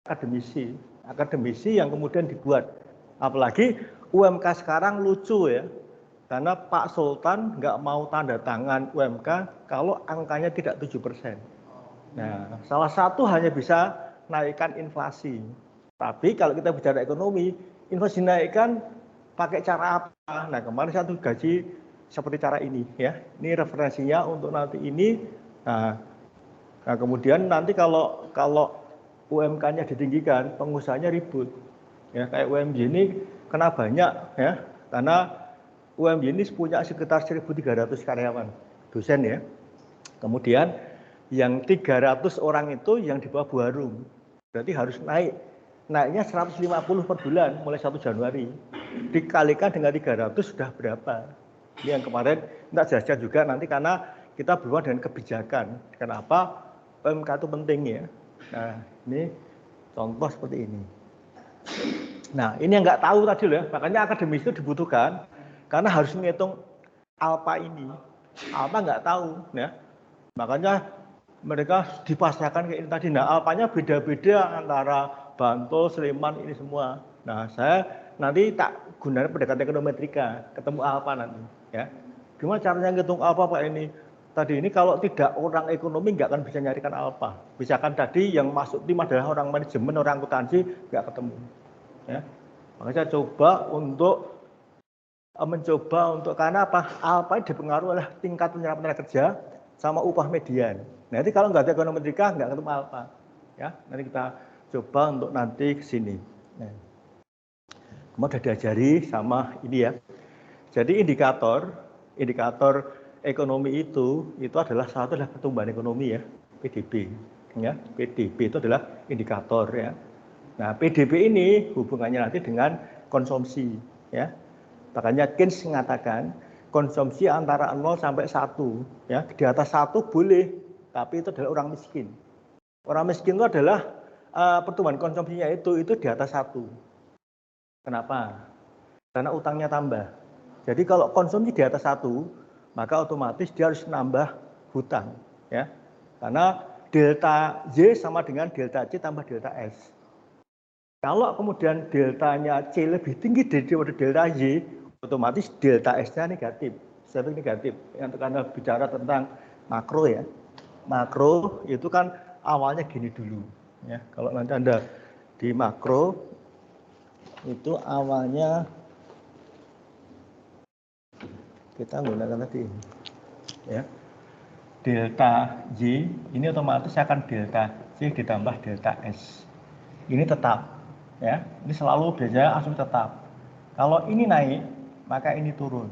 akademisi yang kemudian dibuat. Apalagi UMK sekarang lucu ya, karena Pak Sultan nggak mau tanda tangan UMK kalau angkanya tidak 7%. Nah, salah satu hanya bisa naikkan inflasi. Tapi kalau kita bicara ekonomi, inflasi naikkan pakai cara apa? Nah, kemarin satu gaji seperti cara ini ya. Ini referensinya untuk nanti ini. Nah kemudian nanti kalau UMK-nya ditinggikan, pengusahanya ribut. Ya, kayak UMJ ini kena banyak ya, karena UMJ ini punya sekitar 1.300 karyawan, dosen ya. Kemudian yang 300 orang itu yang di bawah Buarum. Berarti harus naiknya 150 per bulan mulai 1 Januari. Dikalikan dengan 300 sudah berapa? Ini yang kemarin kita jelaskan juga nanti karena kita berhubungan dengan kebijakan. Kenapa UMK itu penting ya? Nah, ini contoh seperti ini. Nah, ini yang nggak tahu tadi loh ya, makanya akademis itu dibutuhkan karena harus menghitung alfa ini. Alfa nggak tahu ya. Makanya mereka dipasrahkan kayak ini tadi. Nah, alfanya beda-beda antara Bantul, Sleman ini semua. Nah, saya nanti tak gunakan pendekatan ekonometrika, ketemu alfa nanti ya. Gimana caranya ngitung alfa Pak ini? Tadi ini kalau tidak orang ekonomi nggak akan bisa nyarikan alfa. Misalkan tadi yang masuk tim adalah orang manajemen, orang akuntansi, nggak ketemu. Ya. Makanya saya coba untuk karena apa? Alfa dipengaruhi oleh tingkat penyerapan tenaga kerja sama upah median. Nanti kalau nggak ada ekonometrika nggak ketemu alfa. Ya, nanti kita coba untuk nanti ke sini. Nah. Kemudian diajari sama ini ya. Jadi indikator ekonomi itu adalah adalah pertumbuhan ekonomi ya, PDB. Ya, PDB itu adalah indikator ya. Nah, PDB ini hubungannya nanti dengan konsumsi ya. Makanya Keynes mengatakan konsumsi antara 0 sampai 1 ya. Di atas 1 boleh, tapi itu adalah orang miskin. Orang miskin itu adalah pertumbuhan konsumsinya itu di atas 1. Kenapa? Karena utangnya tambah. Jadi kalau konsumsi di atas 1, maka otomatis dia harus nambah hutang ya. Karena delta Y sama dengan delta C tambah delta S. Kalau kemudian deltanya C lebih tinggi daripada delta Y, otomatis delta S-nya negatif. Sering negatif. Yang karena bicara tentang makro ya. Makro itu kan awalnya gini dulu ya. Kalau nanti Anda di makro itu awalnya kita menggunakan tadi ya, delta Y ini otomatis akan delta C ditambah delta S. Ini tetap ya, ini selalu biasanya asumsi tetap. Kalau ini naik maka ini turun.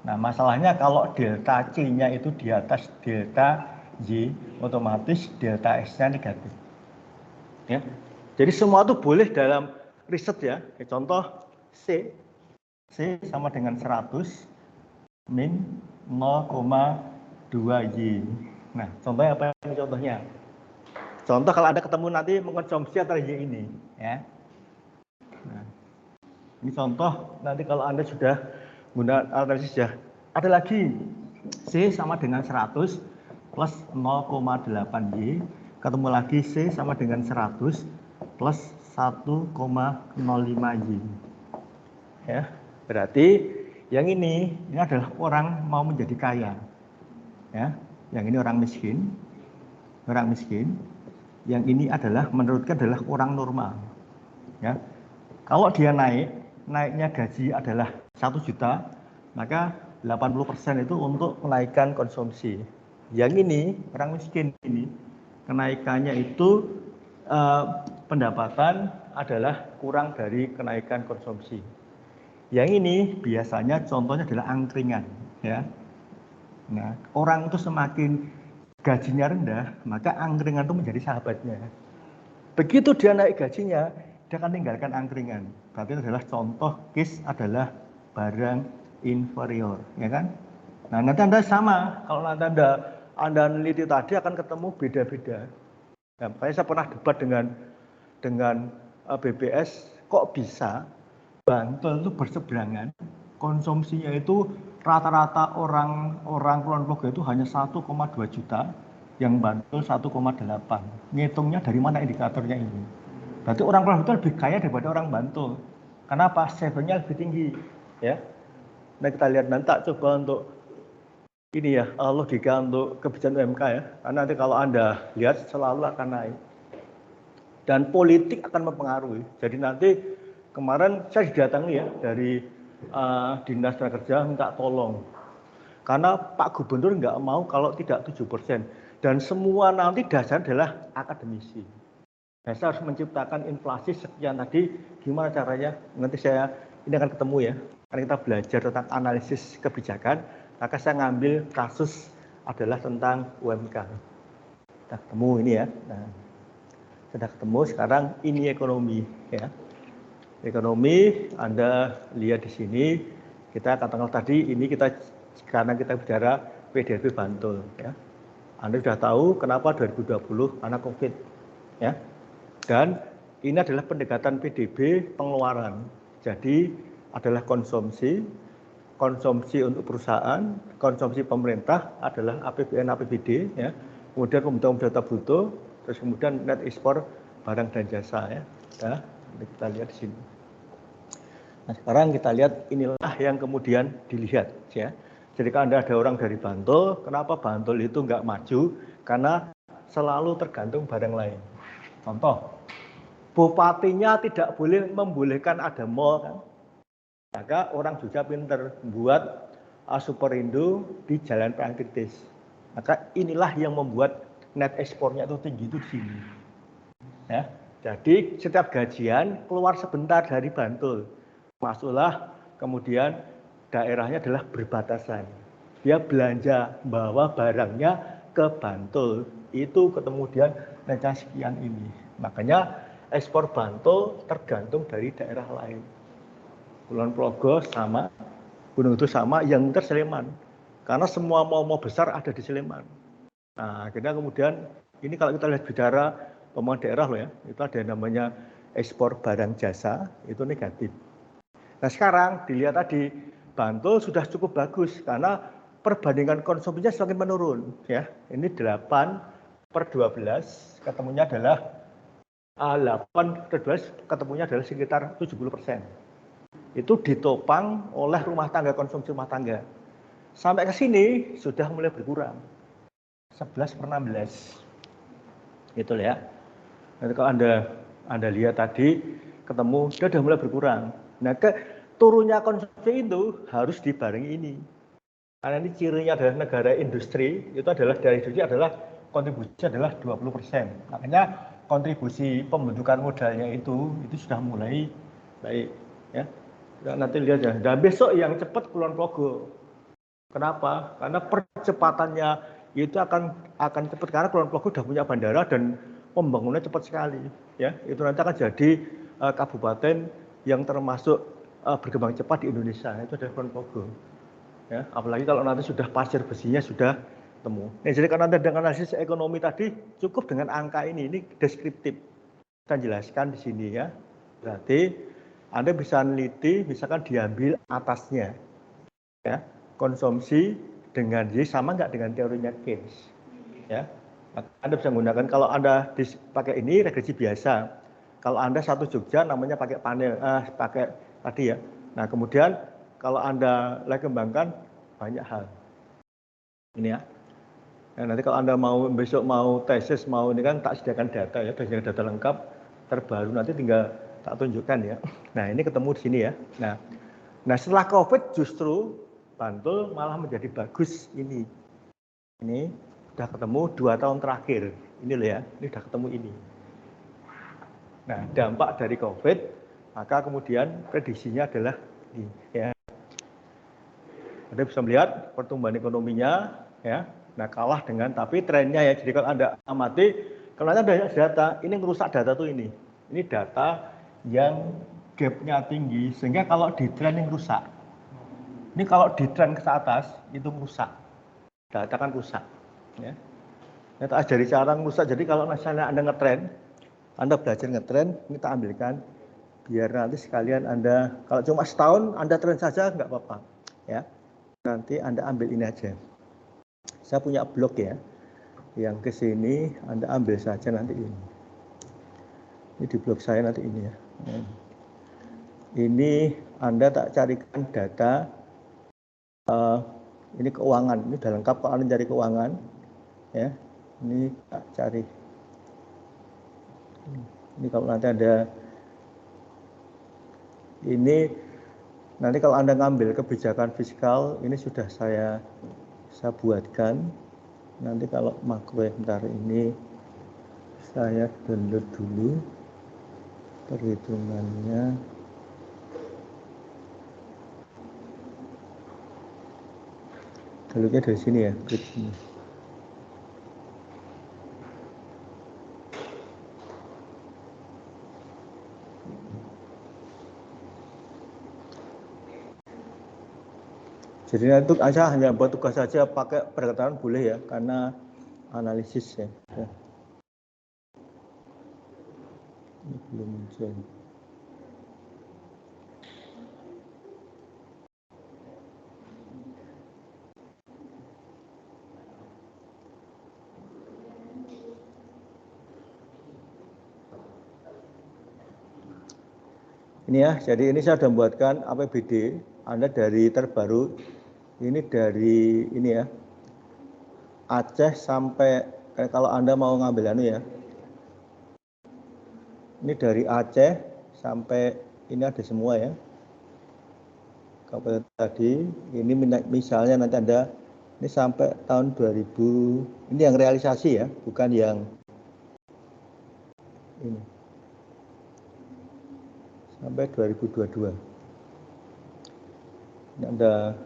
Nah, masalahnya kalau delta C-nya itu di atas delta Y, otomatis delta S-nya negatif ya. Jadi semua itu boleh dalam riset ya. Contoh C sama dengan 100 min 0,2 Y. Nah, contohnya apa ini contohnya? Contoh kalau Anda ketemu nanti mengkonsumsi antara Y ini, ya. Nah, ini contoh nanti kalau Anda sudah menggunakan analisis ya. Ada lagi C sama dengan 100 plus 0,8 Y, ketemu lagi C sama dengan 100 plus 1,05 Y. Ya, berarti yang ini adalah orang mau menjadi kaya, ya. Yang ini orang miskin. Yang ini adalah menurutkan adalah orang normal, ya. Kalau dia naiknya gaji adalah 1 juta, maka 80% itu untuk menaikkan konsumsi. Yang ini orang miskin ini kenaikannya itu pendapatan adalah kurang dari kenaikan konsumsi. Yang ini biasanya contohnya adalah angkringan ya. Nah, orang itu semakin gajinya rendah, maka angkringan itu menjadi sahabatnya. Begitu dia naik gajinya, dia akan tinggalkan angkringan. Berarti itu adalah contoh case adalah barang inferior, ya kan? Nah, nanti Anda sama, kalau nanti Anda meneliti tadi akan ketemu beda-beda. Nah, saya pernah debat dengan BBS, kok bisa Bantul itu berseberangan, konsumsinya itu rata-rata orang Kulon Progo itu hanya 1,2 juta, yang Bantul 1,8. Ngitungnya dari mana indikatornya ini? Berarti orang Pulau Bantul lebih kaya daripada orang Bantul. Kenapa? Savingnya lebih tinggi, ya. Nah kita lihat nanti coba untuk ini ya logika untuk kebijakan UMK ya. Karena nanti kalau Anda lihat selalu akan naik. Dan politik akan mempengaruhi. Jadi nanti kemarin saya didatangi ya dari Dinas Tenaga Kerja minta tolong. Karena Pak Gubernur nggak mau kalau tidak 7%. Dan semua nanti dasar adalah akademisi. Saya harus menciptakan inflasi sekian tadi, gimana caranya? Nanti ini akan ketemu ya. Karena kita belajar tentang analisis kebijakan, maka saya ngambil kasus adalah tentang UMK. Kita ketemu ini ya. Nah, sudah ketemu sekarang ini ekonomi ya. Ekonomi Anda lihat di sini, kita katakan tadi ini karena kita bicara PDB Bantul ya. Anda sudah tahu kenapa 2020 karena Covid ya. Dan ini adalah pendekatan PDB pengeluaran. Jadi adalah konsumsi untuk perusahaan, konsumsi pemerintah adalah APBN, APBD, ya. Kemudian kebutuhan data bruto, terus kemudian net ekspor barang dan jasa, ya. Nah, kita lihat di sini. Nah, sekarang kita lihat inilah yang kemudian dilihat, ya. Jadi kalau ada orang dari Bantul, kenapa Bantul itu nggak maju? Karena selalu tergantung barang lain. Contoh. Bupatinya tidak boleh membolehkan ada mall kan. Maka orang Jogja pinter buat Superindo di Jalan Prangkritis. Maka inilah yang membuat net ekspornya itu tinggi itu di sini. Ya. Jadi setiap gajian keluar sebentar dari Bantul. Masuklah kemudian daerahnya adalah berbatasan. Dia belanja bawa barangnya ke Bantul. Itu kemudian netnya sekian ini. Makanya ekspor Bantul tergantung dari daerah lain. Kulon Progo sama, Gunung itu sama, yang muter Sleman. Karena semua mall-mall besar ada di Sleman. Nah, akhirnya kemudian ini kalau kita lihat bicara pembangunan daerah loh ya, itu ada yang namanya ekspor barang jasa, itu negatif. Nah sekarang dilihat tadi, Bantul sudah cukup bagus karena perbandingan konsumsinya semakin menurun. Ya, ini 8/12, ketemunya adalah 8/12 ketemunya adalah sekitar 70%. Itu ditopang oleh rumah tangga, konsumsi rumah tangga. Sampai ke sini sudah mulai berkurang. 11/16. Gitu ya. Nanti kalau Anda lihat tadi ketemu dia sudah mulai berkurang. Nah, turunnya konsumsi itu harus dibarengi ini. Karena ini cirinya adalah negara industri, itu adalah dari industri adalah kontribusi adalah 20%. Makanya kontribusi pembentukan modalnya itu sudah mulai baik ya. Nanti lihat ya. Dan besok yang cepat Kulon Progo. Kenapa? Karena percepatannya itu akan cepat karena Kulon Progo sudah punya bandara dan pembangunannya cepat sekali ya. Itu nanti akan jadi kabupaten yang termasuk berkembang cepat di Indonesia. Itu adalah Kulon Progo. Ya, apalagi kalau nanti sudah pasir besinya sudah temu. Nah, jadi karena dengan analisis ekonomi tadi cukup dengan angka ini deskriptif. Kita jelaskan di sini ya. Berarti Anda bisa meneliti, misalkan diambil atasnya, ya konsumsi dengan jadi sama nggak dengan teorinya Keynes, ya. Anda bisa menggunakan kalau Anda pakai ini regresi biasa. Kalau Anda satu Jogja namanya pakai panel, pakai tadi ya. Nah kemudian kalau Anda lagi kembangkan banyak hal. Ini ya. Nah, nanti kalau Anda besok mau tesis, mau ini kan tak sediakan data ya, sediakan data lengkap terbaru nanti tinggal tak tunjukkan ya. Nah, ini ketemu di sini ya. Nah setelah Covid justru Bantul malah menjadi bagus ini. Ini sudah ketemu 2 tahun terakhir. Ini loh ya, ini sudah ketemu ini. Nah, dampak dari Covid, maka kemudian prediksinya adalah ini ya. Anda bisa melihat pertumbuhan ekonominya ya. Nah, kalah dengan tapi trennya ya. Jadi kalau Anda amati, kalau Anda ada data, ini merusak data tuh ini. Ini data yang gap-nya tinggi sehingga kalau di tren yang rusak. Ini kalau di tren ke atas itu rusak. Data kan rusak ya. Kita ajari cara rusak. Jadi kalau misalnya Anda ngetren, Anda belajar ngetren, kita ambilkan biar nanti sekalian Anda kalau cuma setahun Anda tren saja nggak apa-apa ya. Nanti Anda ambil ini aja. Saya punya blog ya, yang ke sini Anda ambil saja nanti ini. Ini di blog saya nanti ini ya. Ini Anda tak carikan data, ini keuangan, ini sudah lengkap kalau Anda cari keuangan, ya. Ini tak cari. Ini kalau nanti ada, ini nanti kalau Anda ngambil kebijakan fiskal, ini sudah saya buatkan. Nanti kalau makro bentar ini saya download dulu perhitungannya. Downloadnya dari sini ya, klik sini. Jadi nanti saya hanya buat tugas saja, pakai pendekatan boleh ya, karena analisis ya. Ini belum muncul. Ini ya, jadi ini saya sudah membuatkan APBD, Anda dari terbaru, ini dari ini ya, Aceh sampai, kalau Anda mau ngambil anu ya, ini dari Aceh sampai ini ada semua ya. Kabupaten tadi, ini misalnya nanti Anda, ini sampai tahun 2000, ini yang realisasi ya, bukan yang ini. Sampai 2022. Ini ada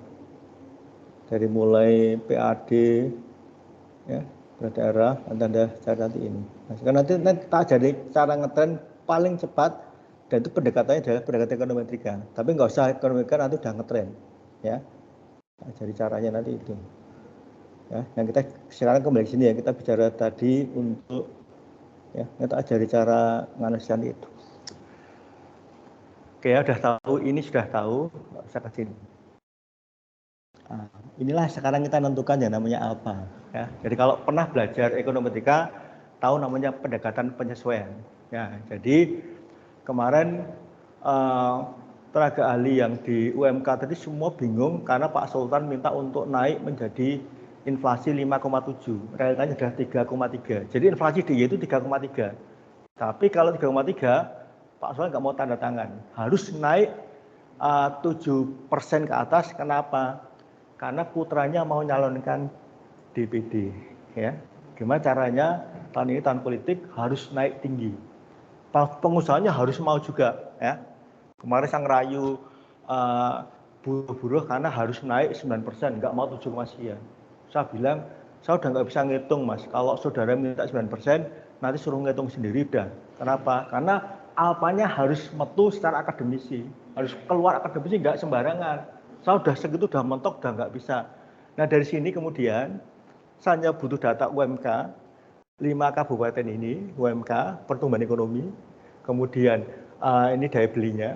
dari mulai PAD ya, daerah Anda cari nanti ini. Nah, sekarang nanti tak jadi cara ngetren paling cepat, dan itu pendekatannya adalah pendekatan ekonometrika. Tapi nggak usah ekonometrika, nanti udah ngetren ya. Nah, jadi caranya nanti itu. Ya, yang kita sekarang kembali ke sini ya, kita bicara tadi untuk ya, kita ajari cara menganalisis itu. Oke ya, sudah tahu, ini sudah tahu, nggak usah ke sini. Nah, inilah sekarang kita tentukan yang namanya alfa. Ya. Jadi kalau pernah belajar ekonometrika, tahu namanya pendekatan penyesuaian. Ya, jadi kemarin tenaga ahli yang di UMK tadi semua bingung karena Pak Sultan minta untuk naik menjadi inflasi 5,7, realitanya adalah 3,3. Jadi inflasi DIY itu 3,3. Tapi kalau 3,3, Pak Sultan nggak mau tanda tangan, harus naik 7% ke atas. Kenapa? Karena putranya mau nyalonkan DPD, ya. Gimana caranya? Tahun ini tahun politik harus naik tinggi. Pengusahanya harus mau juga, ya. Kemarin sang rayu buruh-buruh karena harus naik 9%, nggak mau 7 sekian. Saya bilang, saya udah nggak bisa ngitung mas. Kalau saudara minta 9%, nanti suruh ngitung sendiri dah. Kenapa? Karena alfanya harus metu secara akademisi, harus keluar akademisi, nggak sembarangan. Saya udah segitu, udah mentok, udah nggak bisa. Nah dari sini kemudian saya hanya butuh data UMK 5 kabupaten ini, UMK pertumbuhan ekonomi, kemudian ini daya belinya,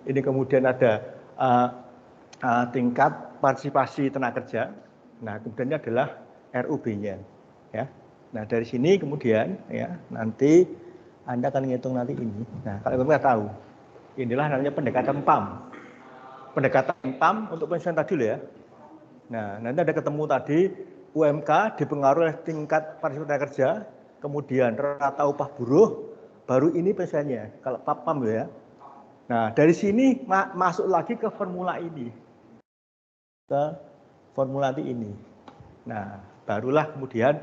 ini kemudian ada tingkat partisipasi tenaga kerja. Nah kemudian ini adalah RUB-nya, ya. Nah dari sini kemudian ya nanti Anda akan ngitung nanti ini. Nah kalau kita tahu, inilah namanya pendekatan PAM. Pendekatan PAM untuk penyesuaian tadi loh ya. Nah, nanti ada ketemu tadi UMK dipengaruhi oleh tingkat partisipasi tenaga kerja, kemudian rata upah buruh, baru ini penyesuaiannya. Kalau PAM ya. Nah, dari sini masuk lagi ke formula ini. Ke formula ini. Nah, barulah kemudian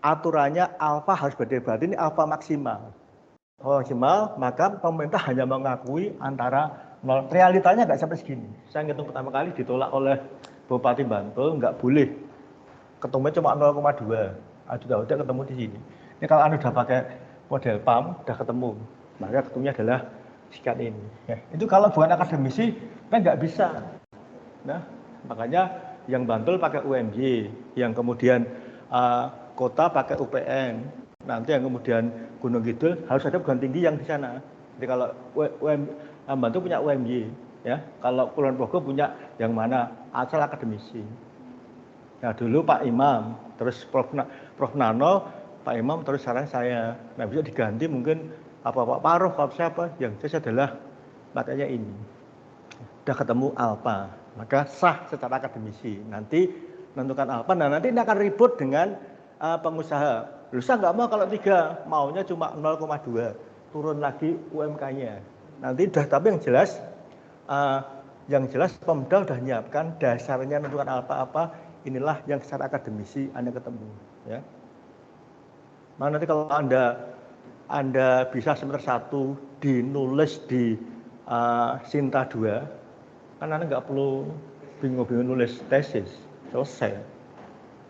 aturannya alfa harus berbeda. Berarti ini alfa maksimal. Maksimal, maka pemerintah hanya mengakui antara realitanya nggak sampai segini. Saya ngitung pertama kali ditolak oleh Bupati Bantul, nggak boleh. Ketemunya cuma 0,2. Udah ketemu di sini. Ini kalau Anda udah pakai model PAM, udah ketemu. Maka ketemunya adalah sikat ini. Ya, itu kalau bukan akademisi, kan nggak bisa. Nah, makanya yang Bantul pakai UMY, yang kemudian kota pakai UPN. Nanti yang kemudian Gunung Kidul harus ada perguruan tinggi yang di sana. Jadi kalau Bantul punya UMY, ya. Kalau Kulon Progo punya yang mana? Asal akademisi. Nah dulu Pak Imam, terus Prof Nano, Pak Imam, terus sekarang saya. Nah bisa diganti mungkin apa Pak Paroh, apa siapa, yang jelas adalah makanya ini. Udah ketemu alfa, maka sah secara akademisi. Nanti menentukan alfa, nah nanti ini akan ribut dengan pengusaha. Lu sah nggak mau kalau 3, maunya cuma 0,2, turun lagi UMK-nya. Nanti udah, tapi yang jelas Pemda udah menyiapkan dasarnya menentukan alfa apa, inilah yang secara akademisi Anda ketemu. Ya. Nah, nanti kalau Anda bisa semester 1 dinulis di Sinta 2, kan Anda nggak perlu bingung-bingung nulis tesis, selesai.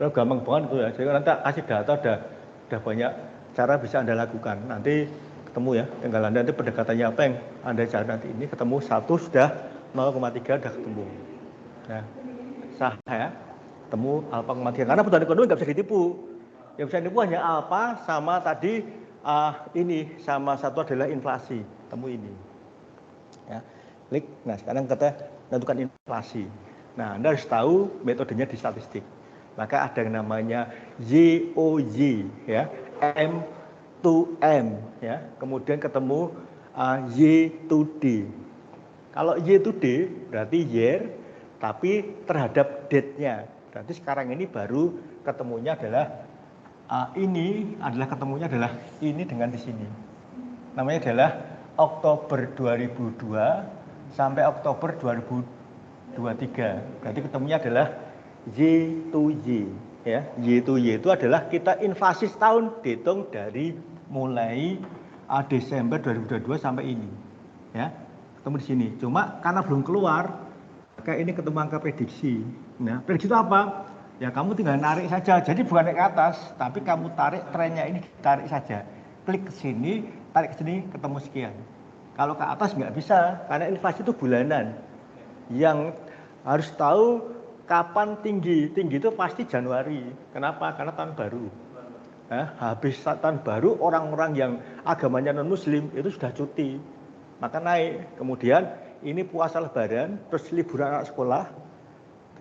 Itu gampang banget itu ya. Jadi nanti kasih data udah banyak cara bisa Anda lakukan. Nanti ketemu ya, tinggal Anda nanti pendekatannya apa yang Anda cari nanti ini, ketemu 1 sudah 0,3 udah ketemu. Nah, sah ya, ketemu alfa 0,3. Karena pertumbuhan ekonomi nggak bisa ditipu. Yang bisa ditipu hanya alfa sama tadi ini, sama satu adalah inflasi. Temu ini. Ya, klik. Nah, sekarang kita tentukan inflasi. Nah, Anda harus tahu metodenya di statistik. Maka ada yang namanya YOY, ya, M to M, ya. Kemudian ketemu Y to D. Kalau Y to D berarti year, tapi terhadap date-nya. Berarti sekarang ini baru ketemunya adalah ini adalah ini dengan di sini. Namanya adalah Oktober 2002 sampai Oktober 2023. Berarti ketemunya adalah Y to Y, ya. Y to Y itu adalah kita inflasi setahun dihitung dari mulai Desember 2022 sampai ini, ya. Ketemu di sini. Cuma karena belum keluar, kayak ini ketemu angka prediksi. Nah, prediksi itu apa? Ya kamu tinggal narik saja. Jadi bukan naik ke atas, tapi kamu tarik trennya ini, tarik saja. Klik ke sini, tarik ke sini, ketemu sekian. Kalau ke atas nggak bisa, karena inflasi itu bulanan. Yang harus tahu kapan tinggi. Tinggi itu pasti Januari. Kenapa? Karena tahun baru. Habis tahun baru, orang-orang yang agamanya non-muslim itu sudah cuti. Maka naik. Kemudian ini puasa lebaran, terus liburan anak sekolah.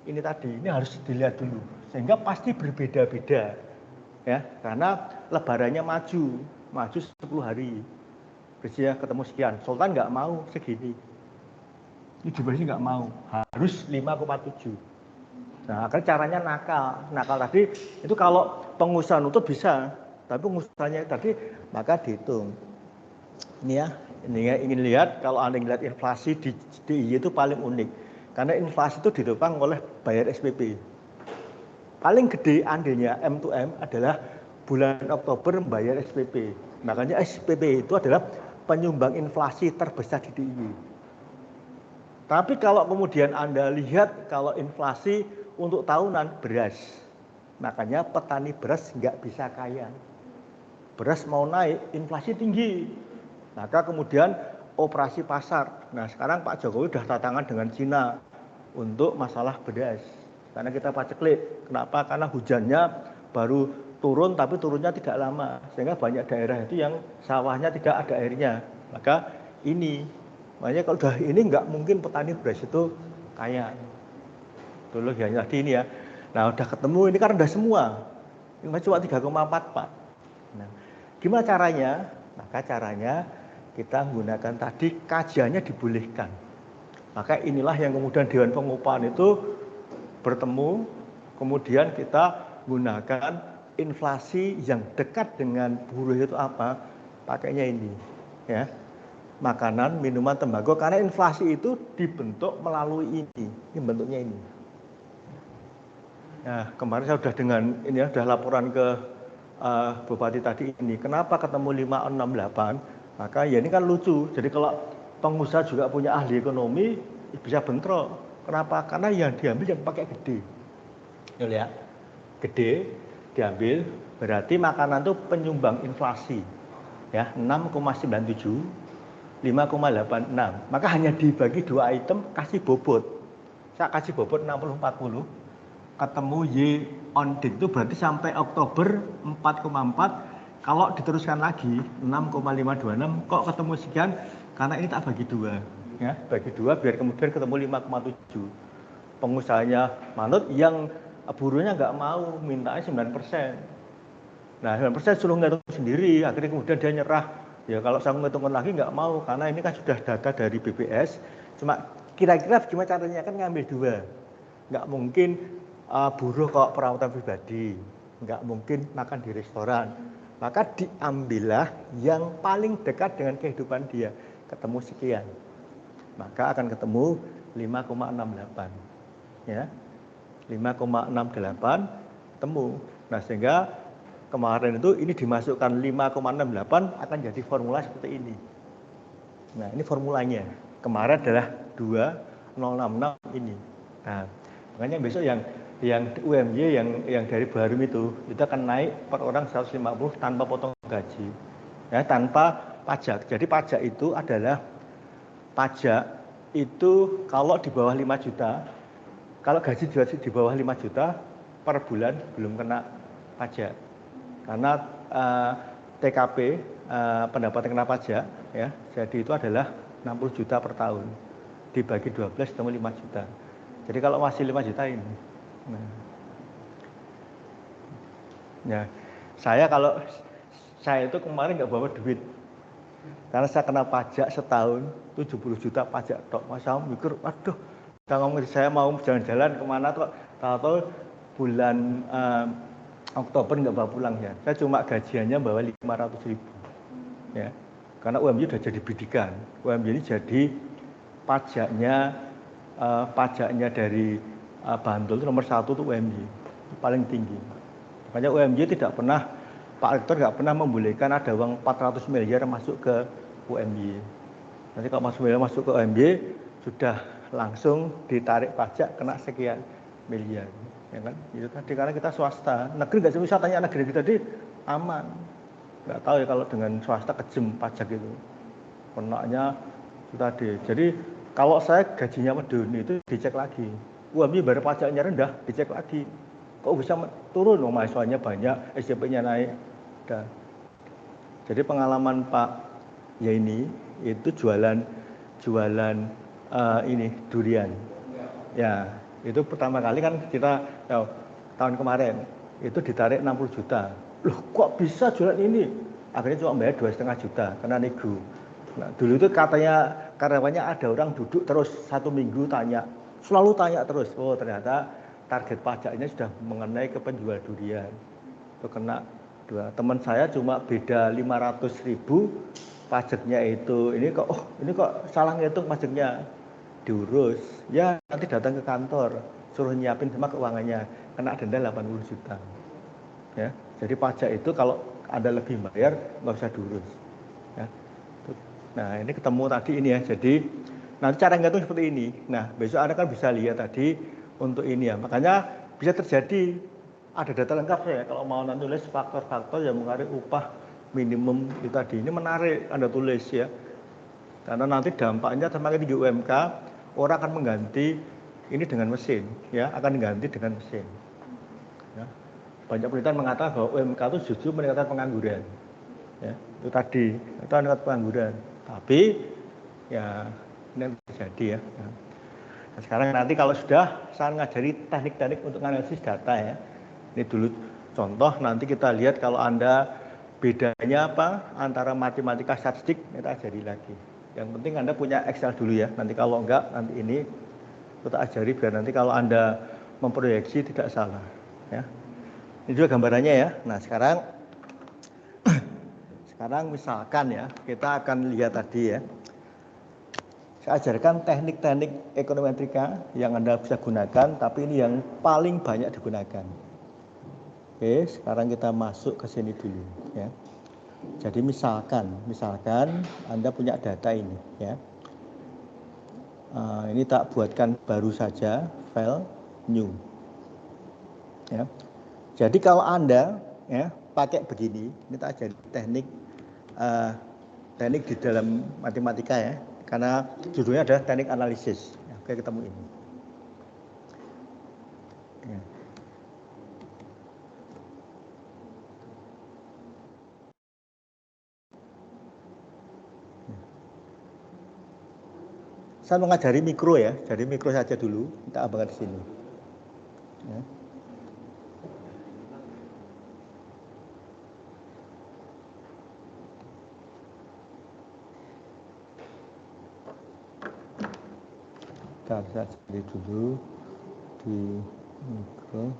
Ini tadi, ini harus dilihat dulu. Sehingga pasti berbeda-beda. Ya, karena lebarannya maju 10 hari. Berarti ketemu sekian. Sultan nggak mau segini. Ini diberi nggak mau, harus 5,7. Nah, akhirnya caranya nakal tadi itu kalau pengusaha nutup bisa, tapi pengusahanya tadi maka dihitung. Ini ya, ingin lihat kalau Anda lihat inflasi di DIY itu paling unik, karena inflasi itu ditopang oleh bayar SPP. Paling gede andilnya M to M adalah bulan Oktober membayar SPP. Makanya SPP itu adalah penyumbang inflasi terbesar di DIY. Tapi kalau kemudian Anda lihat kalau inflasi untuk tahunan beras, makanya petani beras nggak bisa kaya. Beras mau naik, inflasi tinggi. Maka kemudian operasi pasar. Nah sekarang Pak Jokowi sudah tantangan dengan Cina untuk masalah beras. Karena kita paceklik. Kenapa? Karena hujannya baru turun, tapi turunnya tidak lama. Sehingga banyak daerah itu yang sawahnya tidak ada airnya. Maka ini, makanya kalau sudah ini nggak mungkin petani beras itu kaya. Dulu ya tadi ini ya. Nah udah ketemu ini kan udah semua. Ini cuma 3,4 Pak. Nah, gimana caranya? Maka caranya kita menggunakan tadi kajiannya dibolehkan. Maka inilah yang kemudian Dewan Pengupahan itu bertemu, kemudian kita gunakan inflasi yang dekat dengan buruh itu apa? Pakainya ini, ya. Makanan, minuman, tembakau, karena inflasi itu dibentuk melalui ini bentuknya ini. Nah, kemarin saya sudah dengan ini ya, sudah laporan ke Bupati tadi ini, kenapa ketemu 568? Maka ya ini kan lucu. Jadi kalau pengusaha juga punya ahli ekonomi bisa bentrok. Kenapa? Karena yang diambil yang pakai gede. Ya, gede diambil berarti makanan itu penyumbang inflasi. Ya, 6,97, 5,86. Maka hanya dibagi 2 item kasih bobot. Saya kasih bobot 60-40. Ketemu Y on date itu berarti sampai Oktober 4,4. Kalau diteruskan lagi 6,526 kok ketemu sekian, karena ini tak bagi 2, ya, bagi 2 biar kemudian ketemu 5,7. Pengusahanya manut, yang buruhnya nggak mau, mintanya 9%. Nah 9% suruh ngitung sendiri, akhirnya kemudian dia nyerah. Ya kalau saya menghitungkan lagi nggak mau, karena ini kan sudah data dari BPS. Cuma kira-kira gimana caranya, kan ngambil dua. Nggak mungkin buruh kok perawatan pribadi, nggak mungkin makan di restoran. Maka diambillah yang paling dekat dengan kehidupan dia, ketemu sekian. Maka akan ketemu 5,68. Ya. 5,68 ketemu. Nah, sehingga kemarin itu ini dimasukkan 5,68 akan jadi formula seperti ini. Nah, ini formulanya. Kemarin adalah 2066 ini. Nah, makanya besok yang UMY yang dari Barum itu akan naik per orang 150 tanpa potong gaji. Ya, tanpa pajak. Jadi pajak itu adalah pajak itu kalau di bawah 5 juta, kalau gaji di bawah 5 juta per bulan belum kena pajak. Karena TKP pendapatan kena pajak ya, jadi itu adalah 60 juta per tahun. Dibagi 12 ketemu 5 juta. Jadi kalau masih 5 juta ini. Nah, saya itu kemarin nggak bawa duit. Karena saya kena pajak setahun 70 juta pajak tok. Mas saya mikir, waduh, saya mau jalan-jalan kemana tuh, tahu-tahu bulan Oktober nggak bawa pulang ya. Saya cuma gajiannya bawa 500.000. Ya. Karena UMY sudah jadi bidikan. UMY ini jadi pajaknya dari Bantul itu nomor 1 tuh UMY. Paling tinggi. Makanya UMY tidak pernah, Pak Rektor nggak pernah membolehkan ada uang 400 miliar masuk ke UMY. Nanti kalau masuk ke UMY sudah langsung ditarik pajak kena sekian miliar. Ya kan? Itu tadi karena kita swasta. Negeri nggak bisa tanya negeri kita tadi aman. Nggak tahu ya kalau dengan swasta kejem pajak itu. Kenaknya itu tadi. Jadi kalau saya gajinya medun itu dicek lagi. UMY bayar pajaknya rendah, dicek lagi. Kok bisa turun? Oh, mahasiswanya banyak, SJP-nya naik. Udah. Jadi pengalaman Pak Yaini itu jualan ini durian. Ya, itu pertama kali kan kita tahun kemarin itu ditarik 60 juta. Loh, kok bisa jualan ini? Akhirnya cuma bayar 2,5 juta karena nego. Nah, dulu itu katanya karyawannya ada orang duduk terus 1 minggu selalu tanya terus. Oh, ternyata target pajaknya sudah mengenai ke penjual durian. Itu kena dua. Teman saya cuma beda 500.000 pajaknya itu. Ini kok salah ngitung pajaknya. Diurus. Ya, nanti datang ke kantor, suruh nyiapin semua keuangannya, kena denda 80 juta. Ya, jadi pajak itu kalau Anda lebih bayar nggak usah diurus. Ya. Nah, ini ketemu tadi ini ya. Jadi nanti cara ngitung seperti ini. Nah, besok Anda kan bisa lihat tadi untuk ini ya. Makanya bisa terjadi ada data lengkap saya kalau mau nanti tulis faktor-faktor yang mengaruhi upah minimum itu tadi. Ini menarik Anda tulis ya. Karena nanti dampaknya semakin tinggi UMK, orang akan mengganti ini dengan mesin, ya, akan diganti dengan mesin. Ya. Banyak penelitian mengatakan bahwa UMK itu justru meningkatkan pengangguran. Ya, itu tadi, itu meningkatkan pengangguran. Tapi ya ini yang terjadi ya. Nah, sekarang nanti kalau sudah saya ngajari teknik-teknik untuk analisis data ya. Ini dulu contoh, nanti kita lihat kalau Anda bedanya apa antara matematika statistik, kita ajari lagi. Yang penting Anda punya Excel dulu ya. Nanti kalau enggak, nanti ini kita ajari biar nanti kalau Anda memproyeksi tidak salah. Ya. Ini juga gambarannya ya. Nah sekarang misalkan ya, kita akan lihat tadi ya. Saya ajarkan teknik-teknik ekonometrika yang Anda bisa gunakan, tapi ini yang paling banyak digunakan. Oke, sekarang kita masuk ke sini dulu ya. Jadi misalkan Anda punya data ini ya. Ini tak buatkan baru saja file new. Ya. Jadi kalau Anda ya pakai begini, ini tak ajarin teknik di dalam matematika ya. Karena judulnya adalah teknik analisis. Ya, oke, ketemu ini. Ya. Saya mengajari mikro ya, jadi mikro saja dulu, kita abangkan di sini. Ya. Bentar, saya cari dulu di mikro.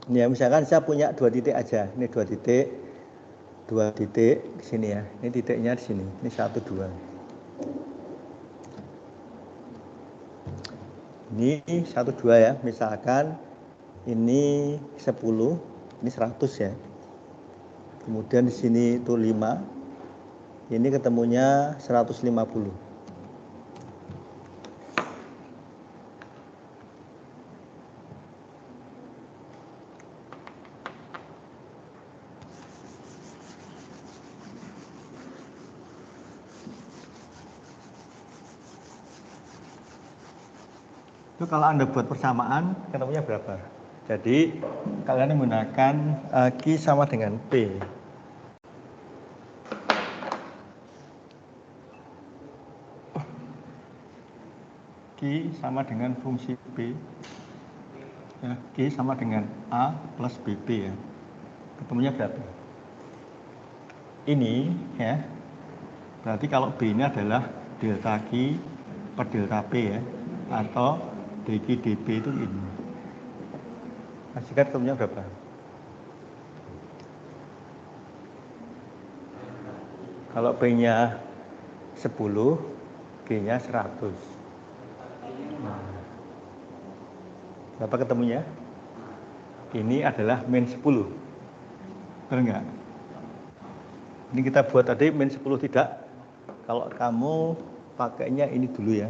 Ini ya, misalkan saya punya 2 titik aja. Ini 2 titik. 2 titik di sini ya. Ini titiknya di sini. Ini 1 2. Ini 1 2 ya. Misalkan ini 10, ini 100 ya. Kemudian di sini itu 5. Ini ketemunya 150. Itu kalau Anda buat persamaan, ketemunya berapa? Jadi, kalian menggunakan Q sama dengan P. Q sama dengan fungsi P. Ya, Q sama dengan A plus BP ya. Ketemunya berapa? Ini ya. Berarti kalau B ini adalah delta Q per delta P ya. Atau dQ dP itu ini. Hasilkan ketemunya berapa? Kalau P-nya 10, G-nya 100. Nah, berapa ketemunya? Ini adalah min 10. Benar nggak? Ini kita buat tadi min 10 tidak. Kalau kamu pakainya ini dulu ya.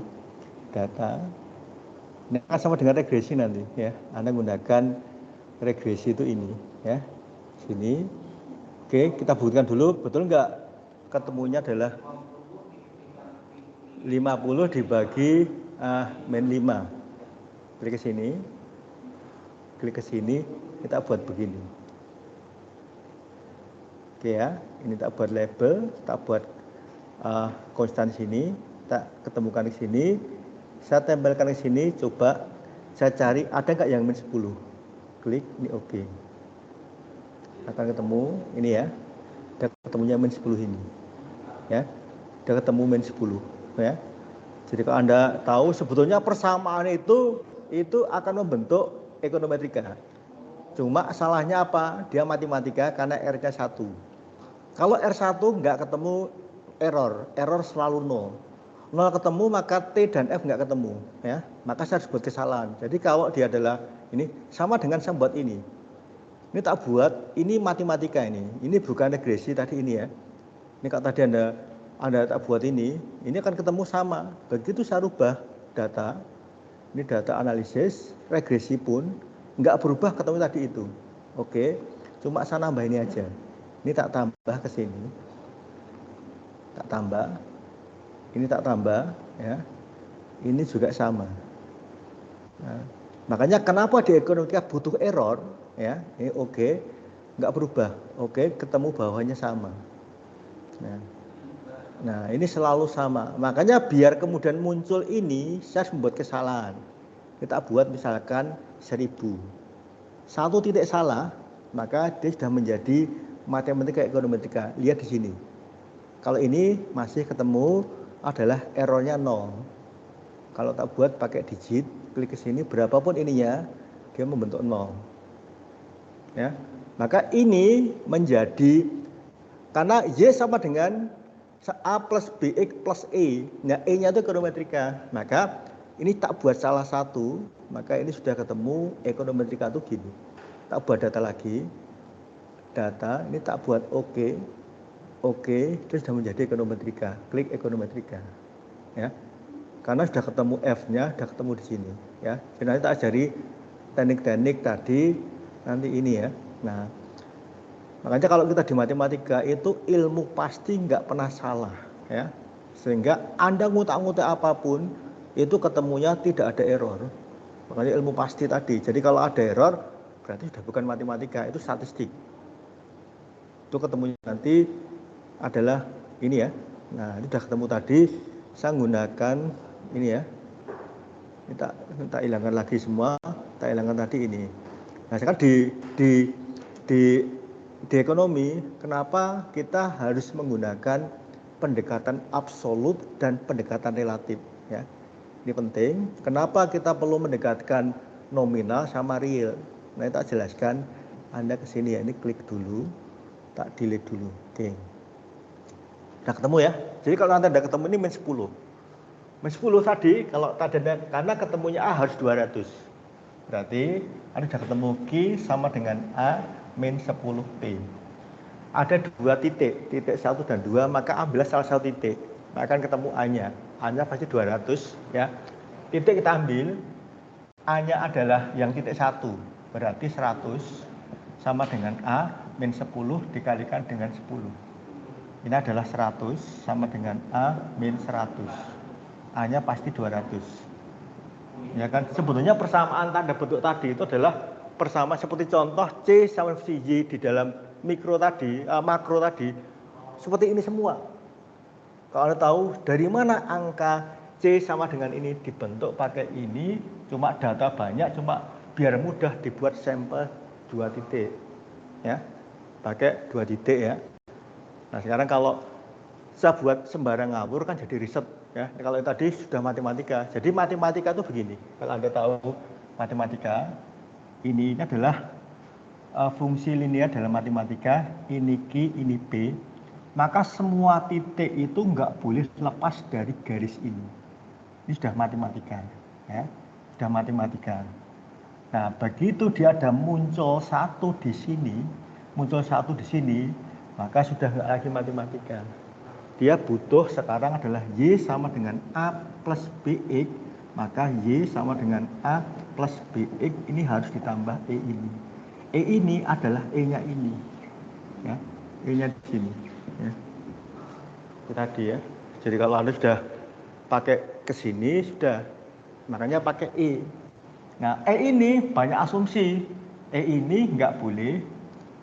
Data. Ini akan sama dengan regresi nanti ya. Anda menggunakan regresi itu ini ya. Sini. Oke, kita buktikan dulu betul nggak ketemunya adalah 50 dibagi min 5. Klik ke sini. Klik ke sini, kita buat begini. Oke ya, ini tak buat label, tak buat konstan sini, tak ketemukan di sini. Saya tempelkan di sini, coba saya cari ada nggak yang min 10. Klik, ini oke. Akan ketemu, ini ya. Udah ketemunya min 10 ini. Ya. Udah ketemu min 10, ya. Jadi kalau Anda tahu sebetulnya persamaan itu akan membentuk ekonometrika. Cuma salahnya apa? Dia matematika karena R-nya 1. Kalau R1 nggak ketemu error selalu 0. 0 ketemu maka T dan F nggak ketemu, ya. Maka saya harus buat kesalahan. Jadi kalau dia adalah ini sama dengan saya buat ini. Ini tak buat, ini matematika ini. Ini bukan regresi tadi ini ya. Ini kalau tadi Anda tak buat ini akan ketemu sama. Begitu saya rubah data, ini data analisis, regresi pun nggak berubah ketemu tadi itu. Oke, cuma saya nambah ini aja. Ini tak tambah ke sini. Tak tambah. Ini tak tambah ya. Ini juga sama. Nah, makanya kenapa di ekonometrika butuh error ya. Ini oke, nggak berubah. Oke, ketemu bawahnya sama. Nah, ini selalu sama. Makanya biar kemudian muncul ini, saya membuat kesalahan. Kita buat misalkan 1000. 1 titik salah, maka dia sudah menjadi matematika ekonometrik. Lihat di sini. Kalau ini masih ketemu adalah errornya 0. Kalau tak buat pakai digit, klik ke sini berapapun ininya, dia membentuk 0. Ya. Maka ini menjadi karena Y sama dengan A plus BX plus E. Nah, E-nya itu ekonometrika. Maka ini tak buat salah satu, maka ini sudah ketemu ekonometrika itu gini. Tak buat data lagi. Data, ini tak buat oke. Oke, itu sudah menjadi ekonometrika. Klik ekonometrika. Ya. Karena sudah ketemu F-nya, sudah ketemu di sini. Ya. Jadi nanti tak ajari teknik-teknik tadi, nanti ini ya. Nah, makanya kalau kita di matematika itu ilmu pasti nggak pernah salah. Ya. Sehingga Anda ngutak-ngutak apapun, itu ketemunya tidak ada error. Makanya ilmu pasti tadi. Jadi kalau ada error, berarti sudah bukan matematika, itu statistik. Itu ketemunya nanti adalah ini ya. Nah, ini sudah ketemu tadi. Saya menggunakan ini ya. Ini tak hilangkan lagi semua. Tak hilangkan tadi ini. Nah, sekarang di ekonomi, kenapa kita harus menggunakan pendekatan absolut dan pendekatan relatif? Ya, ini penting. Kenapa kita perlu mendekatkan nominal sama real? Nah, tak jelaskan. Anda ke sini ya. Ini klik dulu, tak delete dulu. Oke. Udah ketemu ya. Jadi kalau nanti ada ketemu ini min 10. Min 10 tadi kalau tadi karena ketemunya A harus 200. Berarti ada sudah ketemu Q sama dengan A min 10P. Ada dua titik 1 dan 2, maka ambil salah satu titik. Maka akan ketemu A-nya. A-nya pasti 200 ya. Titik kita ambil, A-nya adalah yang titik 1. Berarti 100 sama dengan A min 10 dikalikan dengan 10. Ini adalah 100 sama dengan A min 100. A-nya pasti 200. Ya kan, sebetulnya persamaan tanda bentuk tadi itu adalah persamaan seperti contoh C sama si Y di dalam makro tadi seperti ini semua. Kalau Anda tahu dari mana angka C sama dengan ini dibentuk pakai ini, cuma data banyak, cuma biar mudah dibuat sampel 2 titik. Ya. Pakai 2 titik ya. Nah, sekarang kalau saya buat sembarang ngawur kan jadi riset ya. Kalau tadi sudah matematika. Jadi matematika itu begini. Kalau Anda tahu matematika, ini adalah fungsi linear dalam matematika, ini Q, ini P. Maka semua titik itu nggak boleh lepas dari garis ini. Ini sudah matematika ya. Sudah matematika. Nah, begitu dia ada muncul satu di sini, maka sudah nggak lagi matematika. Dia butuh sekarang adalah Y sama dengan A plus BX, maka Y sama dengan A plus BX ini harus ditambah E ini. E ini adalah E-nya ini. Ya, E-nya di sini. Ya. Itu tadi ya. Jadi kalau Anda sudah pakai ke sini, sudah. Makanya pakai E. Nah, E ini banyak asumsi. E ini nggak boleh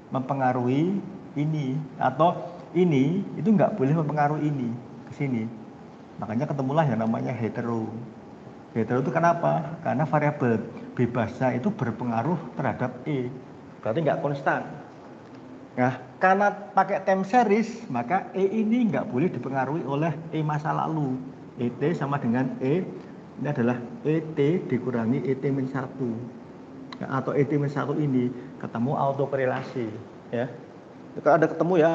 mempengaruhi ini. Atau ini itu nggak boleh mempengaruhi ini ke sini. Makanya ketemulah yang namanya hetero. Hetero itu kenapa? Karena variabel bebasnya itu berpengaruh terhadap E. Berarti nggak konstan. Nah, karena pakai time series, maka E ini nggak boleh dipengaruhi oleh E masa lalu. ET sama dengan E, ini adalah ET dikurangi ET min 1. Nah, atau ET min 1 ini ketemu autokorelasi. Ya. Kalau ada ketemu ya,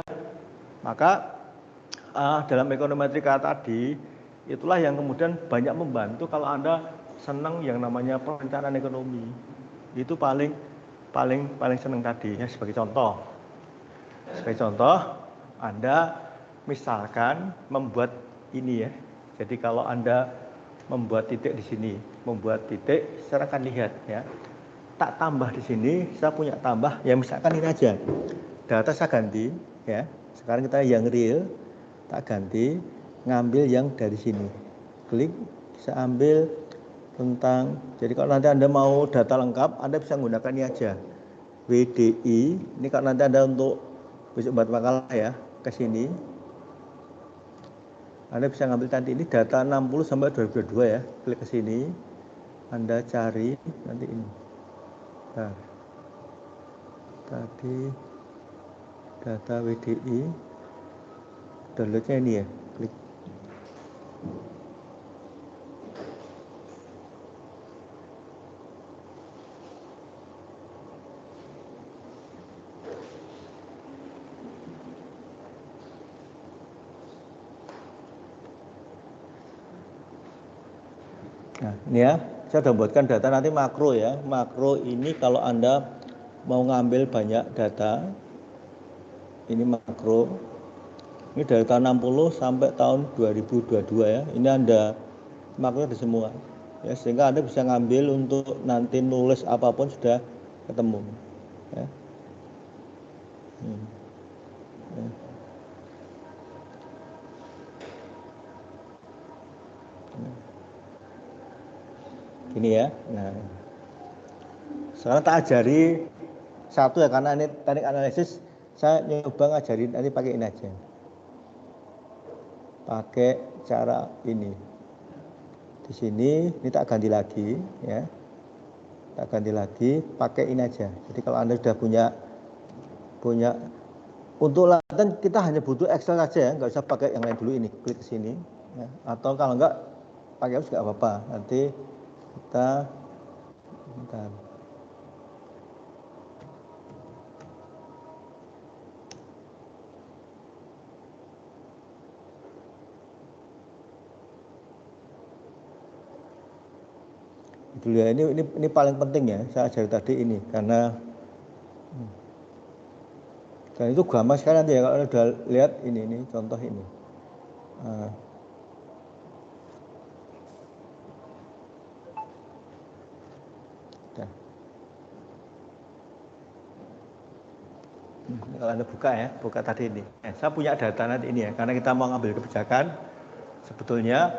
maka dalam ekonometrika tadi, itulah yang kemudian banyak membantu kalau Anda senang yang namanya perencanaan ekonomi. Itu paling senang tadi ya. Sebagai contoh, Anda misalkan membuat ini ya. Jadi kalau Anda membuat titik di sini, saya akan lihat ya. Tak tambah di sini, saya punya tambah ya, misalkan ini aja. Data saya ganti ya. Sekarang kita yang real, tak ganti, ngambil yang dari sini. Klik, saya ambil tentang, jadi kalau nanti Anda mau data lengkap, Anda bisa menggunakan ini aja. WDI, ini kalau nanti Anda untuk besok buat makalah ya, ke sini. Anda bisa ngambil tadi ini data 60 sampai 2022 ya. Klik ke sini. Anda cari nanti ini. Nah, tadi data WDI, downloadnya ini ya, klik. Nah, ini ya, saya sudah buatkan data nanti makro ya. Makro ini kalau Anda mau ngambil banyak data, ini makro. Ini dari tahun 60 sampai tahun 2022 ya. Ini Anda makro ada semua. Ya, sehingga Anda bisa ngambil untuk nanti nulis apapun sudah ketemu. Ya. Ya. Gini ya. Nah, sekarang tak ajari satu ya, karena ini teknik analisis saya nyoba ngajarin nanti pakai ini aja. Pakai cara ini. Di sini ini tak ganti lagi ya. Tak ganti lagi, pakai ini aja. Jadi kalau Anda sudah punya untuk latihan kita hanya butuh Excel saja ya, nggak usah pakai yang lain dulu ini. Klik ke sini ya. Atau kalau enggak pakai juga nggak apa-apa. Nanti kita bentar. Dulu ya, ini paling penting ya, saya ajari tadi ini karena dan itu gampang sekali nanti ya kalau udah lihat ini contoh ini. Kalau Anda buka ya, buka tadi ini. Saya punya data nanti ini ya, karena kita mau ngambil kebijakan. Sebetulnya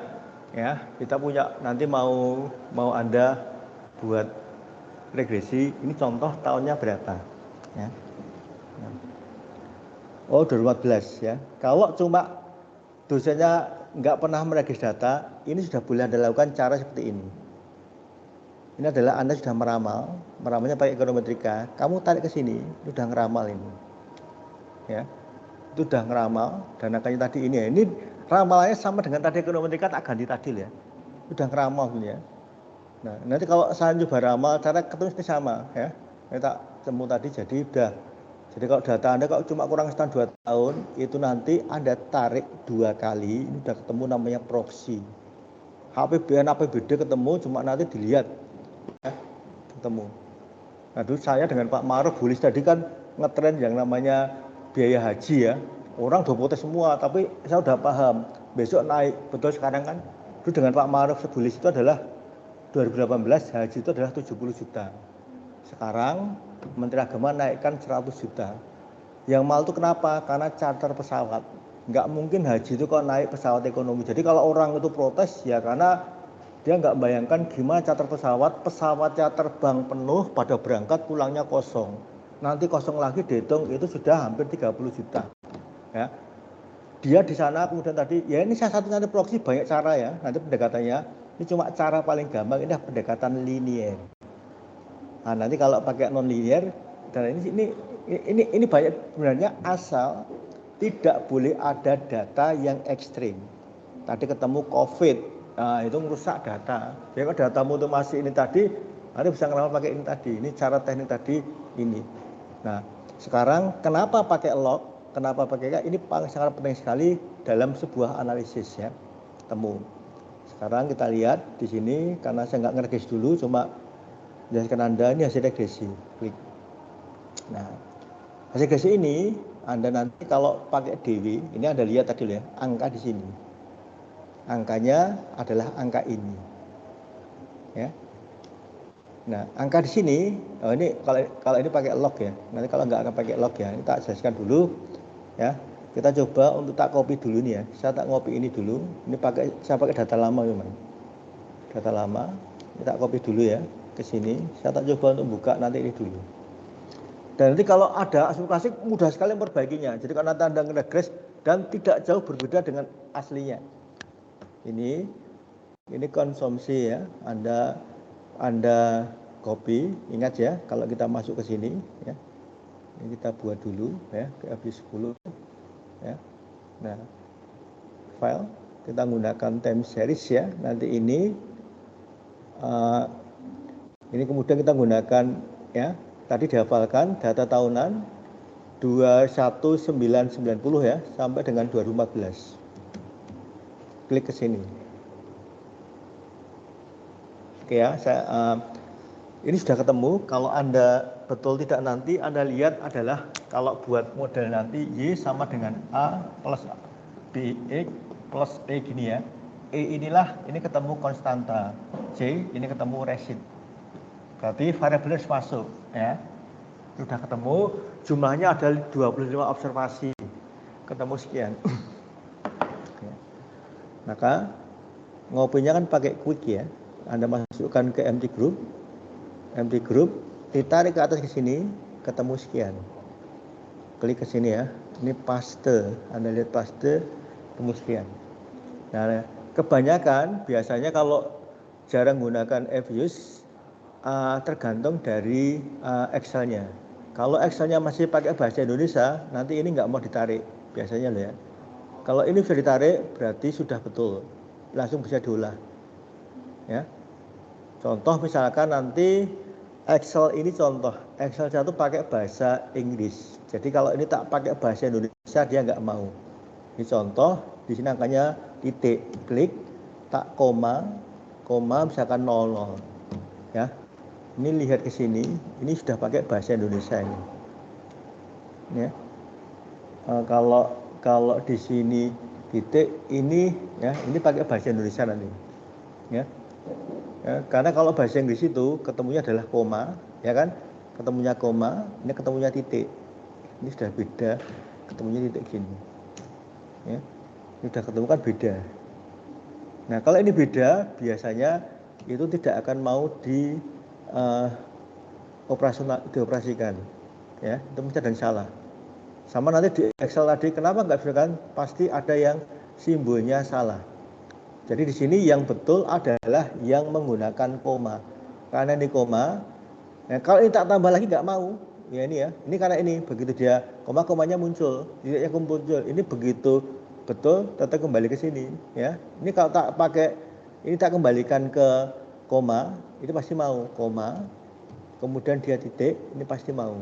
ya, kita punya nanti mau Anda buat regresi. Ini contoh tahunnya berapa? Ya. Oh, 2014 ya. Kalau cuma dosennya nggak pernah meregis data, ini sudah boleh Anda lakukan cara seperti ini. Ini adalah Anda sudah meramalnya pakai ekonometrika. Kamu tarik ke sini, sudah ngeramal ini. Ya. Itu sudah ngeramal dan angkanya tadi ini ya. Ini ramalannya sama dengan tadi ekonometrika tak ganti tadi ya. Sudah ngeramal ini ya. Nah, nanti kalau saya coba ramal cara ketulisnya sama ya. Ini tak temu tadi jadi udah. Jadi kalau data Anda kalau cuma kurang setahun 2 tahun itu nanti Anda tarik 2 kali, ini udah ketemu namanya proxy. HPBN APBD ketemu cuma nanti dilihat ya, ketemu. Nah, dulu saya dengan Pak Maruf Bulis tadi kan ngetren yang namanya biaya haji ya. Orang udah protes semua, tapi saya udah paham. Besok naik, betul sekarang kan. Dulu dengan Pak Maruf Bulis itu adalah 2018 haji itu adalah 70 juta. Sekarang Menteri Agama naikkan 100 juta. Yang mahal itu kenapa? Karena charter pesawat. Nggak mungkin haji itu kok naik pesawat ekonomi. Jadi kalau orang itu protes ya karena dia nggak bayangkan gimana charter pesawatnya terbang penuh pada berangkat pulangnya kosong. Nanti kosong lagi dihitung itu sudah hampir 30 juta. Ya. Dia di sana kemudian tadi ya ini salah satu nanti proxy banyak cara ya. Nanti pendekatannya ini cuma cara paling gampang ini pendekatan linier. Nah, nanti kalau pakai non linier dan ini banyak sebenarnya asal tidak boleh ada data yang ekstrim. Tadi ketemu COVID, nah itu merusak data. Jadi kalau datamu itu masih ini tadi, Anda bisa ngeramal pakai ini tadi. Ini cara teknik tadi ini. Nah, sekarang kenapa pakai log? Kenapa pakai ini sangat penting sekali dalam sebuah analisis ya. Temu. Sekarang kita lihat di sini karena saya nggak ngeregis dulu, cuma jelaskan Anda ini hasil regresi. Klik. Nah, hasil regresi ini Anda nanti kalau pakai DW, ini Anda lihat tadi ya, angka di sini. Angkanya adalah angka ini. Ya. Nah, angka di sini, oh ini kalau ini pakai log ya. Nanti kalau nggak akan pakai log ya, ini tak jelaskan dulu ya. Kita coba untuk tak copy dulu nih ya. Saya tak copy ini dulu. Ini saya pakai data lama teman. Data lama. Ini tak copy dulu ya ke sini. Saya tak coba untuk buka nanti ini dulu. Dan nanti kalau ada asumsi klasik mudah sekali memperbaikinya. Jadi kalau nanti Anda ngeregres dan tidak jauh berbeda dengan aslinya. Ini konsumsi ya. Anda copy, ingat ya kalau kita masuk ke sini ya. Ini kita buat dulu ya, ke FB10 ya. Nah, file kita menggunakan time series ya. Nanti ini kemudian kita gunakan ya, tadi dihafalkan data tahunan 21990 ya sampai dengan 2014. Klik ke sini. Oke ya, ini sudah ketemu. Kalau Anda betul tidak, nanti Anda lihat adalah kalau buat model nanti Y sama dengan A plus BX plus E gini ya. E inilah, ini ketemu konstanta. J ini ketemu resid. Berarti variabel harus masuk ya. Sudah ketemu, jumlahnya ada 25 observasi. Ketemu sekian. Maka ngopinya kan pakai quick ya. Anda masukkan ke empty group, ditarik ke atas ke sini, ketemu sekian. Klik ke sini ya. Ini paste. Anda lihat paste, ketemu sekian. Nah, kebanyakan biasanya kalau jarang menggunakan FUSE tergantung dari Excel-nya. Kalau Excel-nya masih pakai bahasa Indonesia, nanti ini nggak mau ditarik biasanya loh ya. Kalau ini bisa ditarik, berarti sudah betul, langsung bisa diolah. Ya. Contoh misalkan nanti Excel ini contoh, Excel 1 pakai bahasa Inggris. Jadi kalau ini tak pakai bahasa Indonesia, dia nggak mau. Ini contoh, di sini angkanya titik, klik, tak koma misalkan 00. Ya. Ini lihat ke sini, ini sudah pakai bahasa Indonesia ini. Ya. Kalau di sini titik ini ya, ini pakai bahasa Indonesia nanti. Ya. Ya, karena kalau bahasa Inggris itu ketemunya adalah koma, ya kan? Ketemunya koma, ini ketemunya titik. Ini sudah beda, ketemunya titik gini. Ya. Ini sudah ketemu kan beda. Nah, kalau ini beda, biasanya itu tidak akan mau dioperasikan. Ya, itu mesti ada yang salah. Sama nanti di Excel tadi, kenapa nggak bisa kan? Pasti ada yang simbolnya salah. Jadi di sini yang betul adalah yang menggunakan koma. Karena ini koma, nah kalau ini tak tambah lagi nggak mau. Ya ini ya, ini karena ini begitu dia komanya muncul, titiknya muncul. Ini begitu betul, tetap kembali ke sini. Ya, ini kalau tak pakai, ini tak kembalikan ke koma, itu pasti mau koma. Kemudian dia titik, ini pasti mau.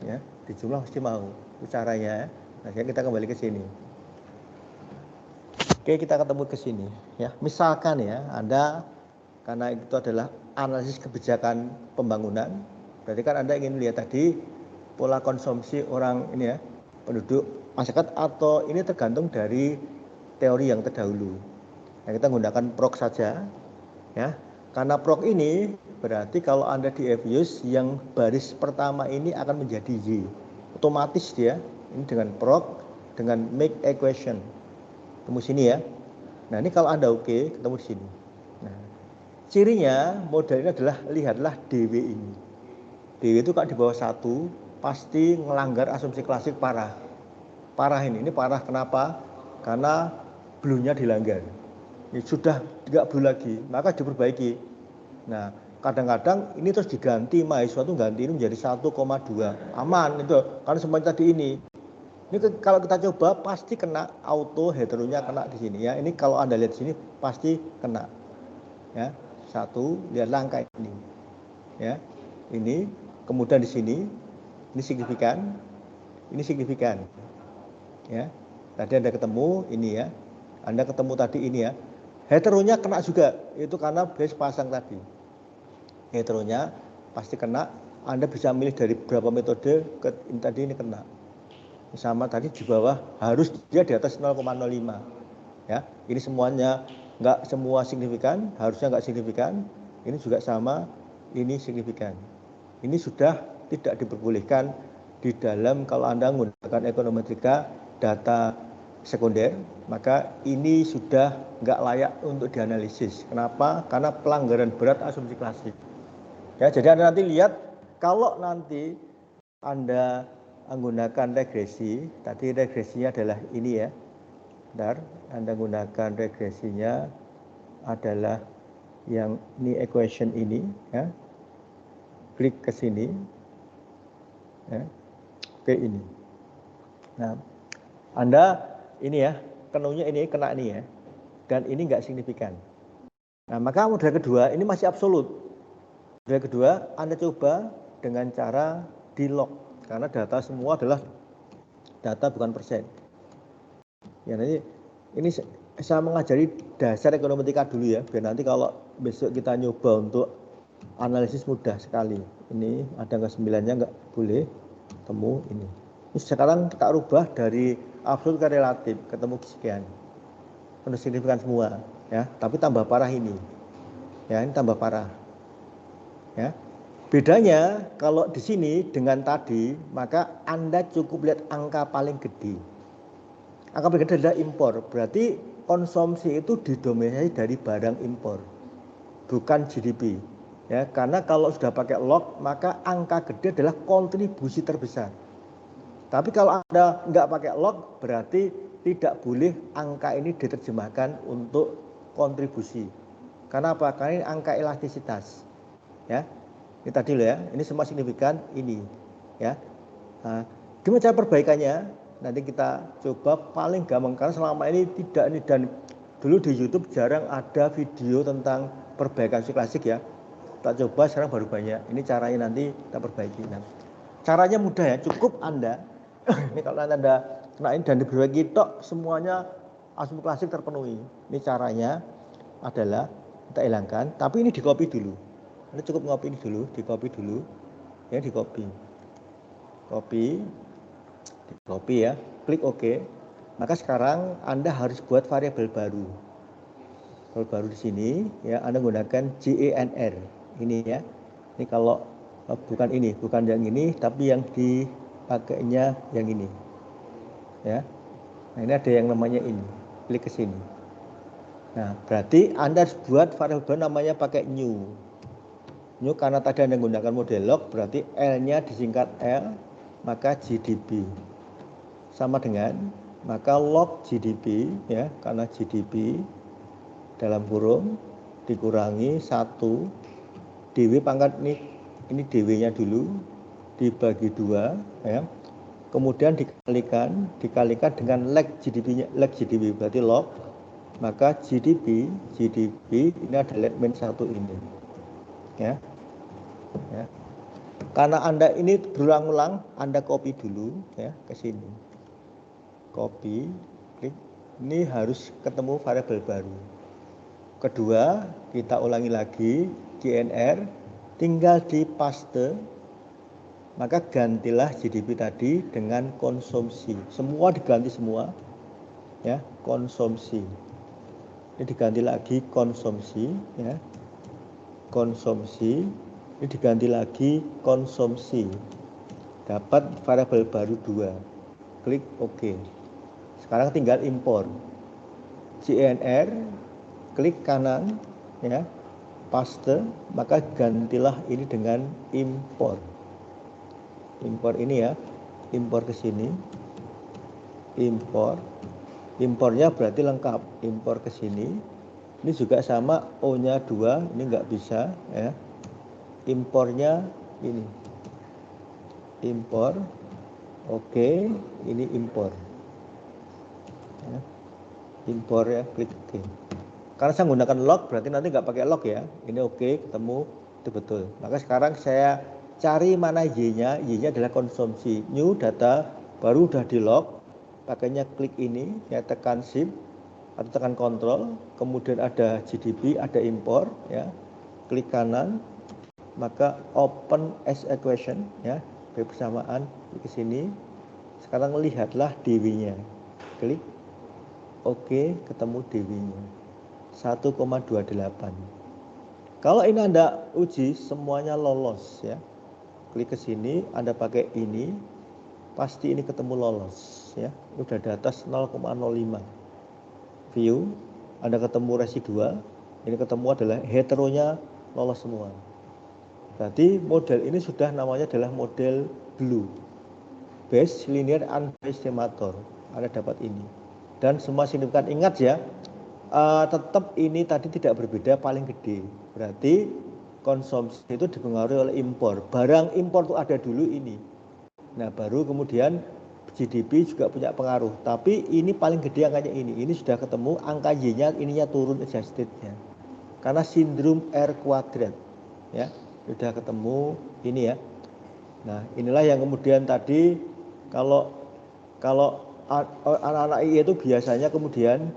Ya, di jumlah pasti mau. Itu caranya. Nah, kita kembali ke sini. Oke, kita ketemu ke sini ya. Misalkan ya, Anda karena itu adalah analisis kebijakan pembangunan, berarti kan Anda ingin lihat tadi pola konsumsi orang ini ya, penduduk masyarakat, atau ini tergantung dari teori yang terdahulu. Nah, kita menggunakan PROC saja ya. Karena PROC ini berarti kalau Anda di FUSE yang baris pertama ini akan menjadi Y. Otomatis dia ini dengan PROC dengan make equation. Ketemu sini ya. Nah, ini kalau Anda oke, ketemu di sini. Nah, cirinya model ini adalah lihatlah DW ini. DW itu kalau di bawah 1 pasti melanggar asumsi klasik parah. Parah ini parah kenapa? Karena blue-nya dilanggar. Ini sudah tidak blue lagi, maka diperbaiki. Nah, kadang-kadang ini terus diganti, mahasiswa itu ganti ini menjadi 1,2. Aman itu, karena semuanya tadi ini. Ini kalau kita coba pasti kena, auto heteronya kena di sini ya. Ini kalau Anda lihat di sini pasti kena. Ya. Satu, lihat langkah ini. Ya. Ini, kemudian di sini ini signifikan. Ini signifikan. Ya. Tadi Anda ketemu ini ya. Anda ketemu tadi ini ya. Heteronya kena juga. Itu karena base pasang tadi. Heteronya pasti kena. Anda bisa milih dari berapa metode ke ini tadi ini kena. Sama tadi di bawah harus dia di atas 0,05 ya. Ini semuanya nggak semua signifikan, harusnya nggak signifikan. Ini juga sama, ini signifikan. Ini sudah tidak diperbolehkan di dalam kalau Anda menggunakan ekonometrika data sekunder, maka ini sudah nggak layak untuk dianalisis. Kenapa? Karena pelanggaran berat asumsi klasik. Ya, jadi Anda nanti lihat kalau nanti Anda menggunakan regresi, tadi regresinya adalah ini ya. Bentar, Anda gunakan regresinya adalah yang ini equation ini ya. Klik ke sini. Ya. Oke ini. Nah, Anda ini ya, kenunya ini kena ini ya, dan ini nggak signifikan. Nah, maka model kedua ini masih absolut. Model kedua, Anda coba dengan cara di log, karena data semua adalah data bukan persen. Ya, nanti ini saya mengajari dasar ekonometrik dulu ya, biar nanti kalau besok kita nyoba untuk analisis mudah sekali. Ini ada nggak 9-nya, nggak boleh temu ini. Ini sekarang kita rubah dari absolut ke relatif, ketemu sekian. Penuh signifikan semua, ya. Tapi tambah parah ini, ya ini tambah parah, ya. Bedanya kalau di sini dengan tadi, maka Anda cukup lihat angka paling gede. Angka paling gede adalah impor, berarti konsumsi itu didominasi dari barang impor, bukan GDP. Ya, karena kalau sudah pakai log, maka angka gede adalah kontribusi terbesar. Tapi kalau Anda nggak pakai log, berarti tidak boleh angka ini diterjemahkan untuk kontribusi. Karena apa? Karena ini angka elastisitas. Ya, ini tadi loh ya. Ini semua signifikan ini. Ya. Nah, gimana cara perbaikannya? Nanti kita coba paling gampang, karena selama ini tidak ini, dan dulu di YouTube jarang ada video tentang perbaikan klasik ya. Kita coba sekarang baru banyak. Ini caranya nanti kita perbaiki. Nah, caranya mudah ya, cukup Anda ini kalau Anda kenain dan diperbaiki tok semuanya asumsi klasik terpenuhi. Ini caranya adalah kita hilangkan, tapi ini di copy dulu. Anda cukup ngopi ini dulu, di copy dulu. Ya, di copy. Copy ya, klik OK. Maka sekarang Anda harus buat variabel baru. Variabel baru di sini ya, Anda gunakan GENR. Ini ya. Ini kalau bukan ini, bukan yang ini, tapi yang dipakainya yang ini. Ya. Nah, ini ada yang namanya ini. Klik ke sini. Nah, berarti Anda harus buat variabel baru namanya pakai new. New karena tadi Anda menggunakan model log, berarti L-nya disingkat L, maka GDP. Sama dengan maka log GDP ya, karena GDP dalam kurung dikurangi 1 DW pangkat ini DW-nya dulu dibagi 2 ya. Kemudian dikalikan dengan lag GDP-nya, lag GDP berarti log, maka GDP ini adalah min 1 ini. Ya. Ya. Karena Anda ini berulang-ulang, Anda copy dulu ya ke sini. Copy, klik. Ini harus ketemu variabel baru. Kedua, kita ulangi lagi GNR, tinggal di paste, maka gantilah GDP tadi dengan konsumsi. Semua diganti semua, ya, konsumsi. Ini diganti lagi konsumsi, ya, konsumsi. Ini diganti lagi konsumsi. Dapat variabel baru 2. Klik OK. Sekarang tinggal impor. GNR, klik kanan, ya, paste, maka gantilah ini dengan impor. Impor ini ya, impor ke sini. Impor. Impornya berarti lengkap. Impor ke sini. Ini juga sama, O-nya 2, ini nggak bisa ya. Impornya ini. Impor. Oke, ini impor. Ya. Impor ya, klik OK. Karena saya menggunakan log, berarti nanti nggak pakai log ya. Ini OK, ketemu, itu betul. Maka sekarang saya cari mana Y-nya. Y-nya adalah konsumsi. New data baru udah di log. Pakainya klik ini, ya, tekan shift atau tekan kontrol. Kemudian ada GDP, ada impor, ya. Klik kanan, maka open as equation, ya, bersamaan ke sini. Sekarang lihatlah DW-nya. Klik OK, ketemu DW-nya. 1,28. Kalau ini Anda uji semuanya lolos ya. Klik ke sini, Anda pakai ini, pasti ini ketemu lolos ya. Ini udah di atas 0,05. View, Anda ketemu residua, ini ketemu adalah heteronya lolos semua. Berarti model ini sudah namanya adalah model blue. Base linear unbiased estimator. Anda dapat ini. Dan semua signifikan, ingat ya, tetap ini tadi tidak berbeda paling gede. Berarti konsumsi itu dipengaruhi oleh impor. Barang impor itu ada dulu ini. Nah, baru kemudian GDP juga punya pengaruh. Tapi ini paling gede angkanya ini. Ini sudah ketemu angka Y-nya, ininya turun adjusted-nya. Karena sindrom R kuadrat. Ya, sudah ketemu ini ya. Nah, inilah yang kemudian tadi kalau anak-anak I itu biasanya kemudian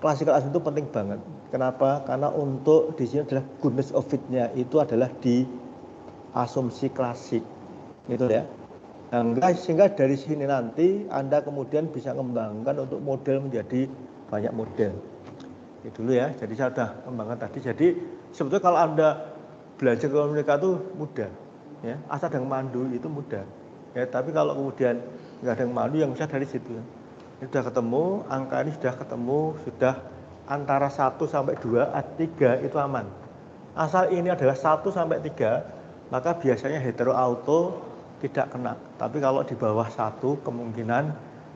classical assumption itu penting banget. Kenapa? Karena untuk di sini adalah goodness of fit-nya itu adalah di asumsi klasik. Gitu ya. Nah, sehingga dari sini nanti Anda kemudian bisa mengembangkan untuk model menjadi banyak model. Ini dulu ya. Jadi saya sudah kembangkan tadi. Jadi sebetulnya kalau Anda belajar ekonometrika itu mudah. Ya, asal ada yang mandu itu mudah. Ya, tapi kalau kemudian nggak ada yang mandu, yang bisa dari situ. Ini sudah ketemu, angka ini sudah ketemu, sudah antara 1 sampai 2, 3 itu aman. Asal ini adalah 1 sampai 3, maka biasanya hetero auto tidak kena. Tapi kalau di bawah 1 kemungkinan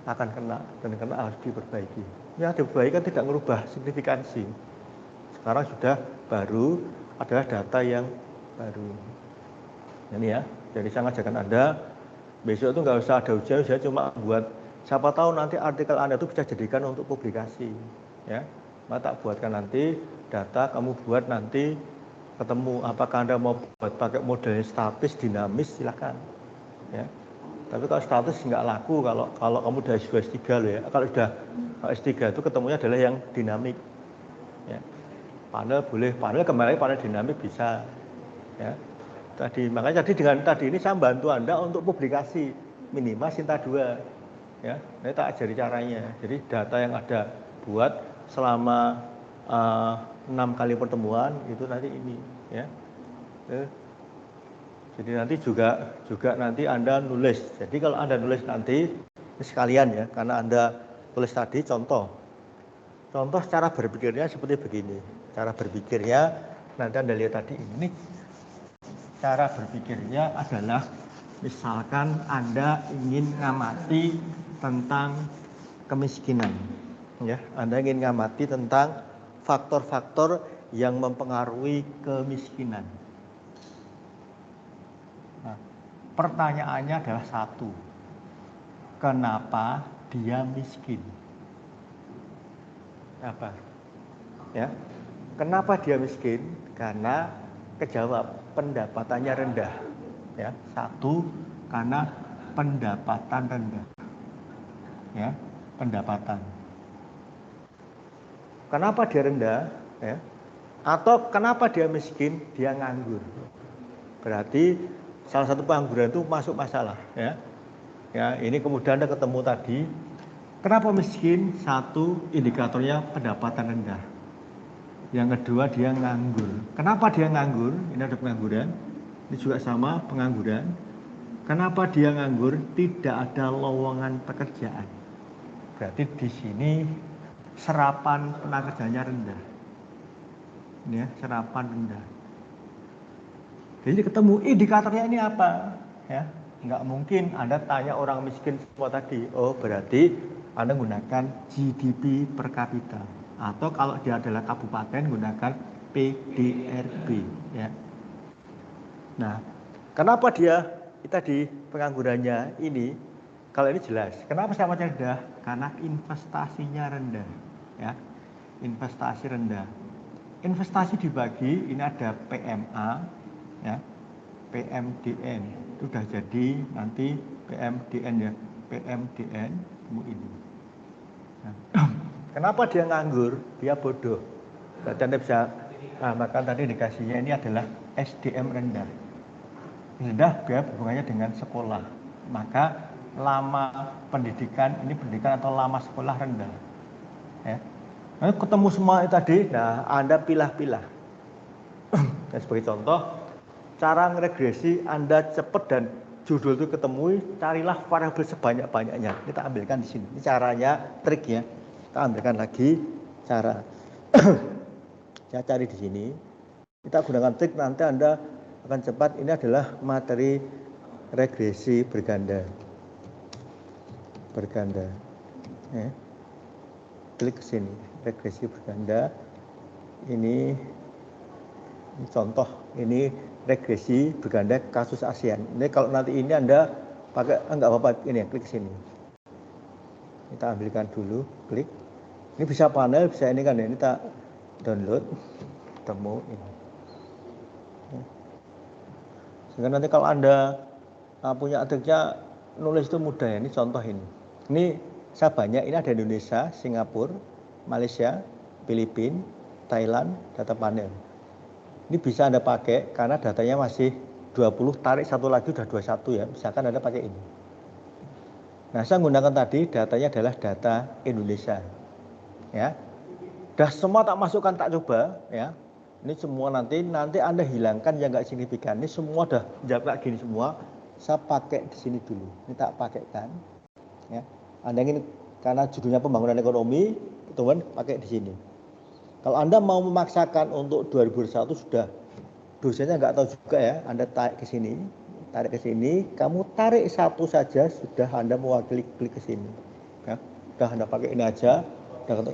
akan kena, dan kena harus diperbaiki. Ya, diperbaiki kan tidak merubah signifikansi. Sekarang sudah baru adalah data yang baru. Ini ya, jadi saya ngajarkan Anda besok itu nggak usah ada ujian, saya cuma buat siapa tahu nanti artikel Anda itu bisa jadikan untuk publikasi, ya. Maka tak buatkan nanti data, kamu buat nanti ketemu apakah Anda mau buat pakai modelnya statis, dinamis, silakan, ya. Tapi kalau statis nggak laku kalau kamu udah S2 S3 loh ya. Kalau sudah S3 itu ketemunya adalah yang dinamik, ya. Panel boleh, panel kembali panel dinamik bisa, ya. Tadi makanya dengan tadi ini saya bantu Anda untuk publikasi minimal Sinta 2, ya. Ini tak ajari caranya. Jadi data yang ada buat selama 6 kali pertemuan itu nanti ini, ya. Jadi nanti juga nanti Anda nulis. Jadi kalau Anda nulis nanti sekalian ya, karena Anda tulis tadi contoh cara berpikirnya seperti begini. Cara berpikirnya nanti Anda lihat tadi ini. Cara berpikirnya adalah misalkan Anda ingin ngamati tentang kemiskinan, ya. Anda ingin ngamati tentang faktor-faktor yang mempengaruhi kemiskinan. Nah, pertanyaannya adalah satu, kenapa dia miskin? Apa? Ya, kenapa dia miskin? Karena kejawab pendapatannya rendah, ya. Satu, karena pendapatan rendah, ya, pendapatan. Kenapa dia rendah, ya? Atau kenapa dia miskin? Dia nganggur. Berarti salah satu pengangguran itu masuk masalah, ya. Ya, ini kemudian Anda ketemu tadi. Kenapa miskin? Satu, indikatornya pendapatan rendah. Yang kedua, dia nganggur. Kenapa dia nganggur? Ini ada pengangguran. Ini juga sama pengangguran. Kenapa dia nganggur? Tidak ada lowongan pekerjaan. Berarti di sini serapan tenaga kerjanya rendah. Ini ya, serapan rendah. Jadi ketemu indikatornya ini apa? Ya, nggak mungkin Anda tanya orang miskin semua tadi. Oh, berarti Anda gunakan GDP per kapita. Atau kalau dia adalah kabupaten gunakan PDRB, ya. Nah, kenapa dia tadi penganggurannya ini? Kalau ini jelas. Kenapa sama rendah? Karena investasinya rendah, ya. Investasi rendah. Investasi dibagi, ini ada PMA, ya. PMDN itu sudah jadi nanti PMDN ya, PMDN ini. Nah, kenapa dia nganggur? Dia bodoh. Berarti Anda bisa makan tadi indikasinya ini adalah SDM rendah. Rendah biar hubungannya dengan sekolah. Maka lama pendidikan, ini pendidikan atau lama sekolah rendah. Ya. Nah, ketemu semua itu tadi, nah Anda pilah-pilah. Dan sebagai contoh, cara ngeregresi Anda cepat dan judul itu ketemu, carilah variabel sebanyak-banyaknya. Kita ambilkan di sini. Ini caranya, triknya. Kita ambilkan lagi cara. Saya cari di sini. Kita gunakan trik, nanti Anda akan cepat. Ini adalah materi regresi berganda. Berganda. Ya. Klik ke sini, regresi berganda. Ini contoh, ini regresi berganda kasus ASEAN. Ini kalau nanti ini Anda pakai enggak apa-apa, ini ya, klik sini. Kita ambilkan dulu, klik. Ini bisa panel, bisa ini kan ya, ini kita download, temu ini. Sehingga nanti kalau Anda punya adiknya nulis itu mudah ya, ini contoh ini. Ini saya banyak, ini ada Indonesia, Singapura, Malaysia, Filipina, Thailand, data panel. Ini bisa Anda pakai karena datanya masih 20, tarik satu lagi udah 21 ya, misalkan Anda pakai ini. Nah, saya menggunakan tadi datanya adalah data Indonesia. Ya. Dah semua tak masukkan, tak coba ya. Ini semua nanti Anda hilangkan yang enggak signifikan. Ini semua dah jawab kayak gini semua. Saya pakai di sini dulu. Ini tak pakaikan. Ya. Anda ingin karena judulnya pembangunan ekonomi, teman pakai di sini. Kalau Anda mau memaksakan untuk 2021 sudah dosennya enggak tahu juga ya. Anda tarik ke sini. Tarik ke sini, kamu tarik satu saja sudah Anda mewakili, klik ke sini. Ya, sudah Anda pakai ini aja.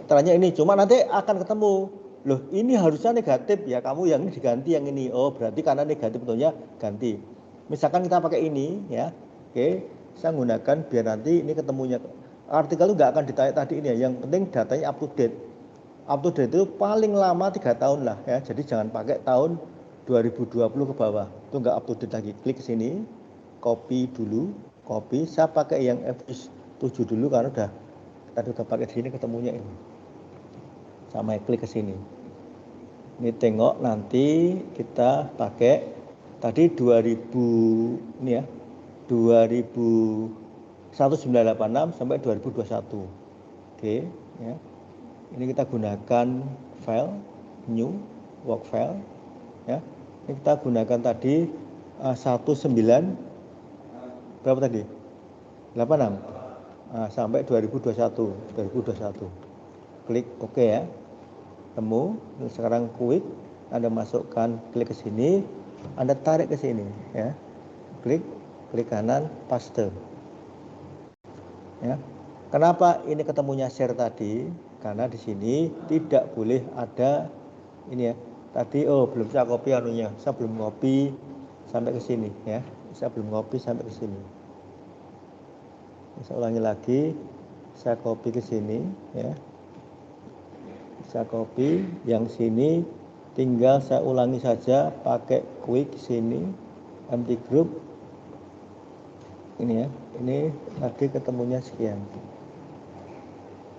Caranya ini, cuma nanti akan ketemu. Loh, ini harusnya negatif ya, kamu yang ini diganti yang ini. Oh, berarti karena negatif tentunya ganti. Misalkan kita pakai ini ya. Oke, saya gunakan biar nanti ini ketemunya. Artikel itu nggak akan ditarik tadi ini ya. Yang penting datanya up to date. Up to date itu paling lama 3 tahun lah ya. Jadi jangan pakai tahun 2020 ke bawah, itu enggak up to date lagi. Klik sini, copy dulu, copy. Saya pakai yang F7 dulu karena tadi udah pakai di sini ketemunya ini. Sama klik ke sini. Ini tengok nanti kita pakai tadi 2000 ini ya, 1986 sampai 2021. Oke, ya. Ini kita gunakan file new work file ya. Ini kita gunakan tadi 19 berapa tadi? 86 sampai 2021. Klik OK ya. Temu. Sekarang quick Anda masukkan, klik ke sini, Anda tarik ke sini ya. Klik kanan, paste. Ya. Kenapa ini ketemunya share tadi? Karena di sini tidak boleh ada ini ya. Tadi belum saya copy anunya. Saya belum copy sampai ke sini ya. Saya belum copy sampai ke sini. Saya ulangi lagi. Saya copy ke sini ya. Saya copy yang sini, tinggal saya ulangi saja pakai quick sini, empty group. Ini ya. Ini tadi ketemunya sekian.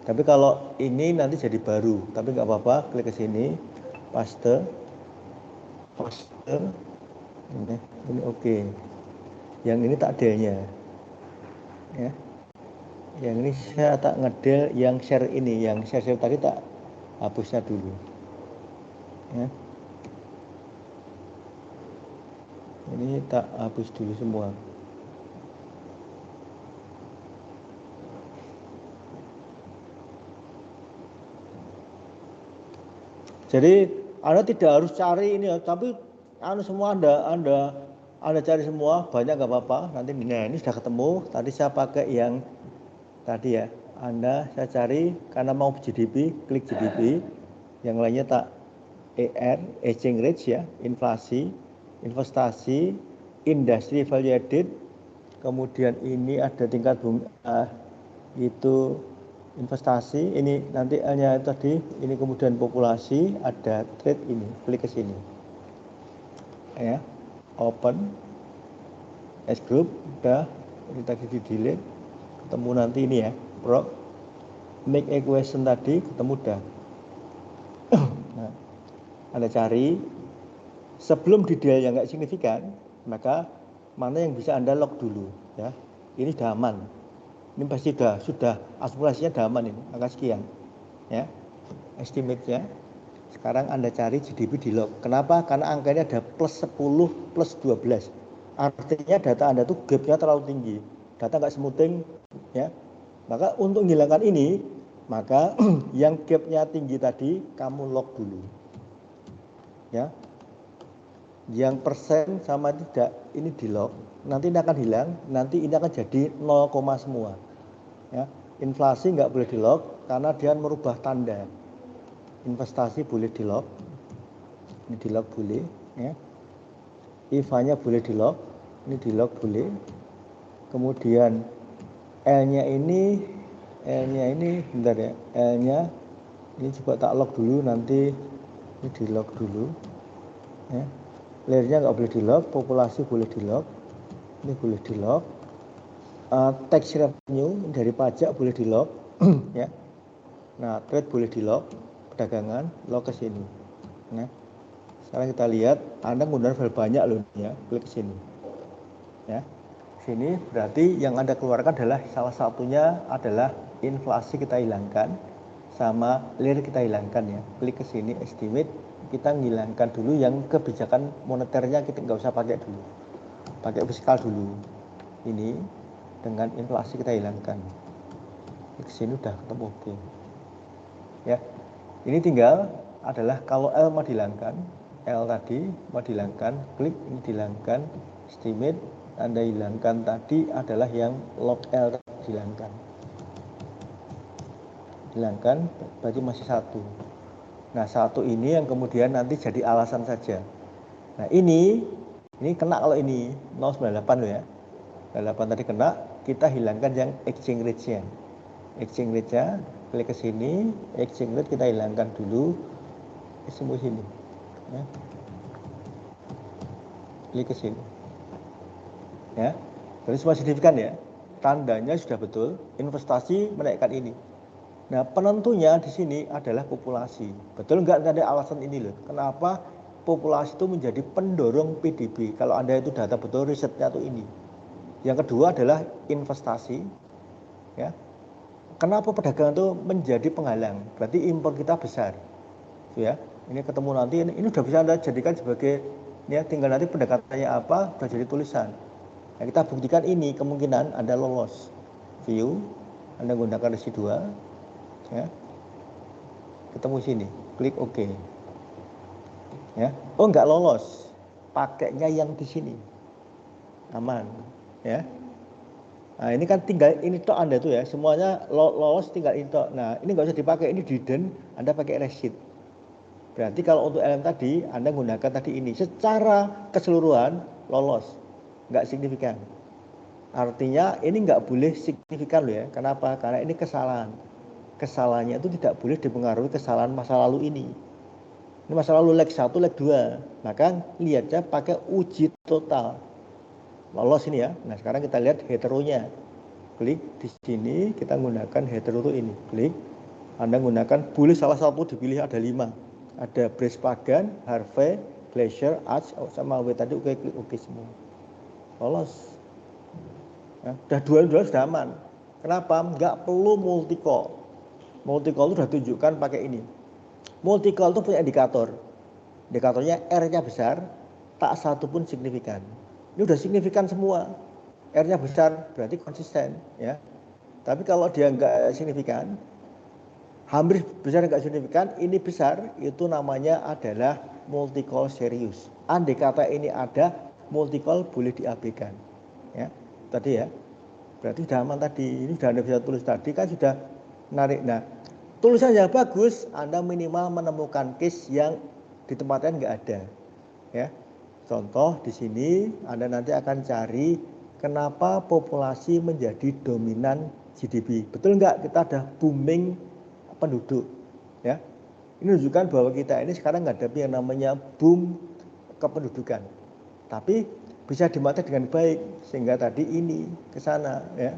Tapi kalau ini nanti jadi baru, tapi nggak apa-apa, klik ke sini, paste, ini oke. Yang ini tak delnya, ya. Yang ini saya tak ngedel, yang share ini, yang share tadi tak hapusnya dulu, ya. Ini tak hapus dulu semua. Jadi Anda tidak harus cari ini ya, tapi semua Anda cari semua, banyak nggak apa-apa. Nanti ini sudah ketemu. Tadi saya pakai yang tadi ya. Saya cari karena mau GDP, klik GDP. Yang lainnya tak exchange rate ya, inflasi, investasi, industri value added. Kemudian ini ada tingkat bunga itu investasi, ini nanti hanya tadi, ini kemudian populasi, ada trade ini, klik ke sini. Ya, open, S group, udah, ini tadi di delete, ketemu nanti ini ya, make equation tadi, ketemu udah. Nah, Anda cari, sebelum di delete yang nggak signifikan, maka mana yang bisa Anda log dulu, ya, ini sudah aman. Ini pasti sudah aspirasinya sudah aman ini, angka sekian. Ya. Estimate-nya. Sekarang Anda cari GDP di log. Kenapa? Karena angkanya ada plus 10, plus 12. Artinya data Anda tuh gap-nya terlalu tinggi. Data nggak smoothing, ya. Maka untuk menghilangkan ini, maka yang gap-nya tinggi tadi kamu log dulu. Ya. Yang persen sama tidak ini di log. Nanti ini akan hilang, nanti ini akan jadi 0, semua. Ya, inflasi nggak boleh di log karena dia merubah tanda. Investasi boleh di log, ini di log boleh, ya. IVA-nya boleh di log, ini di log boleh. Kemudian L-nya ini bentar ya, L-nya ini coba tak lock dulu, nanti ini di lock dulu ya. Layernya nggak boleh di lock, populasi boleh di lock, ini boleh di lock, tax revenue dari pajak boleh di lock ya. Nah, trade boleh di lock, perdagangan lock ke sini ya. Sekarang kita lihat Anda menggunakan file banyak loh ya, klik ke sini ya. Sini berarti yang Anda keluarkan adalah salah satunya adalah inflasi kita hilangkan sama layer kita hilangkan ya. Klik ke sini estimate, kita menghilangkan dulu yang kebijakan moneternya, kita nggak usah pakai dulu, pakai fiskal dulu. Ini dengan inflasi kita hilangkan. Klik ke sini udah ketemu oke. Ya. Ini tinggal adalah kalau L mau dihilangkan, L tadi mau dihilangkan, klik ini dihilangkan, estimate Anda hilangkan tadi adalah yang log L dihilangkan. Hilangkan berarti masih satu. Nah, satu ini yang kemudian nanti jadi alasan saja. Nah, ini kena kalau ini 098 loh ya. 98 tadi kena, kita hilangkan yang exchange rate-nya. Exchange rate-nya, klik ke sini, exchange rate kita hilangkan dulu. Semua sini. Ya. Klik ke sini. Ya, jadi semua signifikan ya, tandanya sudah betul, investasi menaikkan ini. Nah, penentunya di sini adalah populasi. Betul nggak ada alasan ini loh, kenapa populasi itu menjadi pendorong PDB? Kalau Anda itu data betul, risetnya tuh ini. Yang kedua adalah investasi, ya. Kenapa perdagangan itu menjadi penghalang? Berarti impor kita besar, ya. Ini ketemu nanti, ini udah bisa Anda jadikan sebagai, ya, tinggal nanti pendekatannya apa, udah jadi tulisan. Nah, kita buktikan ini kemungkinan Anda lolos. View, Anda gunakan residual, ya. Ketemu sini, klik OK. Ya. Oh, nggak lolos, pakainya yang di sini, aman, ya. Nah, ini kan tinggal ini tok Anda tuh ya, semuanya lolos tinggal ini tok. Nah, ini nggak usah dipakai, ini didn't, Anda pakai receipt. Berarti kalau untuk LM tadi, Anda gunakan tadi ini, secara keseluruhan lolos, nggak signifikan. Artinya ini nggak boleh signifikan loh ya. Kenapa? Karena ini kesalahan. Kesalahannya itu tidak boleh dipengaruhi kesalahan masa lalu ini. Ini masa lalu leg 1, leg 2. Maka lihatnya pakai uji total. Lolos ini ya. Nah, sekarang kita lihat heteronya. Klik di sini, kita gunakan hetero itu ini. Klik. Anda gunakan, boleh salah satu dipilih, ada 5. Ada Brespagan, Harvey, Glacier, Arch, sama W tadi, oke, klik OK semua. Lolos. Ya, udah dua sudah aman. Kenapa? Nggak perlu multi call. Multi call itu sudah tunjukkan pakai ini. Multi call itu punya indikator. Indikatornya R-nya besar, tak satu pun signifikan. Ini udah signifikan semua. R-nya besar berarti konsisten, ya. Tapi kalau dia nggak signifikan, hampir besar nggak signifikan, ini besar, itu namanya adalah multi call serius. Andai kata ini ada, multi call boleh diabaikan, ya. Tadi ya. Berarti sudah aman tadi. Ini sudah Anda bisa tulis tadi kan sudah menarik. Nah, tulisan yang bagus, Anda minimal menemukan case yang di tempat lain nggak ada. Ya, contoh di sini Anda nanti akan cari kenapa populasi menjadi dominan GDP. Betul nggak? Kita ada booming penduduk. Ya, ini menunjukkan bahwa kita ini sekarang menghadapi yang namanya boom kependudukan. Tapi bisa dimata dengan baik sehingga tadi ini ke sana ya.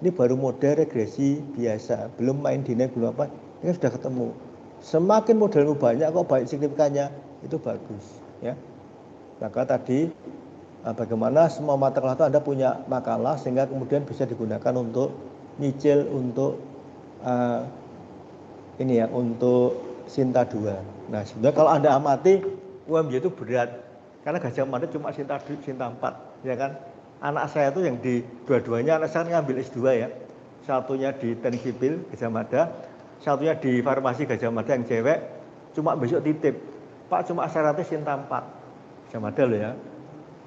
Ini baru mode regresi biasa, belum main dinaik belum apa, ini sudah ketemu. Semakin modelmu banyak kok baik signifikannya, itu bagus ya. Maka tadi bagaimana semua mata kelas itu Anda punya makalah sehingga kemudian bisa digunakan untuk nyicil untuk ini ya, untuk Sinta 2. Nah, sebenarnya kalau Anda amati UMY itu berat. Karena Gajah Mada cuma Sinta 4, ya kan? Anak saya itu yang di dua-duanya, anak saya ngambil S2 ya. Satunya di Teknik Sipil Gajah Mada, satunya di Farmasi Gajah Mada yang cewek, cuma besok titip. Pak, cuma syaratnya Sinta 4. Gajah Mada loh ya.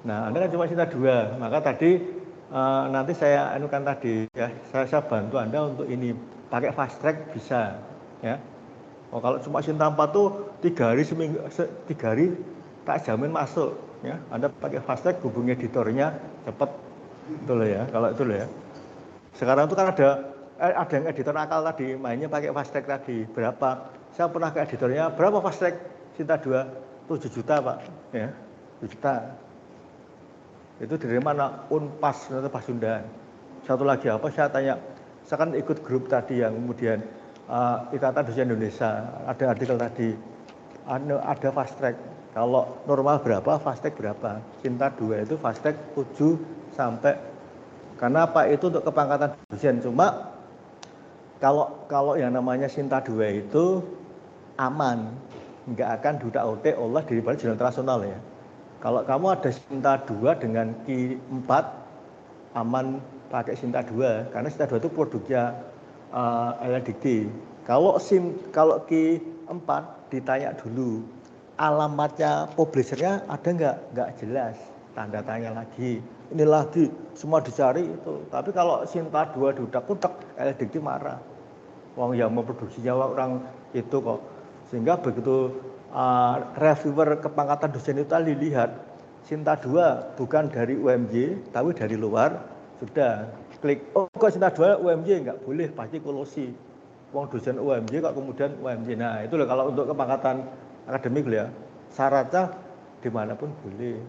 Nah, Anda kan cuma Sinta 2. Maka tadi nanti saya anukan tadi ya, saya bantu Anda untuk ini. Pakai fast track bisa ya. Oh, kalau cuma Sinta 4 tuh 3 hari seminggu, 3 hari tak jamin masuk ya. Anda pakai fast track, hubungi editornya cepat Itu loh ya, kalau itu loh ya. Sekarang itu kan ada yang editor nakal tadi, mainnya pakai fast track tadi. Berapa? Saya pernah ke editornya, berapa fast track Cinta 2? 7 juta Pak. Ya, 7 juta. Itu dari mana? Unpas atau Pasundan. Satu lagi apa? Saya tanya, saya kan ikut grup tadi yang kemudian Ikatan Dosen Indonesia, ada artikel tadi, ada fast track. Kalau normal berapa, fast track berapa? Cinta 2 itu fast track 7 sampai, karena apa? Itu untuk kepangkatan dosen. Cuma kalau yang namanya Cinta 2 itu aman, nggak akan diutak-utik oleh daripada jurnal internasional ya. Kalau kamu ada Cinta 2 dengan Ki 4, aman pakai Cinta 2, karena Cinta 2 itu produknya LLDD. Kalau Ki 4 ditanya dulu, alamatnya publishernya ada nggak jelas, tanda tanya lagi, ini lagi, semua dicari itu. Tapi kalau Cinta 2 diutak-utak, LLDD marah. Wong yang memproduksinya orang itu kok. Sehingga begitu reviewer kepangkatan dosen itu tadi lihat Cinta 2 bukan dari UMY tapi dari luar, sudah klik, oh kok Cinta 2 UMY, nggak boleh, pasti kolosi. Wong dosen UMY kok kemudian UMY. Nah itu loh kalau untuk kepangkatan akademik ya, syaratnya dimanapun boleh.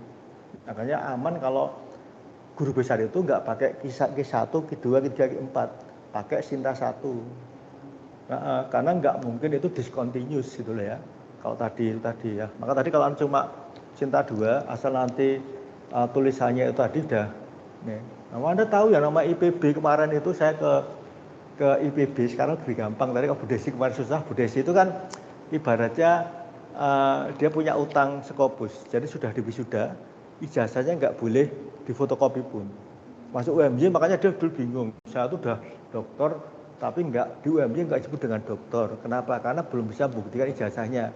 Makanya aman kalau guru besar itu nggak pakai Ki1, Ki2, Ki3, Ki4, pakai Cinta 1. Nah, karena nggak mungkin itu discontinuous gitu loh ya. Kalau tadi ya. Maka tadi kalau cuma Cinta 2, asal nanti tulisannya itu tadi udah. Nih. Nah, Anda tahu ya nama IPB kemarin itu saya ke IPB sekarang lebih gampang. Tadi kalau Bu Desi kemarin susah. Bu Desi itu kan ibaratnya dia punya utang Skopus. Jadi sudah diwisuda, ijazahnya nggak boleh difotokopi pun. Masuk UMY, makanya dia dulu bingung. Saya tuh udah doktor, tapi di UMY nggak disebut dengan doktor. Kenapa? Karena belum bisa membuktikan ijazahnya.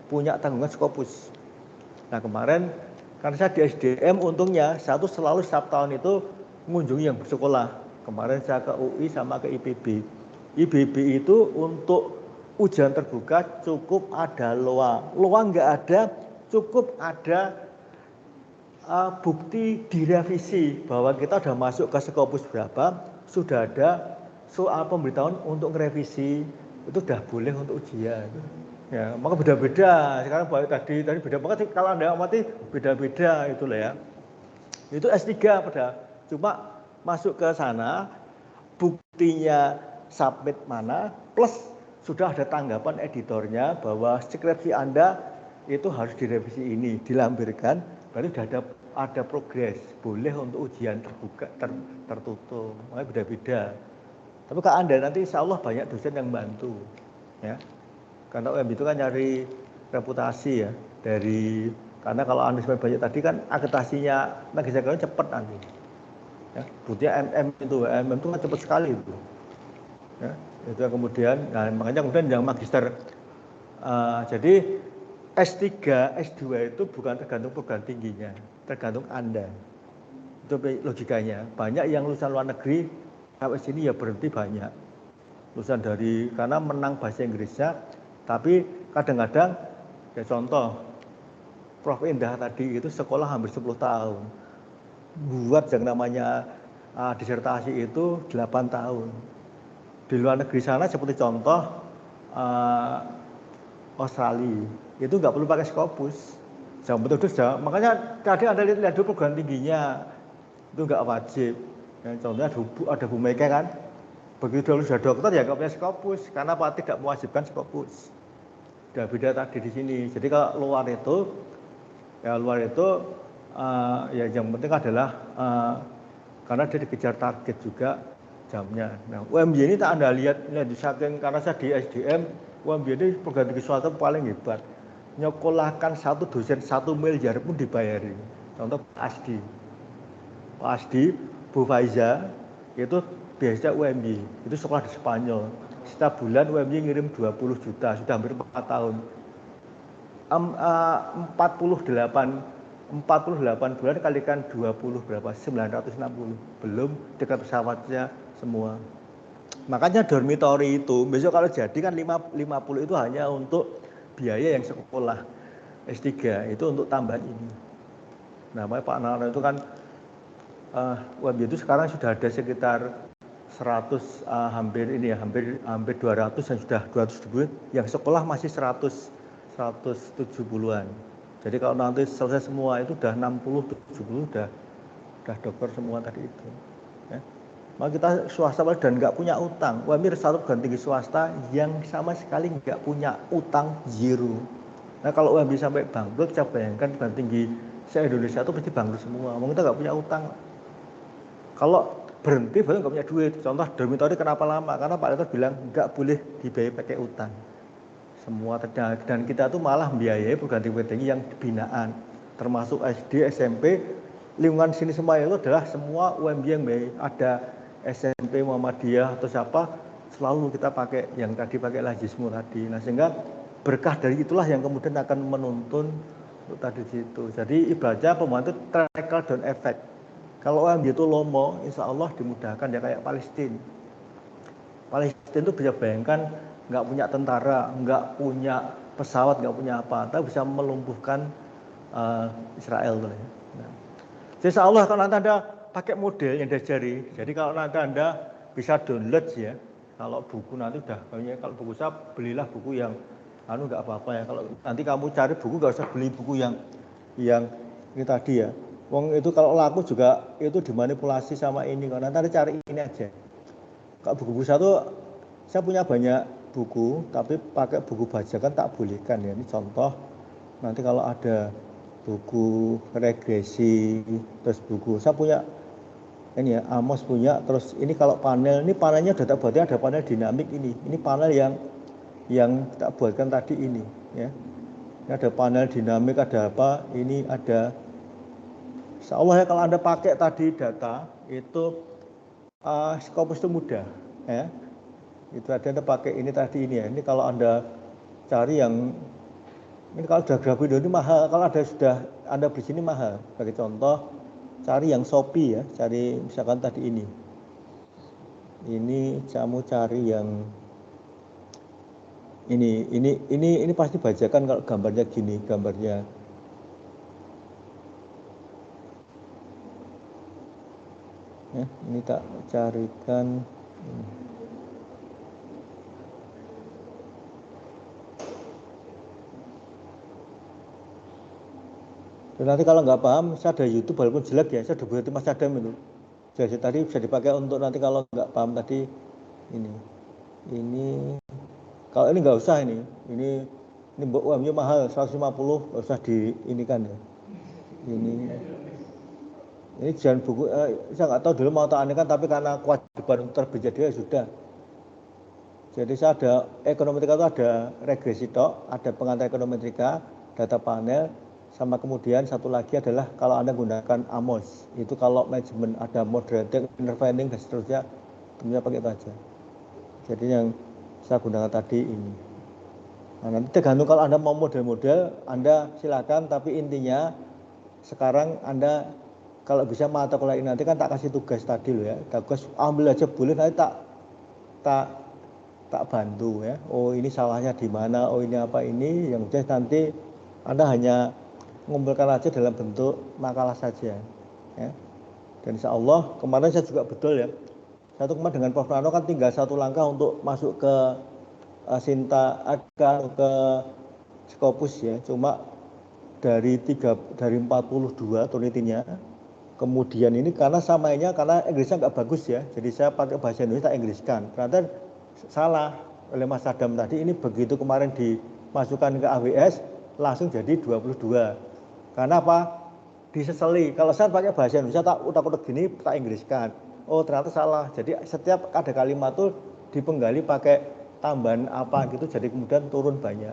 Punya tanggungan Skopus. Nah kemarin, karena saya di SDM, untungnya saya tuh selalu setiap tahun itu mengunjungi yang bersekolah. Kemarin saya ke UI sama ke IPB. IPB itu untuk ujian terbuka cukup ada LOA. LOA nggak ada, cukup ada bukti direvisi bahwa kita sudah masuk ke Skopus berapa, sudah ada soal pemberitahuan untuk merevisi, itu sudah boleh untuk ujian. Ya, maka beda-beda. Sekarang tadi beda banget. Kalau Anda amati beda-beda itu lah ya. Itu S3 pada. Cuma masuk ke sana, buktinya submit mana, plus sudah ada tanggapan editornya bahwa skripsi Anda itu harus direvisi ini, dilampirkan, berarti sudah ada progres, boleh untuk ujian terbuka, tertutup, makanya beda-beda. Tapi kalau Anda nanti insya Allah banyak dosen yang bantu, ya. Karena UMB itu kan nyari reputasi ya, karena kalau Anda banyak tadi kan akreditasinya magis ekonomi cepat nanti. Ya, buktinya MM itu kan cepat sekali itu. Ya, itu kemudian, nah makanya kemudian yang magister, jadi S3, S2 itu bukan tergantung program tingginya, tergantung Anda. Itu logikanya. Banyak yang lulusan luar negeri sampai sini ya berhenti banyak. Lulusan karena menang bahasa Inggrisnya, tapi kadang-kadang, ya contoh, Prof. Indah tadi itu sekolah hampir 10 tahun. Buat yang namanya disertasi itu 8 tahun. Di luar negeri sana seperti contoh Australia, itu nggak perlu pakai Skopus. Jangan betul-betul, makanya tadi Anda lihat dulu program tingginya, itu nggak wajib. Ya, contohnya ada Bu Mega kan, begitu sudah dokter ya nggak punya Skopus, karena apa? Tidak mewajibkan Skopus. Sudah beda tadi di sini. Jadi kalau luar itu ya yang penting adalah karena dia dikejar target juga jamnya. Nah, UMY ini tak Anda lihat di saking, karena saya di SDM, UMY ini program tinggi swasta paling hebat. Nyekolahkan satu dosen 1 miliar pun dibayarin. Contoh Pak Asdi, Bu Faiza, itu biasa UMY, itu sekolah di Spanyol. Setiap bulan UMY ngirim 20 juta, sudah hampir 4 tahun. 48 bulan kalikan 20 berapa? 960. Belum dekat pesawatnya semua. Makanya dormitory itu besok kalau jadi kan 50 itu hanya untuk biaya yang sekolah. S3 itu untuk tambahan ini. Nah, Pak Nara itu kan UMY itu sekarang sudah ada sekitar 100 hampir 200 dan sudah 200 ribu, yang sekolah masih 170-an. Jadi kalau nanti selesai semua itu udah 60-70 udah dokter semua tadi itu. Ya. Maka kita swasta dan nggak punya utang. UMY satu perguruan tinggi swasta yang sama sekali nggak punya utang, zero. Nah kalau UMY sampai bangkrut, saya bayangkan perguruan tinggi se-Indonesia itu pasti bangkrut semua. Kita nggak punya utang. Kalau berhenti berarti nggak punya duit. Contoh dormitory kenapa lama? Karena Pak Rektor bilang nggak boleh dibayar pakai utang. Semua dan kita tuh malah membiayai perguruan tinggi yang binaan, termasuk SD, SMP, lingkungan sini semua itu adalah semua UMY yang baik. Ada SMP Muhammadiyah atau siapa, selalu kita pakai yang tadi pakai Lajismu tadi. Nah sehingga berkah dari itulah yang kemudian akan menuntun untuk tadi situ. Jadi ibaratnya pembantu trickle down effect. Kalau UMY itu lomo, insya Allah dimudahkan ya kayak Palestina. Palestina itu bisa bayangkan nggak punya tentara, nggak punya pesawat, nggak punya apa, tapi bisa melumpuhkan Israel. Nah, insya Allah kalau nanti Anda pakai model yang diajari, jadi kalau nanti Anda bisa download ya, kalau buku nanti udah, kalau buku saya belilah buku yang nggak apa-apa ya. Kalau nanti kamu cari buku nggak usah beli buku yang ini tadi ya. Wong itu kalau laku juga itu dimanipulasi sama ini. Kalau nanti cari ini aja. Kalau buku-buku saya punya banyak buku, tapi pakai buku bajakan tak bolehkan ya. Ini contoh. Nanti kalau ada buku regresi, terus buku saya punya ini ya, Amos punya. Terus ini kalau panel, ini panelnya udah tak buatnya ada panel dinamik ini. Ini panel yang tak buatkan tadi ini ya. Ini ada panel dinamik, ada apa? Ini ada. Insya Allah ya kalau Anda pakai tadi data itu Scopus itu mudah ya. Itu Anda pakai ini tadi ini ya. Ini kalau Anda cari yang ini kalau sudah Grafindo ini mahal, kalau ada sudah Anda beli sini mahal. Sebagai contoh cari yang Shopee ya, cari misalkan tadi ini. Ini kamu cari yang ini pasti bajakan kalau gambarnya gini, gambarnya ya, ini tak carikan dan nanti kalau nggak paham saya ada YouTube walaupun jelek ya, saya udah buat Mas Adam itu jadi tadi bisa dipakai untuk nanti kalau nggak paham tadi ini kalau ini nggak usah ini UMY mahal 150 nggak usah diinikan ya ini jangan buku saya nggak tahu dulu mau tak anehkan tapi karena kewajiban terbit dia sudah. Jadi saya ada ekonometrika itu ada regresi tok, ada pengantar ekonometrika, data panel, sama kemudian satu lagi adalah kalau Anda gunakan Amos, itu kalau manajemen ada moderating, intervening dan seterusnya, tentunya pakai itu aja. Jadi yang saya gunakan tadi ini. Nah, nanti tergantung kalau Anda mau model-model, Anda silakan, tapi intinya sekarang Anda kalau bisa mata kuliah ini nanti kan tak kasih tugas tadi loh ya, tugas ambil aja boleh, nanti tak bantu ya. Oh ini salahnya di mana? Oh ini apa ini? Yang jelas nanti Anda hanya mengumpulkan aja dalam bentuk makalah saja. Ya. Dan insya Allah kemarin saya juga betul ya. Saya tuh kemarin dengan Prof. Nano kan tinggal satu langkah untuk masuk ke Sinta Aga ke Scopus ya. Cuma dari 42 turnitinnya. Kemudian ini karena samanya karena Inggrisnya nggak bagus ya. Jadi saya pakai bahasa Indonesia tak Inggriskan. Ternyata salah oleh Mas Adam tadi, ini begitu kemarin dimasukkan ke AWS langsung jadi 22. Karena apa? Disesali. Kalau saya pakai bahasa Indonesia tak utak-utak gini tak Inggriskan. Oh ternyata salah. Jadi setiap ada kalimat tuh dipenggali pakai tambahan apa gitu, jadi kemudian turun banyak.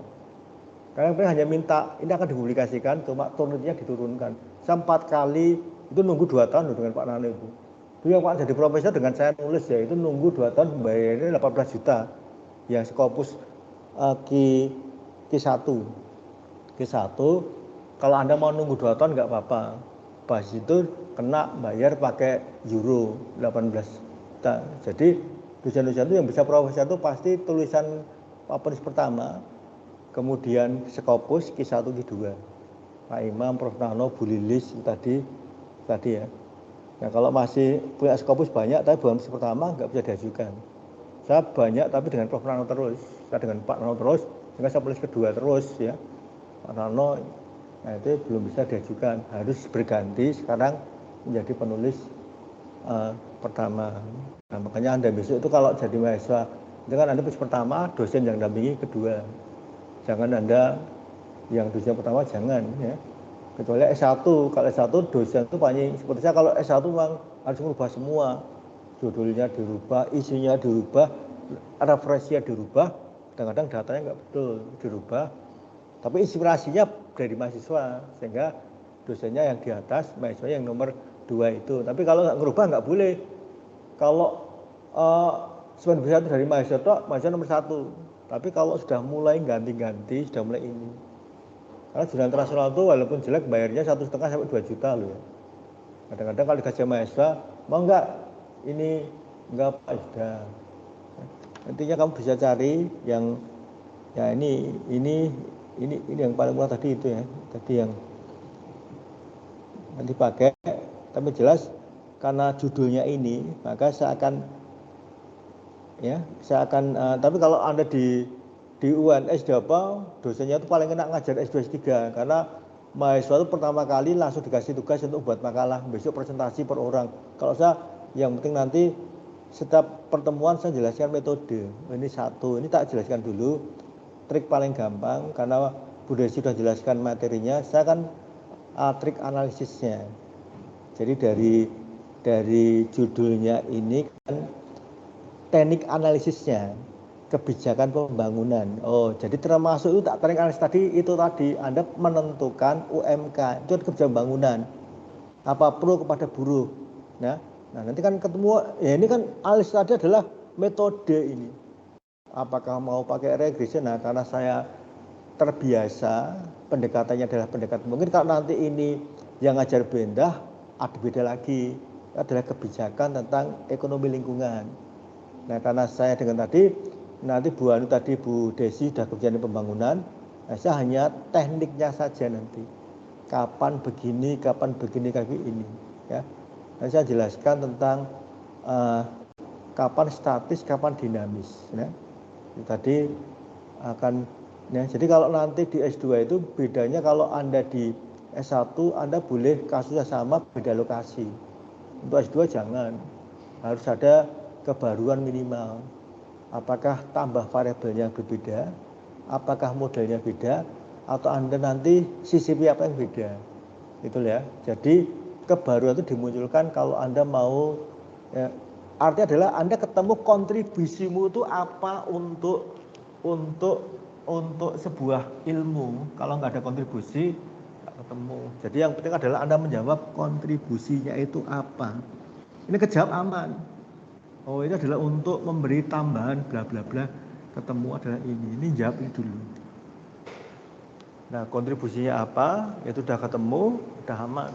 Kalian hanya minta ini akan dipublikasikan, cuma turnitnya diturunkan. Saya 4 kali itu nunggu 2 tahun dengan Pak Nano itu. Itu yang Pak jadi profesor dengan saya nulis ya itu nunggu 2 tahun bayarnya 18 juta. Yang Scopus Q1 kalau Anda mau nunggu 2 tahun nggak apa-apa. Pas itu kena bayar pakai euro 18 juta. Jadi dosen-dosen itu yang bisa profesor itu pasti tulisan paperis pertama, kemudian Scopus Q1 Q2. Pak Imam, Prof. Nano, Bu Lilis tadi ya. Nah kalau masih punya Scopus banyak tapi belum pertama nggak bisa diajukan. Saya banyak tapi dengan Prof Rano terus, saya dengan Pak Rano terus, sehingga saya penulis kedua terus ya. Pak Rano, nah itu belum bisa diajukan, harus berganti sekarang menjadi penulis pertama. Nah, makanya Anda besok itu kalau jadi mahasiswa, itu kan Anda penulis pertama, dosen yang dampingi kedua. Jangan Anda yang dosen pertama jangan ya. Kecuali S1, kalau S1 dosen itu banyak, seperti saya kalau S1 memang harus merubah semua. Judulnya dirubah, isinya dirubah, referensinya dirubah, kadang-kadang datanya nggak betul, dirubah. Tapi inspirasinya dari mahasiswa, sehingga dosennya yang di atas, mahasiswa yang nomor 2 itu. Tapi kalau nggak ngerubah nggak boleh. Kalau sebenarnya dari mahasiswa nomor 1. Tapi kalau sudah mulai ganti-ganti, sudah mulai ini. Karena jurnal internasional itu walaupun jelek bayarnya 1,5 sampai 2 juta loh ya. Kadang-kadang kalau dikasih mahasiswa, mau nggak ini nggak apa sudah. Intinya kamu bisa cari yang ya ini yang paling murah tadi itu ya. Tadi yang nanti pakai, tapi jelas karena judulnya ini, maka saya akan tapi kalau Anda di UNS apa dosennya itu paling enak ngajar S2 S3 karena mahasiswa itu pertama kali langsung dikasih tugas untuk buat makalah, besok presentasi per orang. Kalau saya yang penting nanti setiap pertemuan saya jelaskan metode. Ini satu, ini tak jelaskan dulu trik paling gampang karena Bu Desi sudah jelaskan materinya, saya kan trik analisisnya. Jadi dari judulnya ini kan teknik analisisnya, kebijakan pembangunan. Oh, jadi termasuk itu teknik analisis tadi Anda menentukan UMK, itu kebijakan pembangunan. Apa pro kepada buruh. Nah, nanti kan ketemu ya ini kan analisis tadi adalah metode ini. Apakah mau pakai regresi? Nah, karena saya terbiasa pendekatannya adalah pendekatan. Mungkin kalau nanti ini yang ngajar Bendah ada beda lagi, adalah kebijakan tentang ekonomi lingkungan. Nah, karena saya dengan tadi, nanti Bu Anu tadi, Bu Desi sudah kebijakan pembangunan, nah, saya hanya tekniknya saja nanti. Kapan begini kayak ini. Ya. Nah, saya jelaskan tentang kapan statis, kapan dinamis. Ya. Tadi akan, ya, jadi kalau nanti di S2 itu bedanya kalau Anda di S1, Anda boleh kasusnya sama, beda lokasi. Untuk S2 jangan, harus ada kebaruan minimal. Apakah tambah variabelnya berbeda, apakah modelnya beda, atau Anda nanti CCP apa yang beda. Itu ya. Jadi kebaruan itu dimunculkan kalau Anda mau ya, artinya adalah Anda ketemu kontribusimu itu apa untuk sebuah ilmu. Kalau nggak ada kontribusi nggak ketemu. Jadi yang penting adalah Anda menjawab kontribusinya itu apa. Ini kejawab aman. Oh, ini adalah untuk memberi tambahan bla bla bla, ketemu adalah ini jawab ini dulu. Nah, kontribusinya apa, itu sudah ketemu, sudah aman,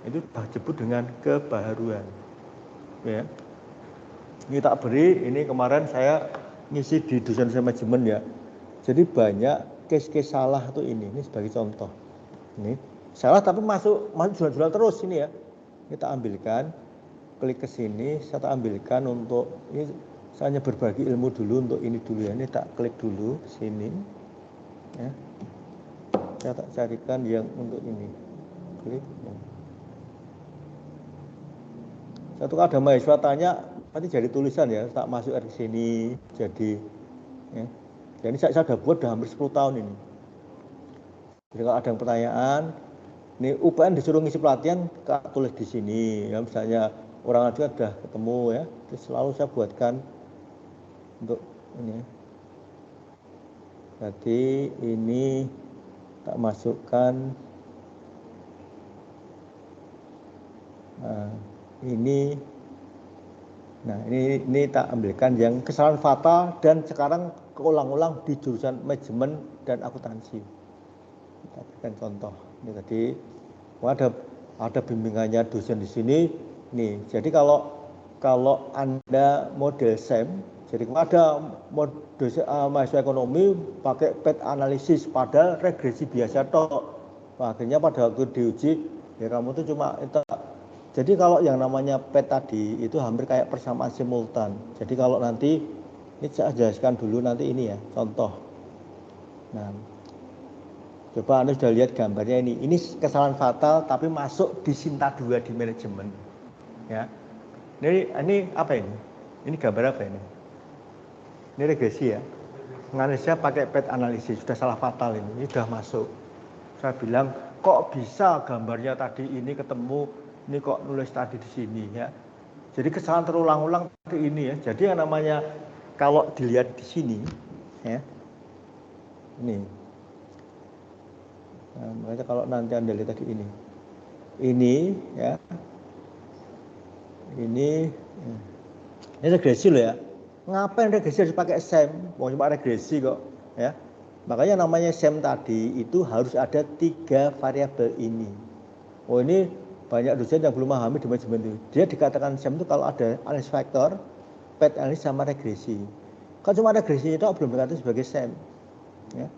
itu disebut dengan kebaharuan ya. Ini tak beri, ini kemarin saya ngisi di dosen manajemen ya, jadi banyak case-case salah tuh ini sebagai contoh. Ini salah tapi masuk jual-jual terus ini ya, kita ambilkan, klik ke sini, saya tak ambilkan untuk ini, saya hanya berbagi ilmu dulu untuk ini dulu ya. Ini tak klik dulu sini, ya. Saya tak carikan yang untuk ini, klik. Ya. Satu ada mahasiswa tanya, nanti jadi tulisan ya, tak masuk ke sini, jadi, ya. Jadi saya sudah buat udah hampir 10 tahun ini. Jadi kalau ada yang pertanyaan, ini UPN disuruh ngisi pelatihan, tulis di sini, ya misalnya. Orang aja sudah ketemu ya, terus selalu saya buatkan untuk ini. Jadi ini tak masukkan. Nah, ini tak ambilkan yang kesalahan fatal dan sekarang keulang-ulang di jurusan manajemen dan akuntansi. Kita berikan contoh. Ini tadi ada bimbingannya dosen di sini. Nih, jadi kalau Anda model SEM, jadi ada dosen mahasiswa ekonomi pakai PET analisis, padahal regresi biasa toh. Akhirnya pada waktu diuji, ya kamu tuh cuma itu. Jadi kalau yang namanya PET tadi itu hampir kayak persamaan simultan. Jadi kalau nanti, ini saya jelaskan dulu nanti ini ya, contoh. Nah, coba Anda sudah lihat gambarnya ini. Ini kesalahan fatal tapi masuk di Sinta 2 di manajemen. Ya. Ini apa ini? Ini gambar apa ini? Ini regresi ya. Analisis pakai PET analisis, sudah salah fatal ini sudah masuk. Saya bilang, kok bisa gambarnya tadi ini ketemu, ini kok nulis tadi di sini ya. Jadi kesalahan terulang-ulang seperti ini ya. Jadi yang namanya kalau dilihat di sini ya. Ini. Nah, makanya kalau nanti Anda lihat tadi ini. Ini ya. Ini regresi loh ya. Ngapain regresi harus pakai SEM? Mau cuma regresi kok ya. Makanya namanya SEM tadi itu harus ada 3 variabel ini. Oh ini banyak dosen yang belum memahami di manajemen itu. Dia dikatakan SEM itu kalau ada analisis faktor, PET analisis sama regresi. Kalau cuma regresi itu belum dikatakan sebagai SEM. Ya.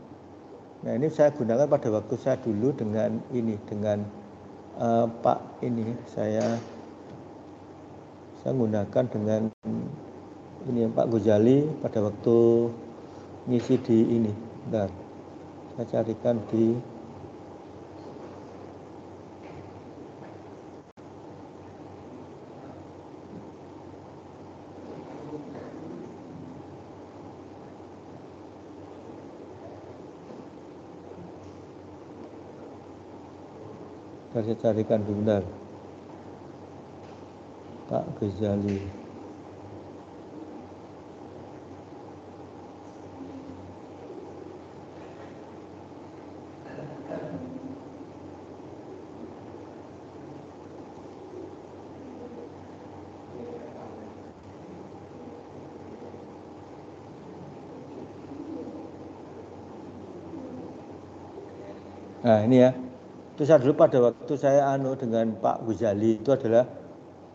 Nah ini saya gunakan pada waktu saya dulu dengan ini, dengan Pak ini saya gunakan dengan ini Pak Ghazali pada waktu ngisi di ini. Bentar, saya carikan di saya carikan dulu bentar. Pak Ghazali. Nah ini ya, itu saya dulu pada waktu saya dengan Pak Ghazali itu adalah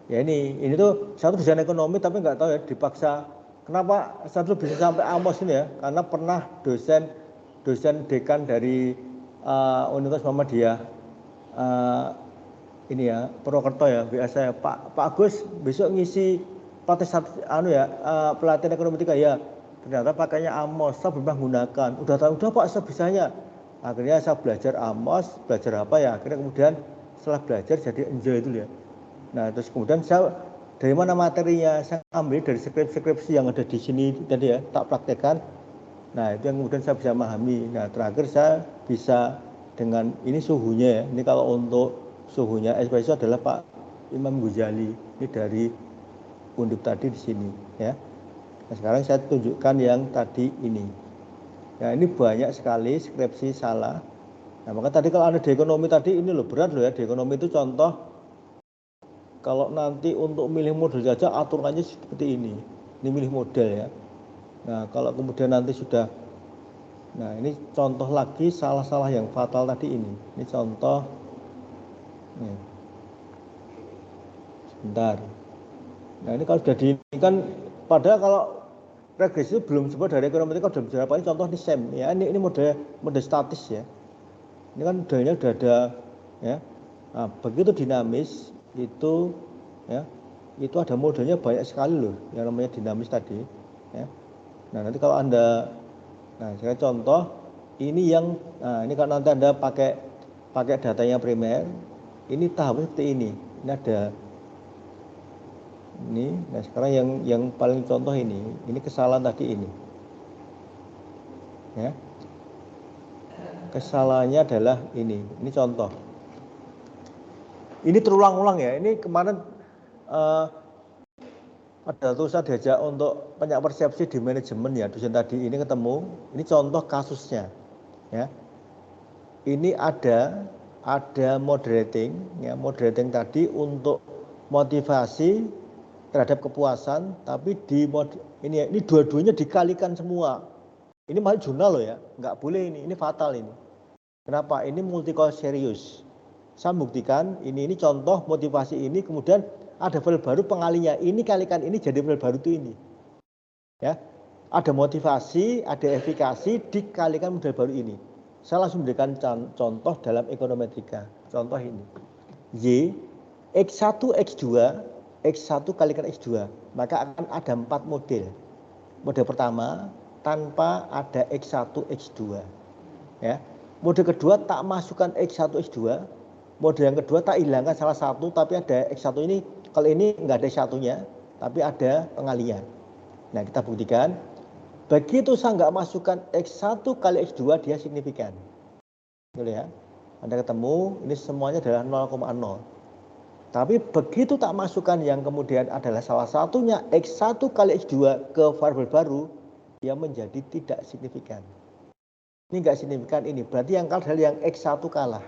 ya ini tuh satu desain ekonomi tapi nggak tahu ya dipaksa. Kenapa satu bisa sampai Amos ini ya? Karena pernah dosen dekan dari Universitas Muhammadiyah ini ya Purwokerto ya biasa ya Pak Agus besok ngisi pelatihan ekonomi 3 ya. Ternyata pakainya Amos, saya belum menggunakan. Udah Pak sebisanya. Akhirnya saya belajar Amos, belajar apa ya. Akhirnya kemudian setelah belajar jadi enjoy itu ya. Nah terus kemudian saya dari mana materinya saya ambil dari skripsi yang ada di sini tadi ya tak praktekkan. Nah itu yang kemudian saya bisa memahami. Nah terakhir saya bisa dengan ini suhunya ya. Ini kalau untuk suhunya espresso adalah Pak Imam Ghazali. Ini dari Undip tadi di sini ya. Nah, sekarang saya tunjukkan yang tadi ini. Nah ini banyak sekali skripsi salah. Nah maka tadi kalau ada di ekonomi tadi ini loh berat loh ya di ekonomi itu contoh kalau nanti untuk milih model saja aturannya seperti ini milih model ya. Nah kalau kemudian nanti sudah, nah ini contoh lagi salah-salah yang fatal tadi ini contoh, nih. Sebentar. Nah ini kalau sudah di ini kan padahal kalau regresi itu belum sebut dari ekonomi kalau sudah bicara apa ini contoh di SEM ya ini model statis ya. Ini kan modelnya sudah ada ya. Nah, begitu dinamis itu ya itu ada modelnya banyak sekali loh yang namanya dinamis tadi ya. Nah nanti kalau Anda saya contoh ini yang ini kalau nanti Anda pakai datanya primer ini tahapnya seperti ini ada ini. Nah sekarang yang paling contoh ini kesalahan tadi ini ya. Kesalahannya adalah ini contoh. Ini terulang-ulang ya. Ini kemarin pada waktu saya diajak untuk banyak persepsi di manajemen ya dosen tadi ini ketemu. Ini contoh kasusnya ya. Ini ada moderating ya. Moderating tadi untuk motivasi terhadap kepuasan, tapi ini dua-duanya dikalikan semua. Ini masih jurnal loh ya, nggak boleh ini fatal ini. Kenapa? Ini multi-call serius. Saya buktikan ini contoh motivasi ini, kemudian ada file baru pengalinya. Ini kalikan ini jadi file baru itu ini. Ya, ada motivasi, ada efikasi dikalikan model baru ini. Saya langsung berikan contoh dalam ekonometrika. Contoh ini, Y X1, X2, X1 kalikan X2, maka akan ada 4 model. Model pertama, tanpa ada X1, X2. Ya. Model kedua, tak masukkan X1, X2. Model yang kedua, tak hilangkan salah satu, tapi ada X1 ini, kalau ini nggak ada X1-nya, tapi ada pengalian. Nah, kita buktikan, begitu saya nggak masukkan X1 kali X2, dia signifikan. Boleh ya? Anda ketemu, ini semuanya adalah 0,0. Tapi begitu tak masukkan yang kemudian adalah salah satunya X1 kali X2 ke variabel baru, dia menjadi tidak signifikan. Ini enggak signifikan ini, berarti yang kalah adalah yang X1 kalah.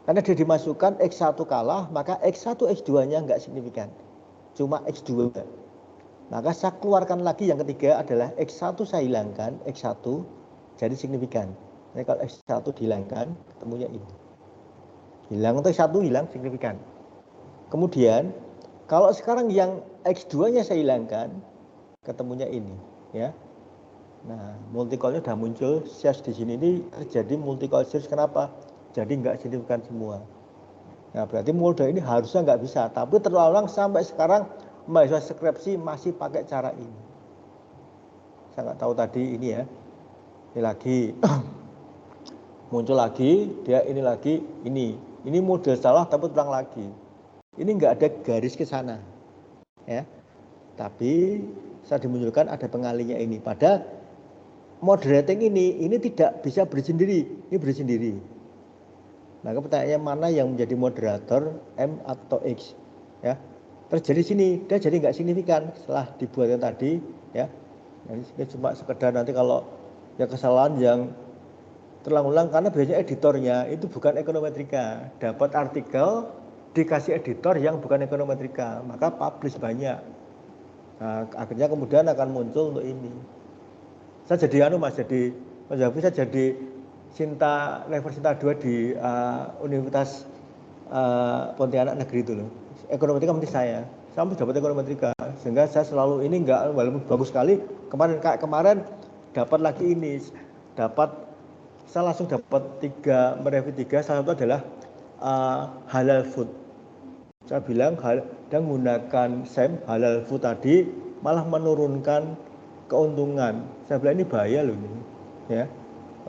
Karena dia dimasukkan X1 kalah, maka X1, X2-nya enggak signifikan. Cuma X2. Maka saya keluarkan lagi yang ketiga adalah X1 saya hilangkan, X1 jadi signifikan. Jadi kalau X1 dihilangkan, ketemunya ini. Hilang untuk X1 hilang signifikan. Kemudian kalau sekarang yang X2-nya saya hilangkan, ketemunya ini, ya. Nah, multicolnya sudah muncul, search di sini ini terjadi multicol search. Kenapa? Jadi nggak signifikan semua. Nah, berarti model ini harusnya nggak bisa, tapi terulang sampai sekarang mahasiswa skripsi masih pakai cara ini. Saya nggak tahu tadi ini ya, ini lagi muncul lagi, dia ini lagi, ini model salah tapi terulang lagi. Ini nggak ada garis ke sana, ya. Tapi saya dimunculkan ada pengalinya ini. Pada moderating ini tidak bisa bersendiri, ini bersendiri. Nah, pertanyaannya mana yang menjadi moderator, M atau X, ya? Terjadi sini, dia jadi nggak signifikan setelah dibuatkan tadi, ya. Nah, ini cuma sekedar nanti kalau ya kesalahan yang terulang-ulang karena biasanya editornya itu bukan ekonometrika, dapat artikel dikasih editor yang bukan ekonometrika, maka publish banyak. Nah, akhirnya kemudian akan muncul untuk ini. Saya jadi Mas Zafi, saya jadi Sinta level Sinta 2 di Universitas Pontianak Negeri itu loh. Ekonometrika menurut saya dapat ekonometrika, sehingga saya selalu ini enggak, walaupun bagus sekali. Kemarin dapat lagi ini, saya langsung dapat 3 mereview 3. Salah satu adalah halal food. Saya bilang dan menggunakan SEM halal food tadi malah menurunkan keuntungan. Saya bilang ini bahaya loh ini, ya.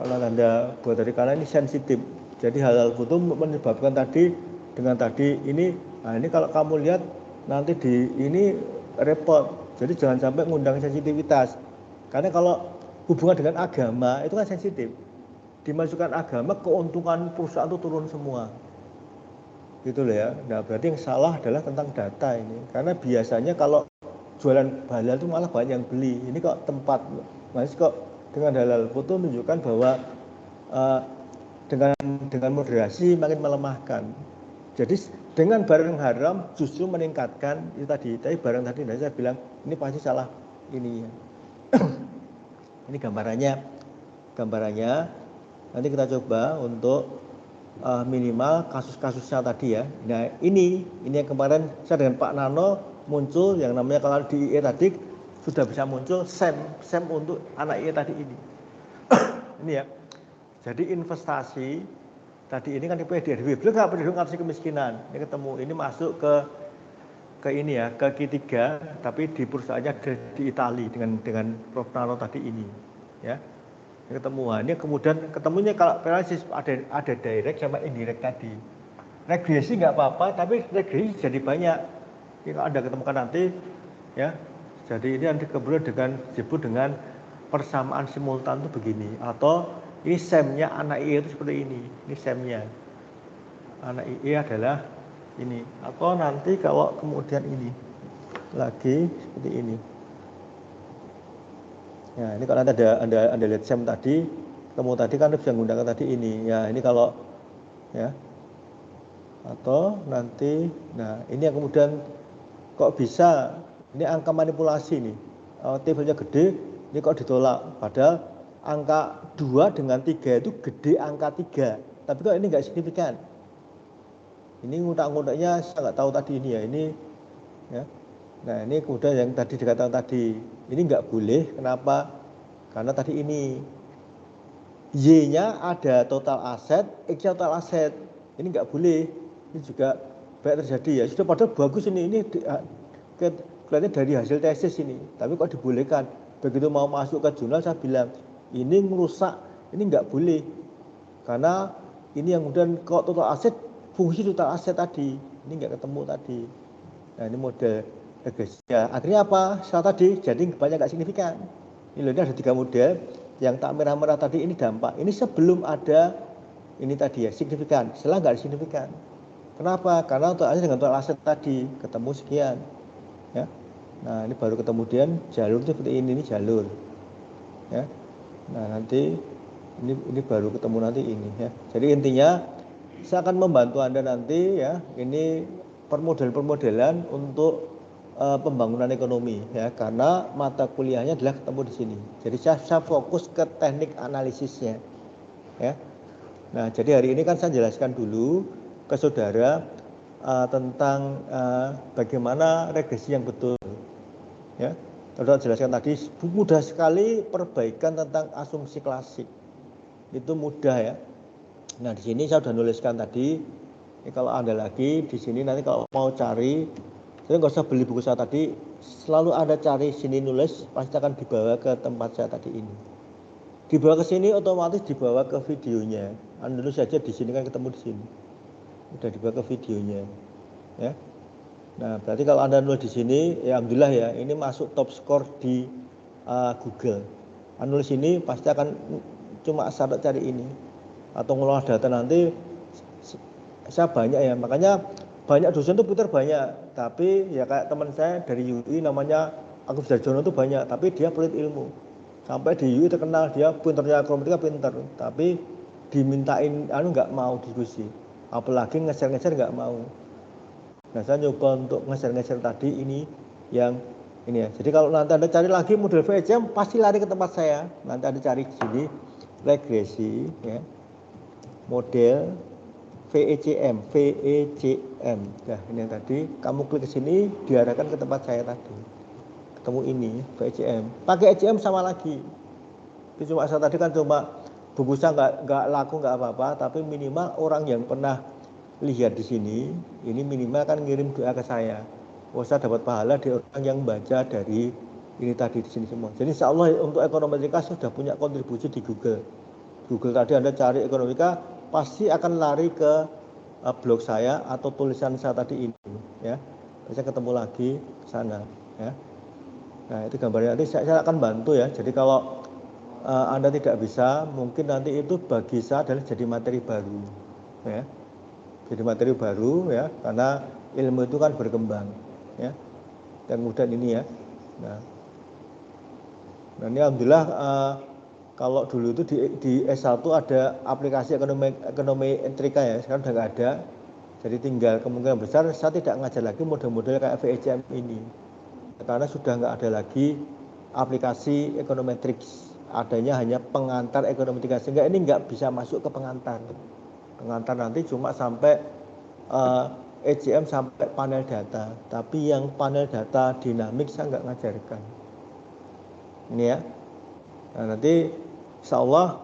Kalau Anda buat dari karena ini sensitif. Jadi halal food itu menyebabkan tadi dengan tadi ini. Nah, ini kalau kamu lihat nanti di ini repot. Jadi jangan sampai mengundang sensitivitas. Karena kalau hubungan dengan agama itu kan sensitif. Dimasukkan agama, keuntungan perusahaan itu turun semua. Gitu loh ya. Nah, berarti yang salah adalah tentang data ini. Karena biasanya kalau jualan halal itu malah banyak yang beli. Ini kok tempat, masih kok dengan halal foto menunjukkan bahwa dengan moderasi makin melemahkan. Jadi dengan barang haram justru meningkatkan itu tadi. Tapi barang tadi saya bilang ini pasti salah ini. Ini gambarannya. Nanti kita coba untuk minimal kasus-kasusnya tadi ya. Nah ini yang kemarin saya dengan Pak Nano muncul yang namanya kalau di IE tadi sudah bisa muncul SEM untuk anak IE tadi ini. Ini ya. Jadi investasi tadi ini kan PDRW, beliau nggak peduli ngatasi kemiskinan. Ini ketemu, ini masuk ke ini ya, ke Q3, tapi di perusahaannya di Itali dengan Prof Nano tadi ini, ya. Ini ketemu, ini kemudian ketemunya kalau analisis ada direct sama indirect tadi. Regresi nggak apa-apa, tapi regresi jadi banyak. Ini kalau Anda ketemukan nanti, ya. Jadi ini nanti kemudian disebut dengan persamaan simultan itu begini, atau ini SEM-nya anak IE itu seperti ini SEM-nya anak IE adalah ini, atau nanti kalau kemudian ini lagi seperti ini. Ya, ini kalau Anda lihat SEM tadi, kamu tadi kan bisa menggunakan tadi ini. Ya, ini kalau ya. Atau nanti nah, ini yang kemudian kok bisa ini angka manipulasi nih. Tabelnya gede, ini kok ditolak. Padahal angka 2 dengan 3 itu gede angka 3. Tapi kok ini enggak signifikan. Ini ngutak-ngutaknya saya nggak tahu tadi ini ya. Ini ya. Nah, ini kemudian yang tadi dikatakan tadi, ini nggak boleh. Kenapa? Karena tadi ini Y-nya ada total aset, X total aset. Ini nggak boleh. Ini juga banyak terjadi ya. Sudah padahal bagus ini kelihatannya dari hasil tesis ini, tapi kok dibolehkan. Begitu mau masuk ke jurnal saya bilang ini merusak, ini nggak boleh karena ini yang kemudian kok total aset, fungsi total aset tadi ini nggak ketemu tadi. Nah ini model regresi ya. Akhirnya apa? Setelah tadi jadi banyak nggak signifikan. Ini ada 3 model yang tak merah-merah tadi ini dampak. Ini sebelum ada ini tadi ya signifikan, setelah nggak signifikan. Kenapa? Karena total aset dengan total aset tadi ketemu sekian. Ya. Nah ini baru kemudian jalur seperti ini jalur. Ya. Nah nanti ini baru ketemu nanti ini ya. Jadi intinya saya akan membantu Anda nanti ya. Ini permodelan untuk pembangunan ekonomi ya, karena mata kuliahnya adalah ketemu di sini. Jadi saya fokus ke teknik analisisnya ya. Nah jadi hari ini kan saya jelaskan dulu ke saudara tentang bagaimana regresi yang betul ya. Saudara jelaskan tadi mudah sekali perbaikan tentang asumsi klasik. Itu mudah ya. Nah di sini saya sudah nuliskan tadi. Ini kalau Anda lagi di sini nanti kalau mau cari, saya nggak usah beli buku saya tadi. Selalu Anda cari sini nulis, pasti akan dibawa ke tempat saya tadi ini. Dibawa ke sini otomatis dibawa ke videonya. Anda nulis saja di sini kan ketemu di sini. Udah dibawa ke videonya. Ya. Nah berarti kalau Anda nulis di sini, ya alhamdulillah ya, ini masuk top score di Google. Anda nulis ini pasti akan cuma syarat cari ini atau ngelola data nanti saya banyak ya, makanya banyak dosen tuh putar banyak, tapi ya kayak teman saya dari UI namanya Agus Darjono tuh banyak, tapi dia pelit ilmu sampai di UI terkenal dia pinternya akromika pinter, tapi dimintain nggak mau diskusi, apalagi ngeser-ngeser nggak mau. Nah saya nyoba untuk ngeser-ngeser tadi ini yang ini ya. Jadi kalau nanti Anda cari lagi model VCM pasti lari ke tempat saya. Nanti Anda cari di sini regresi ya. Model VECM. Nah, ini yang tadi kamu klik ke sini diarahkan ke tempat saya tadi. Ketemu ini VECM. Pakai ECM sama lagi. Itu cuma saya tadi kan cuma buku saya nggak laku nggak apa-apa, tapi minimal orang yang pernah lihat di sini, ini minimal kan ngirim doa ke saya. Oh, saya dapat pahala di orang yang baca dari ini tadi di sini semua. Jadi insya Allah untuk ekonometrika sudah punya kontribusi di Google. Google tadi Anda cari ekonomika pasti akan lari ke blog saya atau tulisan saya tadi ini ya. Saya ketemu lagi ke sana ya. Nah, itu gambarnya nanti saya akan bantu ya. Jadi kalau Anda tidak bisa, mungkin nanti itu bagi saya adalah jadi materi baru ya. Jadi materi baru ya, karena ilmu itu kan berkembang ya. Dan kemudian ini ya. Nah ini alhamdulillah kalau dulu itu di S1 ada aplikasi ekonometrika ya, sekarang udah nggak ada. Jadi tinggal kemungkinan besar saya tidak ngajar lagi model-model kayak VECM ini. Karena sudah nggak ada lagi aplikasi ekonometrics. Adanya hanya pengantar ekonometrika, sehingga ini nggak bisa masuk ke pengantar. Pengantar nanti cuma sampai ECM sampai panel data. Tapi yang panel data dinamik saya nggak ngajarkan. Ini ya. Nah nanti insya Allah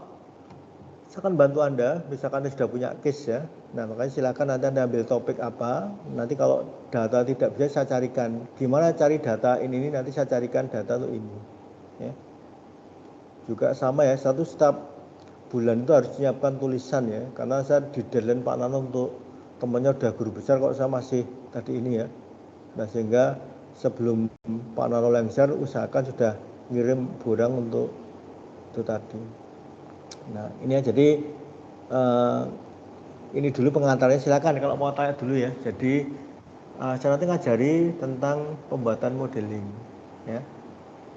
saya akan bantu Anda, misalkan Anda sudah punya case ya. Nah makanya silakan nanti Anda ambil topik apa. Nanti kalau data tidak bisa saya carikan. Gimana cari data ini nanti saya carikan data untuk ini. Ya. Juga sama ya, setiap bulan itu harus menyiapkan tulisan ya. Karena saya di deadline Pak Nano untuk temannya udah guru besar, kok saya masih tadi ini ya. Nah sehingga sebelum Pak Nano lengser usahakan sudah ngirim borang untuk itu tadi. Nah ini ya, jadi ini dulu pengantarnya, silakan kalau mau tanya dulu ya. Jadi saya nanti ngajari tentang pembuatan modeling ya.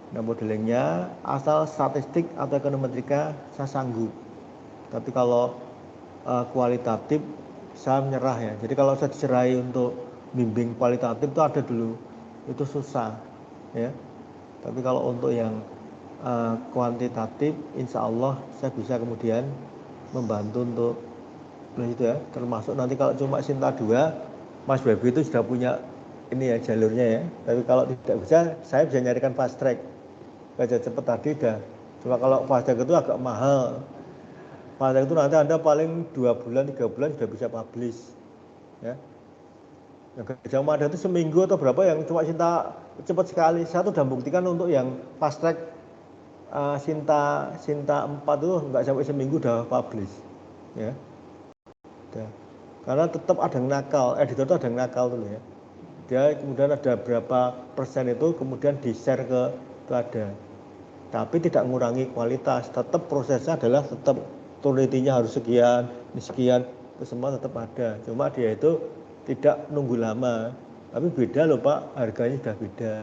Nah modelingnya asal statistik atau ekonometrika saya sanggup, tapi kalau kualitatif saya menyerah ya. Jadi kalau saya dicerai untuk bimbing kualitatif itu ada dulu, itu susah ya. Tapi kalau untuk yang kuantitatif insya Allah saya bisa kemudian membantu untuk itu ya. Termasuk nanti kalau cuma Sinta 2 Mas Baby itu sudah punya ini ya jalurnya ya. Tapi kalau tidak bisa saya bisa nyarikan fast track, baca cepat tadi dah. Cuma kalau fast track itu agak mahal. Fast track itu nanti Anda paling 2 bulan 3 bulan sudah bisa publish ya. Gajah Mada itu seminggu atau berapa yang cuma Sinta cepat sekali. Saya tuh udah buktikan untuk yang fast track Sinta 4 itu nggak sampai seminggu udah publish, ya. Udah. Karena tetap ada yang nakal, editor itu ada yang nakal dulu ya. Dia kemudian ada berapa persen itu kemudian di-share itu ada. Tapi tidak mengurangi kualitas, tetap prosesnya adalah tetap turunitinya harus sekian, ini sekian, itu semua tetap ada. Cuma dia itu tidak nunggu lama. Tapi beda loh Pak, harganya sudah beda.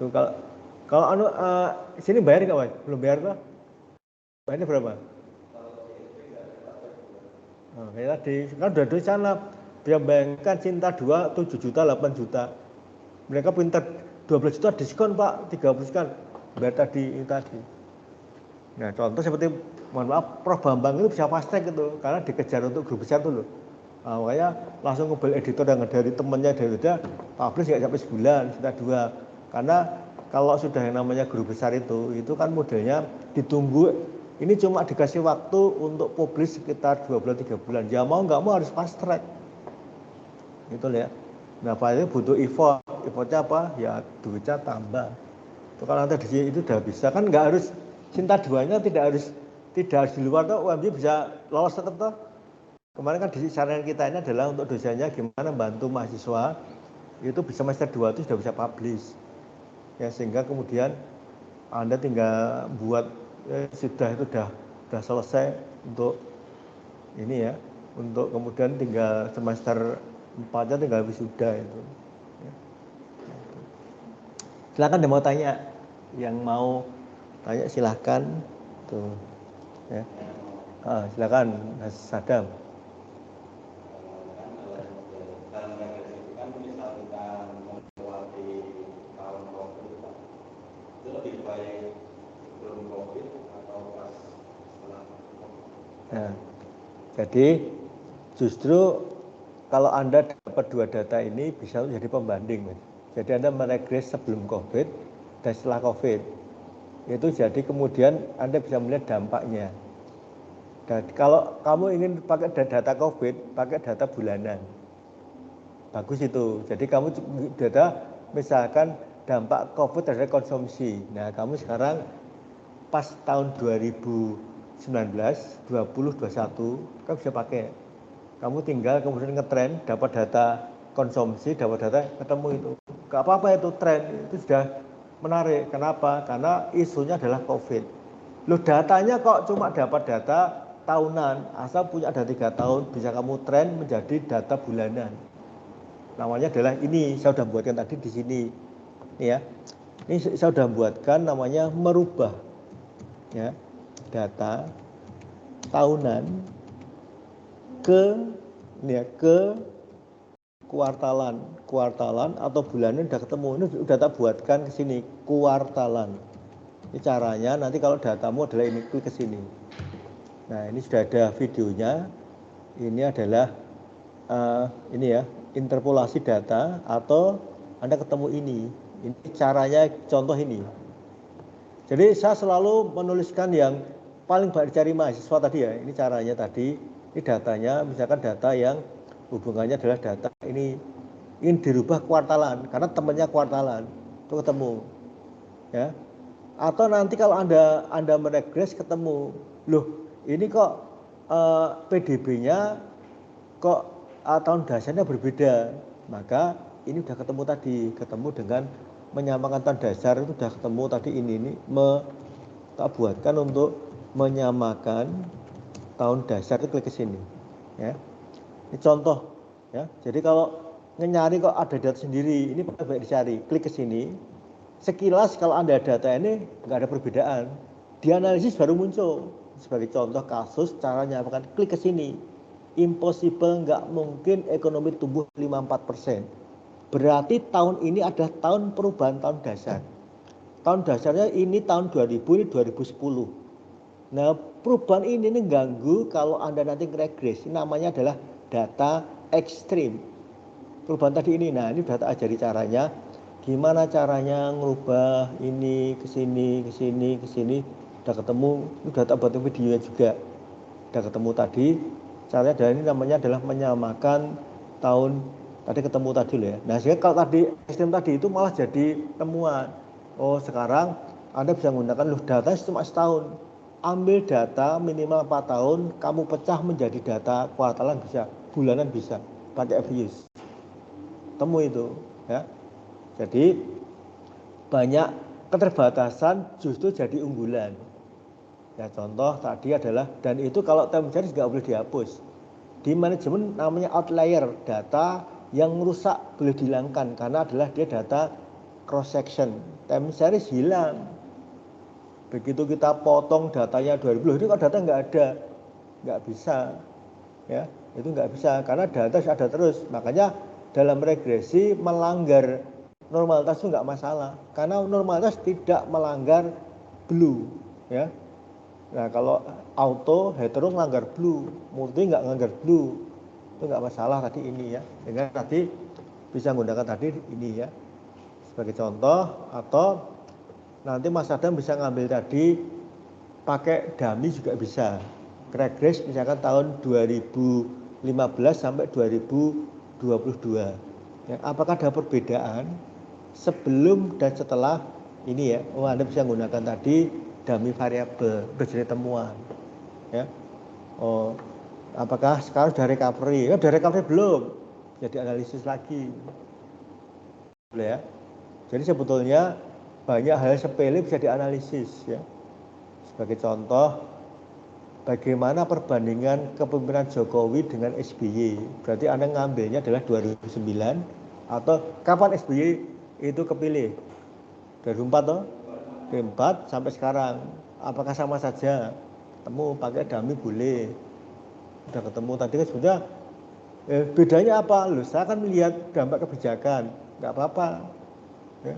Tuh kalau sini bayar nggak Mas? Belum bayar Pak? Bayarnya berapa? Nah, kayak tadi, kan udah di sana. Dia bayangkan Cinta 2, 7 juta, 8 juta. Mereka pintar 12 juta diskon Pak, 30 diskon. Bayar tadi, ini tadi. Nah contoh seperti, mohon maaf, Prof Bambang itu bisa fast track gitu, karena dikejar untuk grup besar dulu. Nah, makanya langsung ngobrol editor yang dari temennya dari dia, publish nggak sampai sebulan, Cinta 2. Karena kalau sudah yang namanya grup besar itu kan modelnya ditunggu. Ini cuma dikasih waktu untuk publish sekitar 2 bulan, 3 bulan. Ya mau nggak mau harus fast track. Gitu ya. Nah, paling butuh effort. Effortnya apa? Ya duitnya tambah. Itu kalau nanti di sini itu udah bisa. Kan nggak harus Cinta 2-nya tidak harus di luar tuh UMJ bisa lolos tetap tuh. Kemarin kan di saran kita ini adalah untuk dosennya gimana bantu mahasiswa itu bisa semester 2 itu sudah bisa publish. Ya sehingga kemudian Anda tinggal buat sudah itu udah selesai untuk ini ya, untuk kemudian tinggal semester 4-nya tinggal wisuda itu. Ya. Silakan yang mau tanya, yang mau tanya silahkan tuh ya. Silakan Mas Sadam. Nah, jadi justru kalau Anda dapat dua data ini bisa jadi pembanding, Mas. Jadi Anda meregres sebelum COVID dan setelah COVID. Itu jadi kemudian Anda bisa melihat dampaknya. Dan kalau kamu ingin pakai data COVID, pakai data bulanan. Bagus itu. Jadi kamu data misalkan dampak COVID terhadap konsumsi. Nah, kamu sekarang pas tahun 2019, 20, 21, kamu bisa pakai. Kamu tinggal kemudian ngetren, dapat data konsumsi, dapat data ketemu itu. Gak apa-apa itu tren, itu sudah menarik. Kenapa? Karena isunya adalah COVID. Loh datanya kok cuma dapat data tahunan, asal punya ada 3 tahun, bisa kamu tren menjadi data bulanan. Namanya adalah ini, saya sudah buatkan tadi di sini. Ya. Ini saya sudah buatkan namanya merubah ya data tahunan ke kuartalan atau bulanan udah ketemu. Ini udah tak buatkan ke sini kuartalan. Ini caranya nanti kalau datamu adalah ini, klik ke sini. Nah, ini sudah ada videonya. Ini adalah ini ya, interpolasi data atau Anda ketemu ini. Ini caranya contoh ini. Jadi saya selalu menuliskan yang paling banyak dicari mahasiswa tadi ya. Ini caranya tadi. Ini datanya, misalkan data yang hubungannya adalah data ini dirubah kuartalan karena temannya kuartalan itu ketemu ya. Atau nanti kalau anda meregres ketemu loh ini kok PDB-nya kok tahun dasarnya berbeda, maka ini udah ketemu tadi, ketemu dengan menyamakan tahun dasar itu udah ketemu tadi ini tak buatkan untuk menyamakan tahun dasar itu klik ke sini ya. Ini contoh ya. Jadi kalau nyari kok ada data sendiri, ini baik dicari, klik ke sini. Sekilas kalau Anda data ini nggak ada perbedaan. Dianalisis baru muncul. Sebagai contoh kasus caranya akan klik ke sini. Impossible, nggak mungkin ekonomi tumbuh 5-4%. Berarti tahun ini adalah tahun perubahan tahun dasar. Tahun dasarnya ini tahun 2000, ini 2010. Nah, perubahan ini ganggu kalau Anda nanti regres. Namanya adalah data ekstrim. Perubahan tadi ini, nah ini data ajari caranya. Gimana caranya ngubah ini ke sini, ke sini, ke sini. Udah ketemu, ini data buat videonya juga. Udah ketemu tadi. Caranya adalah ini namanya adalah menyamakan tahun tadi ketemu tadi loh ya. Nah sehingga kalau tadi STM tadi itu malah jadi temuan. Oh sekarang Anda bisa menggunakan loh data cuma setahun. Ambil data minimal 4 tahun, kamu pecah menjadi data kuartalan bisa, bulanan bisa, pakai FIUS. Temu itu ya. Jadi banyak keterbatasan justru jadi unggulan. Ya contoh tadi adalah, dan itu kalau time series nggak boleh dihapus. Di manajemen namanya outlier, data yang rusak boleh dihilangkan karena adalah dia data cross section. Time series hilang. Begitu kita potong datanya 2000, ini kalau data nggak ada, nggak bisa, ya itu nggak bisa karena data ada terus. Makanya dalam regresi melanggar normalitas itu nggak masalah karena normalitas tidak melanggar blue, ya. Nah kalau auto hetero melanggar blue, multi nggak melanggar blue, itu nggak masalah tadi ini ya. Dengan tadi bisa menggunakan tadi ini ya sebagai contoh, atau nanti Mas Adam bisa ngambil tadi pakai dummy juga bisa. Regress misalkan tahun 2015 sampai 2022. Ya, apakah ada perbedaan sebelum dan setelah ini ya? Oh, Anda bisa menggunakan tadi dummy variabel jadi temuan. Ya. Oh, apakah sekarang sudah recovery? Ya, sudah recovery belum? Jadi analisis lagi. Boleh ya. Jadi sebetulnya banyak hal sepele bisa dianalisis ya. Sebagai contoh, bagaimana perbandingan kepemimpinan Jokowi dengan SBY? Berarti Anda ngambilnya adalah 2009 atau kapan SBY itu kepilih? 2004 toh? 2004 sampai sekarang. Apakah sama saja? Ketemu pakai dummy boleh. Sudah ketemu tadi kan sudah. Bedanya apa? Loh, saya akan melihat dampak kebijakan. Enggak apa-apa. Ya.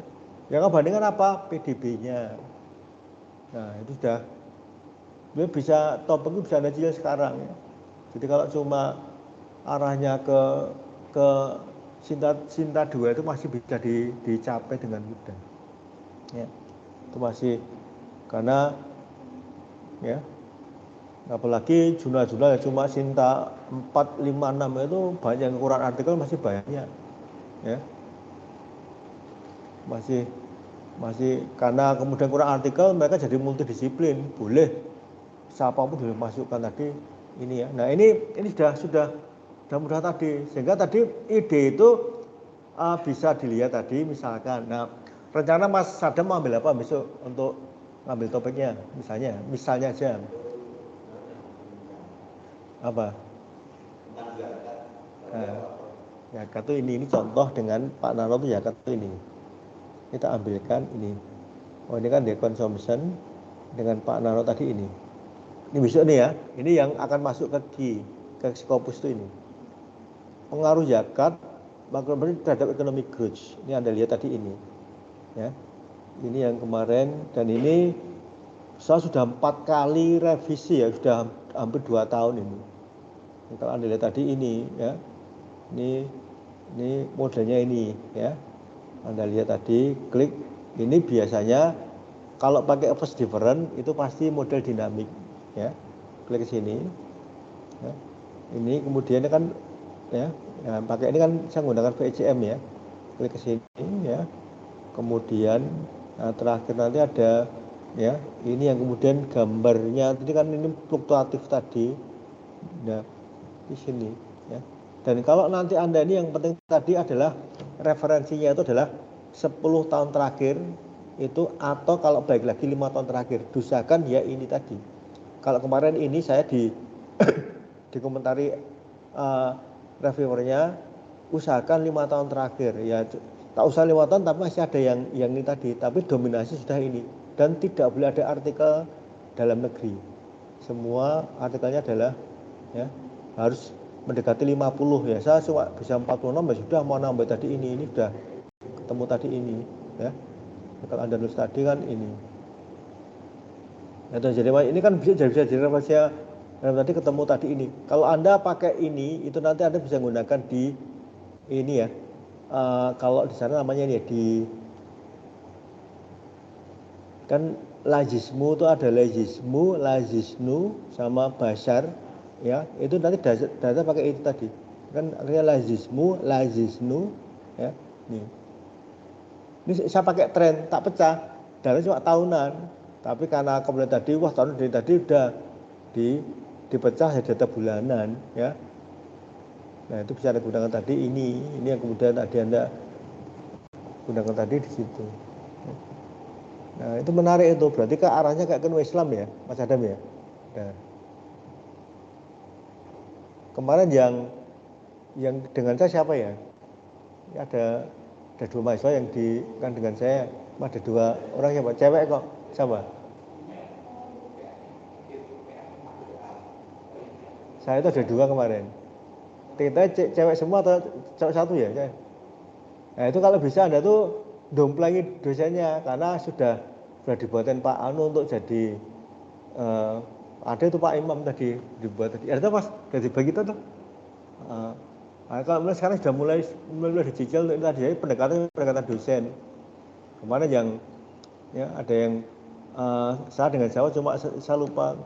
Yang bandingkan apa? PDB-nya. Nah, itu sudah. Dia bisa topik itu bisa Anda cicil sekarang ya. Jadi kalau cuma arahnya ke Sinta 2 itu masih bisa dicapai dengan mudah. Ya. Itu masih karena ya apalagi jurnal-jurnal cuma Sinta 4, 5, 6 itu banyak yang kurang artikel masih banyak ya. Masih karena kemudian kurang artikel mereka jadi multidisiplin, boleh siapapun dimasukkan tadi ini ya. Nah ini sudah mudah tadi, sehingga tadi ide itu bisa dilihat tadi misalkan. Nah rencana Mas Sadam mau ambil apa besok untuk ngambil topiknya, misalnya aja apa? Ya kata ini contoh dengan Pak Nano tuh ya kata ini. Kita ambilkan ini. Oh ini kan dia consumption dengan Pak Nano tadi ini. Ini besok nih ya. Ini yang akan masuk ke Scopus itu ini. Pengaruh zakat makroekonomi terhadap economic growth. Ini Anda lihat tadi ini. Ya. Ini yang kemarin dan ini saya sudah 4 kali revisi ya, sudah hampir 2 tahun ini. Kalau Anda lihat tadi ini ya. Ini modelnya ini ya. Anda lihat tadi, klik ini biasanya kalau pakai first different itu pasti model dinamik ya. Klik ke sini. Ya. Ini kemudian kan ya, pakai ini kan saya menggunakan VCM ya. Klik ke sini ya. Kemudian terakhir nanti ada ya, ini yang kemudian gambarnya tadi kan ini fluktuatif tadi. Nah, di sini ya. Dan kalau nanti Anda ini yang penting tadi adalah referensinya itu adalah 10 tahun terakhir itu, atau kalau baik lagi 5 tahun terakhir. Usahakan ya ini tadi. Kalau kemarin ini saya dikomentari reviewernya usahakan 5 tahun terakhir. Ya tak usah 5 tahun tapi masih ada yang ini tadi, tapi dominasi sudah ini dan tidak boleh ada artikel dalam negeri. Semua artikelnya adalah ya harus mendekati 50 ya. Saya cuma bisa 46 ya sudah, mau nambah tadi ini sudah ketemu tadi ini ya. Kalau Anda nulis tadi kan ini. Nah, jadi ini kan bisa jadi rahasia. Tadi ketemu tadi ini. Kalau Anda pakai ini itu nanti Anda bisa menggunakan di ini ya. Kalau di sana namanya ini ya, di kan lazismu itu ada lazisnu sama basar ya. Itu nanti data pakai itu tadi. kan artinya lazisnu, ya. Ini saya pakai tren tak pecah, dalanya cuma tahunan, tapi karena kemudian tadi wah tahun dari tadi udah dipecah ya data bulanan, ya. Nah itu bisa digunakan tadi ini yang kemudian tadi Anda gunakan tadi di situ. Nah itu menarik itu, berarti kan arahnya kayak ke Islam ya, Mas Adam ya. Nah, kemarin yang dengan saya siapa ya? Ada dua mahasiswa yang kan dengan saya, ada dua orang ya Pak, cewek kok, siapa? Saya itu ada dua kemarin. Kita cewek semua atau cewek satu ya? Nah itu kalau bisa Anda tuh domplengi dosennya karena sudah dibuatin Pak Anu untuk jadi ada itu Pak Imam tadi dibuat tadi. Ada Mas dari bagi kita tuh. Nah, kalau sekarang sudah mulai dicicil tadi pendekatan dosen. Kemarin yang ya ada yang saya dengan Jawa cuma saya lupa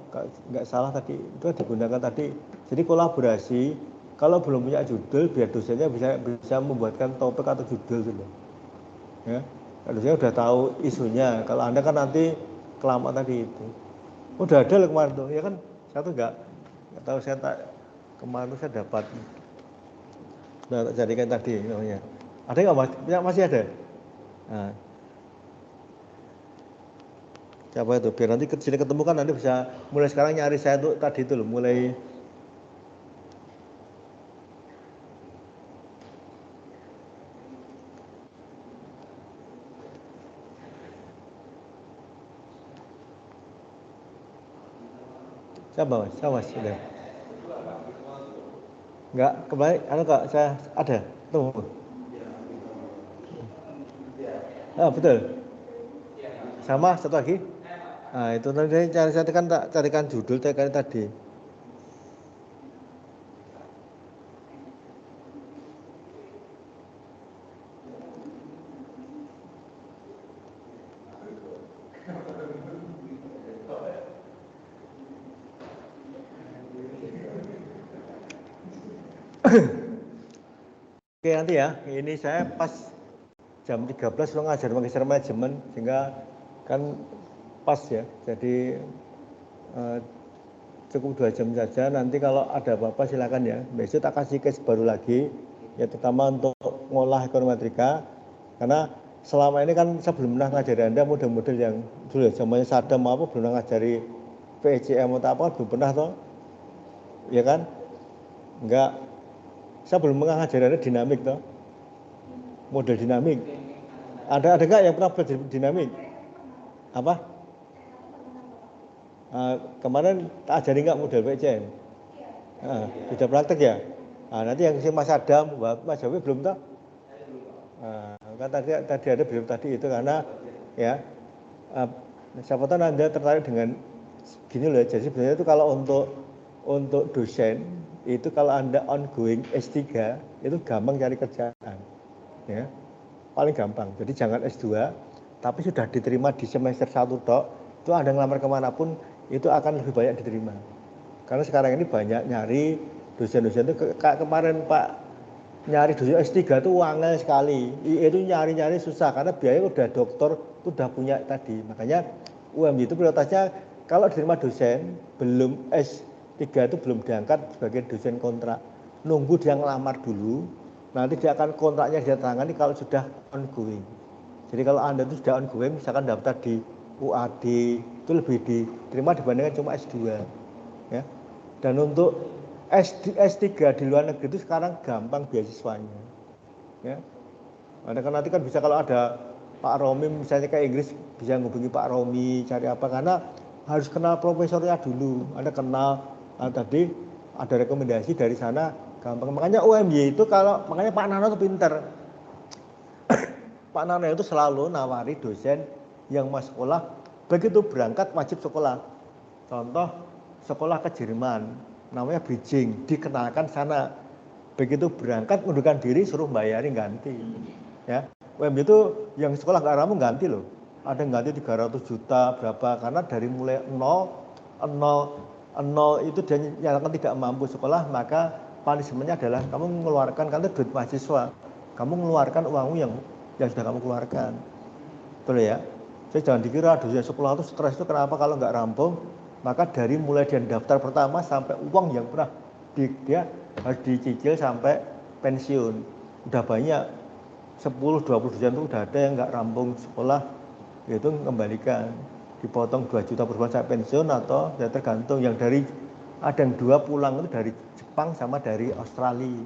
nggak salah tadi itu digunakan tadi. Jadi kolaborasi kalau belum punya judul biar dosennya bisa membuatkan topik atau judul gitu. Ya. Kalau dosennya udah tahu isunya. Kalau Anda kan nanti kelamaan tadi itu. Udah ada loh kemarin tuh, ya kan? Saya tuh nggak tahu kemarin tuh saya dapat. Nah, jadikan tadi namanya. Ada nggak Mas? Ya, masih ada. Nah, siapa itu? Biar nanti ke sini ketemu kan nanti bisa mulai sekarang nyari saya tuh tadi itu loh, mulai siapa Mas? Siapa Mas? Udah. Enggak, kembali, kok saya ada. Tuh. Ah, betul. Sama satu lagi. Nah, itu nanti saya kan tak carikan judul tadi. Oke, nanti ya. Ini saya pas jam 13 lo ngajar magister manajemen sehingga kan pas ya. Jadi cukup 2 jam saja. Nanti kalau ada apa-apa silakan ya. Besok tak kasih case baru lagi, ya terutama untuk ngolah ekonometrika. Karena selama ini kan saya belum pernah ngajari Anda model-model yang dulu ya, zamannya Sadam apa belum pernah ngajari PECM atau apa, belum pernah toh. Ya kan? Enggak. Saya belum pernah ngajari Anda dinamik toh. Model dinamik. Ada enggak yang pernah belajar dinamik? Apa? Kemarin tak ajari enggak model PCM? Sudah praktek ya? Nanti yang si Mas Adam, Mas Jawi belum tahu? Kan tadi ada belum tadi itu karena ya siapa tahu Anda tertarik dengan gini loh. Jadi sebenarnya itu kalau untuk dosen itu kalau Anda ongoing S3 itu gampang cari kerjaan, ya paling gampang. Jadi jangan S2, tapi sudah diterima di semester 1 tok, itu Anda ngelamar kemanapun itu akan lebih banyak diterima. Karena sekarang ini banyak nyari dosen-dosen itu kayak kemarin Pak nyari dosen S3 itu angel sekali. Itu nyari-nyari susah karena biaya udah doktor itu udah punya tadi. Makanya UMY itu prioritasnya kalau diterima dosen belum S3 itu belum diangkat sebagai dosen kontrak. Nunggu dia ngelamar dulu. Nanti dia akan kontraknya dia tangani kalau sudah ongoing. Jadi kalau Anda itu sudah ongoing misalkan daftar di UAD itu lebih diterima dibandingkan cuma S2. Ya. Dan untuk S3 di luar negeri itu sekarang gampang beasiswanya. Ya. Kan nanti kan bisa kalau ada Pak Romi misalnya kayak Inggris bisa ngubungi Pak Romi cari apa karena harus kenal profesornya dulu. Anda kenal tadi ada rekomendasi dari sana gampang. Makanya UMY itu makanya Pak Nano itu pinter. Pak Nano itu selalu nawari dosen yang mau sekolah begitu berangkat wajib sekolah. Contoh sekolah ke Jerman namanya bridging, dikenalkan sana. Begitu berangkat mundurkan diri suruh bayarin ganti. Ya, UMY itu yang sekolah nggak ramu ganti loh. Ada yang ganti 300 juta berapa karena dari mulai nol itu dia nyatakan tidak mampu sekolah maka punishment-nya adalah kamu mengeluarkan, karena duit mahasiswa, kamu mengeluarkan uangmu yang sudah kamu keluarkan. Betul ya? Jadi jangan dikira dosen sekolah itu stres itu kenapa kalau nggak rampung, maka dari mulai dia daftar pertama sampai uang yang pernah dia harus dicicil sampai pensiun. Udah banyak 10-20 dosen itu udah ada yang nggak rampung sekolah, yaitu kembalikan, dipotong 2 juta per bulan sampai pensiun, atau ya tergantung, yang dari ada yang 2 pulang itu dari Jepang sama dari Australia,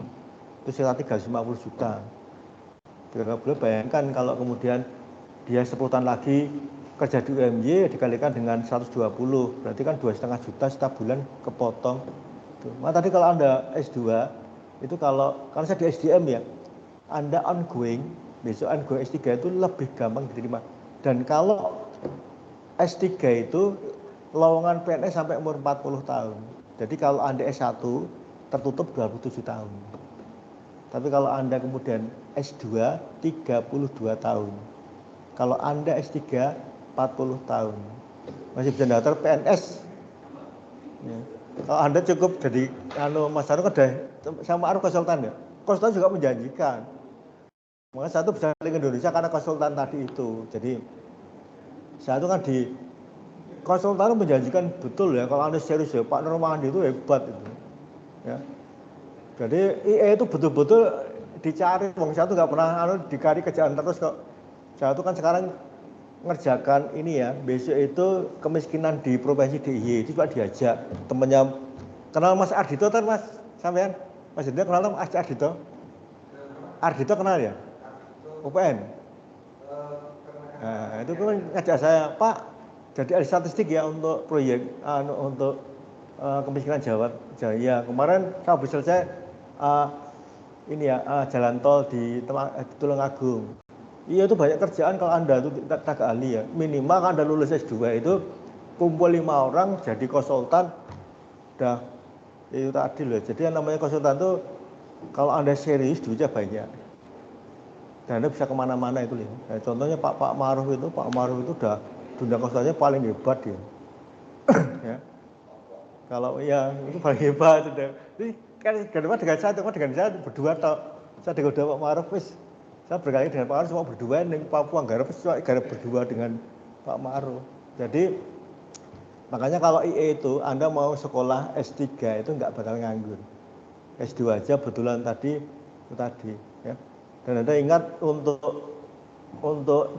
itu sekitar 350 juta. Tidak boleh bayangkan kalau kemudian dia 10 tahun lagi kerja di UMY dikalikan dengan 120, berarti kan 2,5 juta setiap bulan kepotong. Nah, tadi kalau Anda S2 itu kalau saya di SDM ya, Anda ongoing, besok ongoing S3 itu lebih gampang diterima. Dan kalau S3 itu lowongan PNS sampai umur 40 tahun. Jadi kalau Anda S1 tertutup 27 tahun. Tapi kalau Anda kemudian S2 32 tahun. Kalau Anda S3 40 tahun. Masih bisa daftar PNS. Ya. Kalau Anda cukup jadi Mas Haru kan udah sama Aruf konsultan ya. Konsultan juga menjanjikan. Makanya satu bisa keliling Indonesia karena konsultan tadi itu. Jadi saya itu kan di konsultan menjanjikan betul ya, kalau Anda serius ya, Pak Nurmandi itu hebat itu. Ya. Jadi IE itu betul-betul dicari, wong saya tuh nggak pernah dikari kerjaan terus kok. Saya tuh kan sekarang ngerjakan ini ya, besok itu kemiskinan di provinsi DIY, itu juga diajak temennya. Kenal Mas Ardito kan Mas, sampean? Mas Ardito kenal Mas Ardito? Ardito kenal ya? UPN? Nah, itu kan ngajak saya, Pak, jadi ahli statistik ya untuk proyek, untuk kemiskinan Jawa Jaya. Kemarin saya habis selesai ini ya, jalan tol di Tulungagung. Iya, itu banyak kerjaan kalau Anda itu tak ahli ya. Minimal kalau Anda lulus S2 itu kumpul 5 orang jadi konsultan, udah itu tadi loh. Jadi yang namanya konsultan itu kalau Anda serius duitnya banyak. Dan Anda bisa kemana-mana itu loh. Nah, contohnya Pak Maruf itu udah dunia konsultannya paling hebat dia. Ya. Kalau ya itu paling hebat sudah. Jadi kan dengan saya berdua atau saya dengan Pak Maruf wis. Saya berkali dengan Pak Maruf cuma berdua, di Papua garap berdua dengan Pak Maruf. Jadi makanya kalau IE itu Anda mau sekolah S3 itu nggak bakal nganggur. S2 aja betulan tadi itu tadi ya. Dan Anda ingat untuk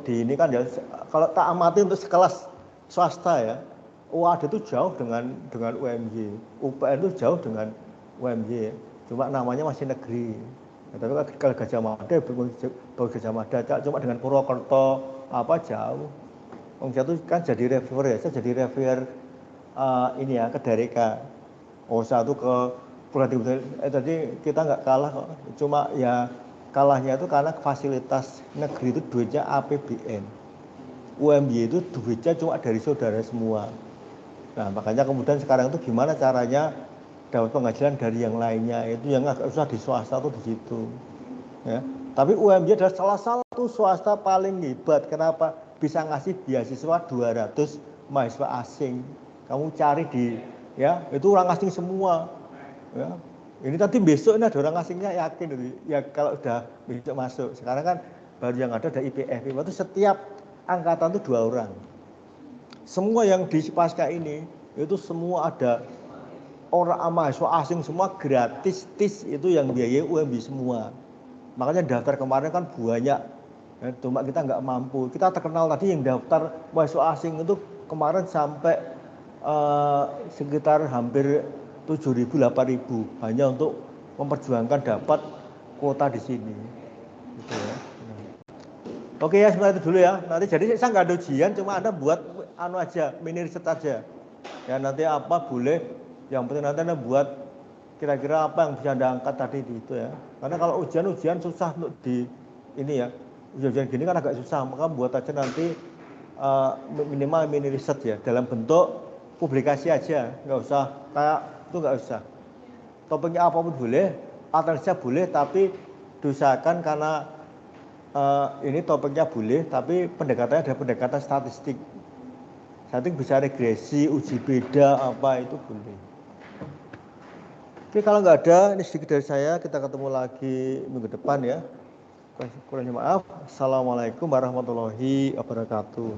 di ini kan ya, kalau tak amati untuk sekelas swasta ya, UAD itu jauh dengan UMY, UPN itu jauh dengan UMY, cuma namanya masih negeri. Ya, tapi kalau Gajah Mada, bagus Gajah Mada, cuma dengan Purwokerto apa jauh. Wong jatuh kan jadi reviewer ya, saya jadi reviewer ini ya ke Dereka. Oh, satu ke tadi kita nggak kalah kok, cuma ya kalahnya itu karena fasilitas negeri itu duitnya APBN. UMY itu duitnya cuma dari saudara semua. Nah, makanya kemudian sekarang itu gimana caranya dapat penghasilan dari yang lainnya, itu yang agak susah di swasta tuh di situ. Ya. Tapi UMY adalah salah satu swasta paling hebat. Kenapa? Bisa ngasih beasiswa 200 mahasiswa asing. Kamu cari di ya, itu orang asing semua. Ya. Ini tadi besok ini ada orang asingnya, yakin ya kalau udah besok masuk. Sekarang kan baru yang ada IPF. Itu setiap angkatan itu 2 orang. Semua yang di Pasca ini itu semua ada orang mahasiswa asing semua, gratis, itu yang biayai UMY semua. Makanya daftar kemarin kan banyak, ya, cuma kita nggak mampu. Kita terkenal tadi yang daftar mahasiswa asing itu kemarin sampai sekitar hampir 7.000, 8.000 hanya untuk memperjuangkan dapat kuota di sini. Gitu ya. Oke ya, seperti itu dulu ya. Nanti jadi saya nggak ada ujian, cuma Anda buat aja, mini riset aja. Ya nanti apa boleh, yang penting nanti Anda buat kira-kira apa yang bisa Anda angkat tadi di itu ya. Karena kalau ujian susah untuk di ini ya. Ujian gini kan agak susah, maka buat aja nanti minimal mini riset ya dalam bentuk publikasi aja, nggak usah kayak itu, nggak usah. Topiknya apapun boleh, analisis boleh, tapi diusahakan karena ini topiknya boleh, tapi pendekatannya ada pendekatan statistik. Statistik bisa regresi, uji beda, apa itu boleh. Oke, kalau nggak ada, ini sedikit dari saya. Kita ketemu lagi minggu depan ya. Kurang maaf. Assalamualaikum warahmatullahi wabarakatuh.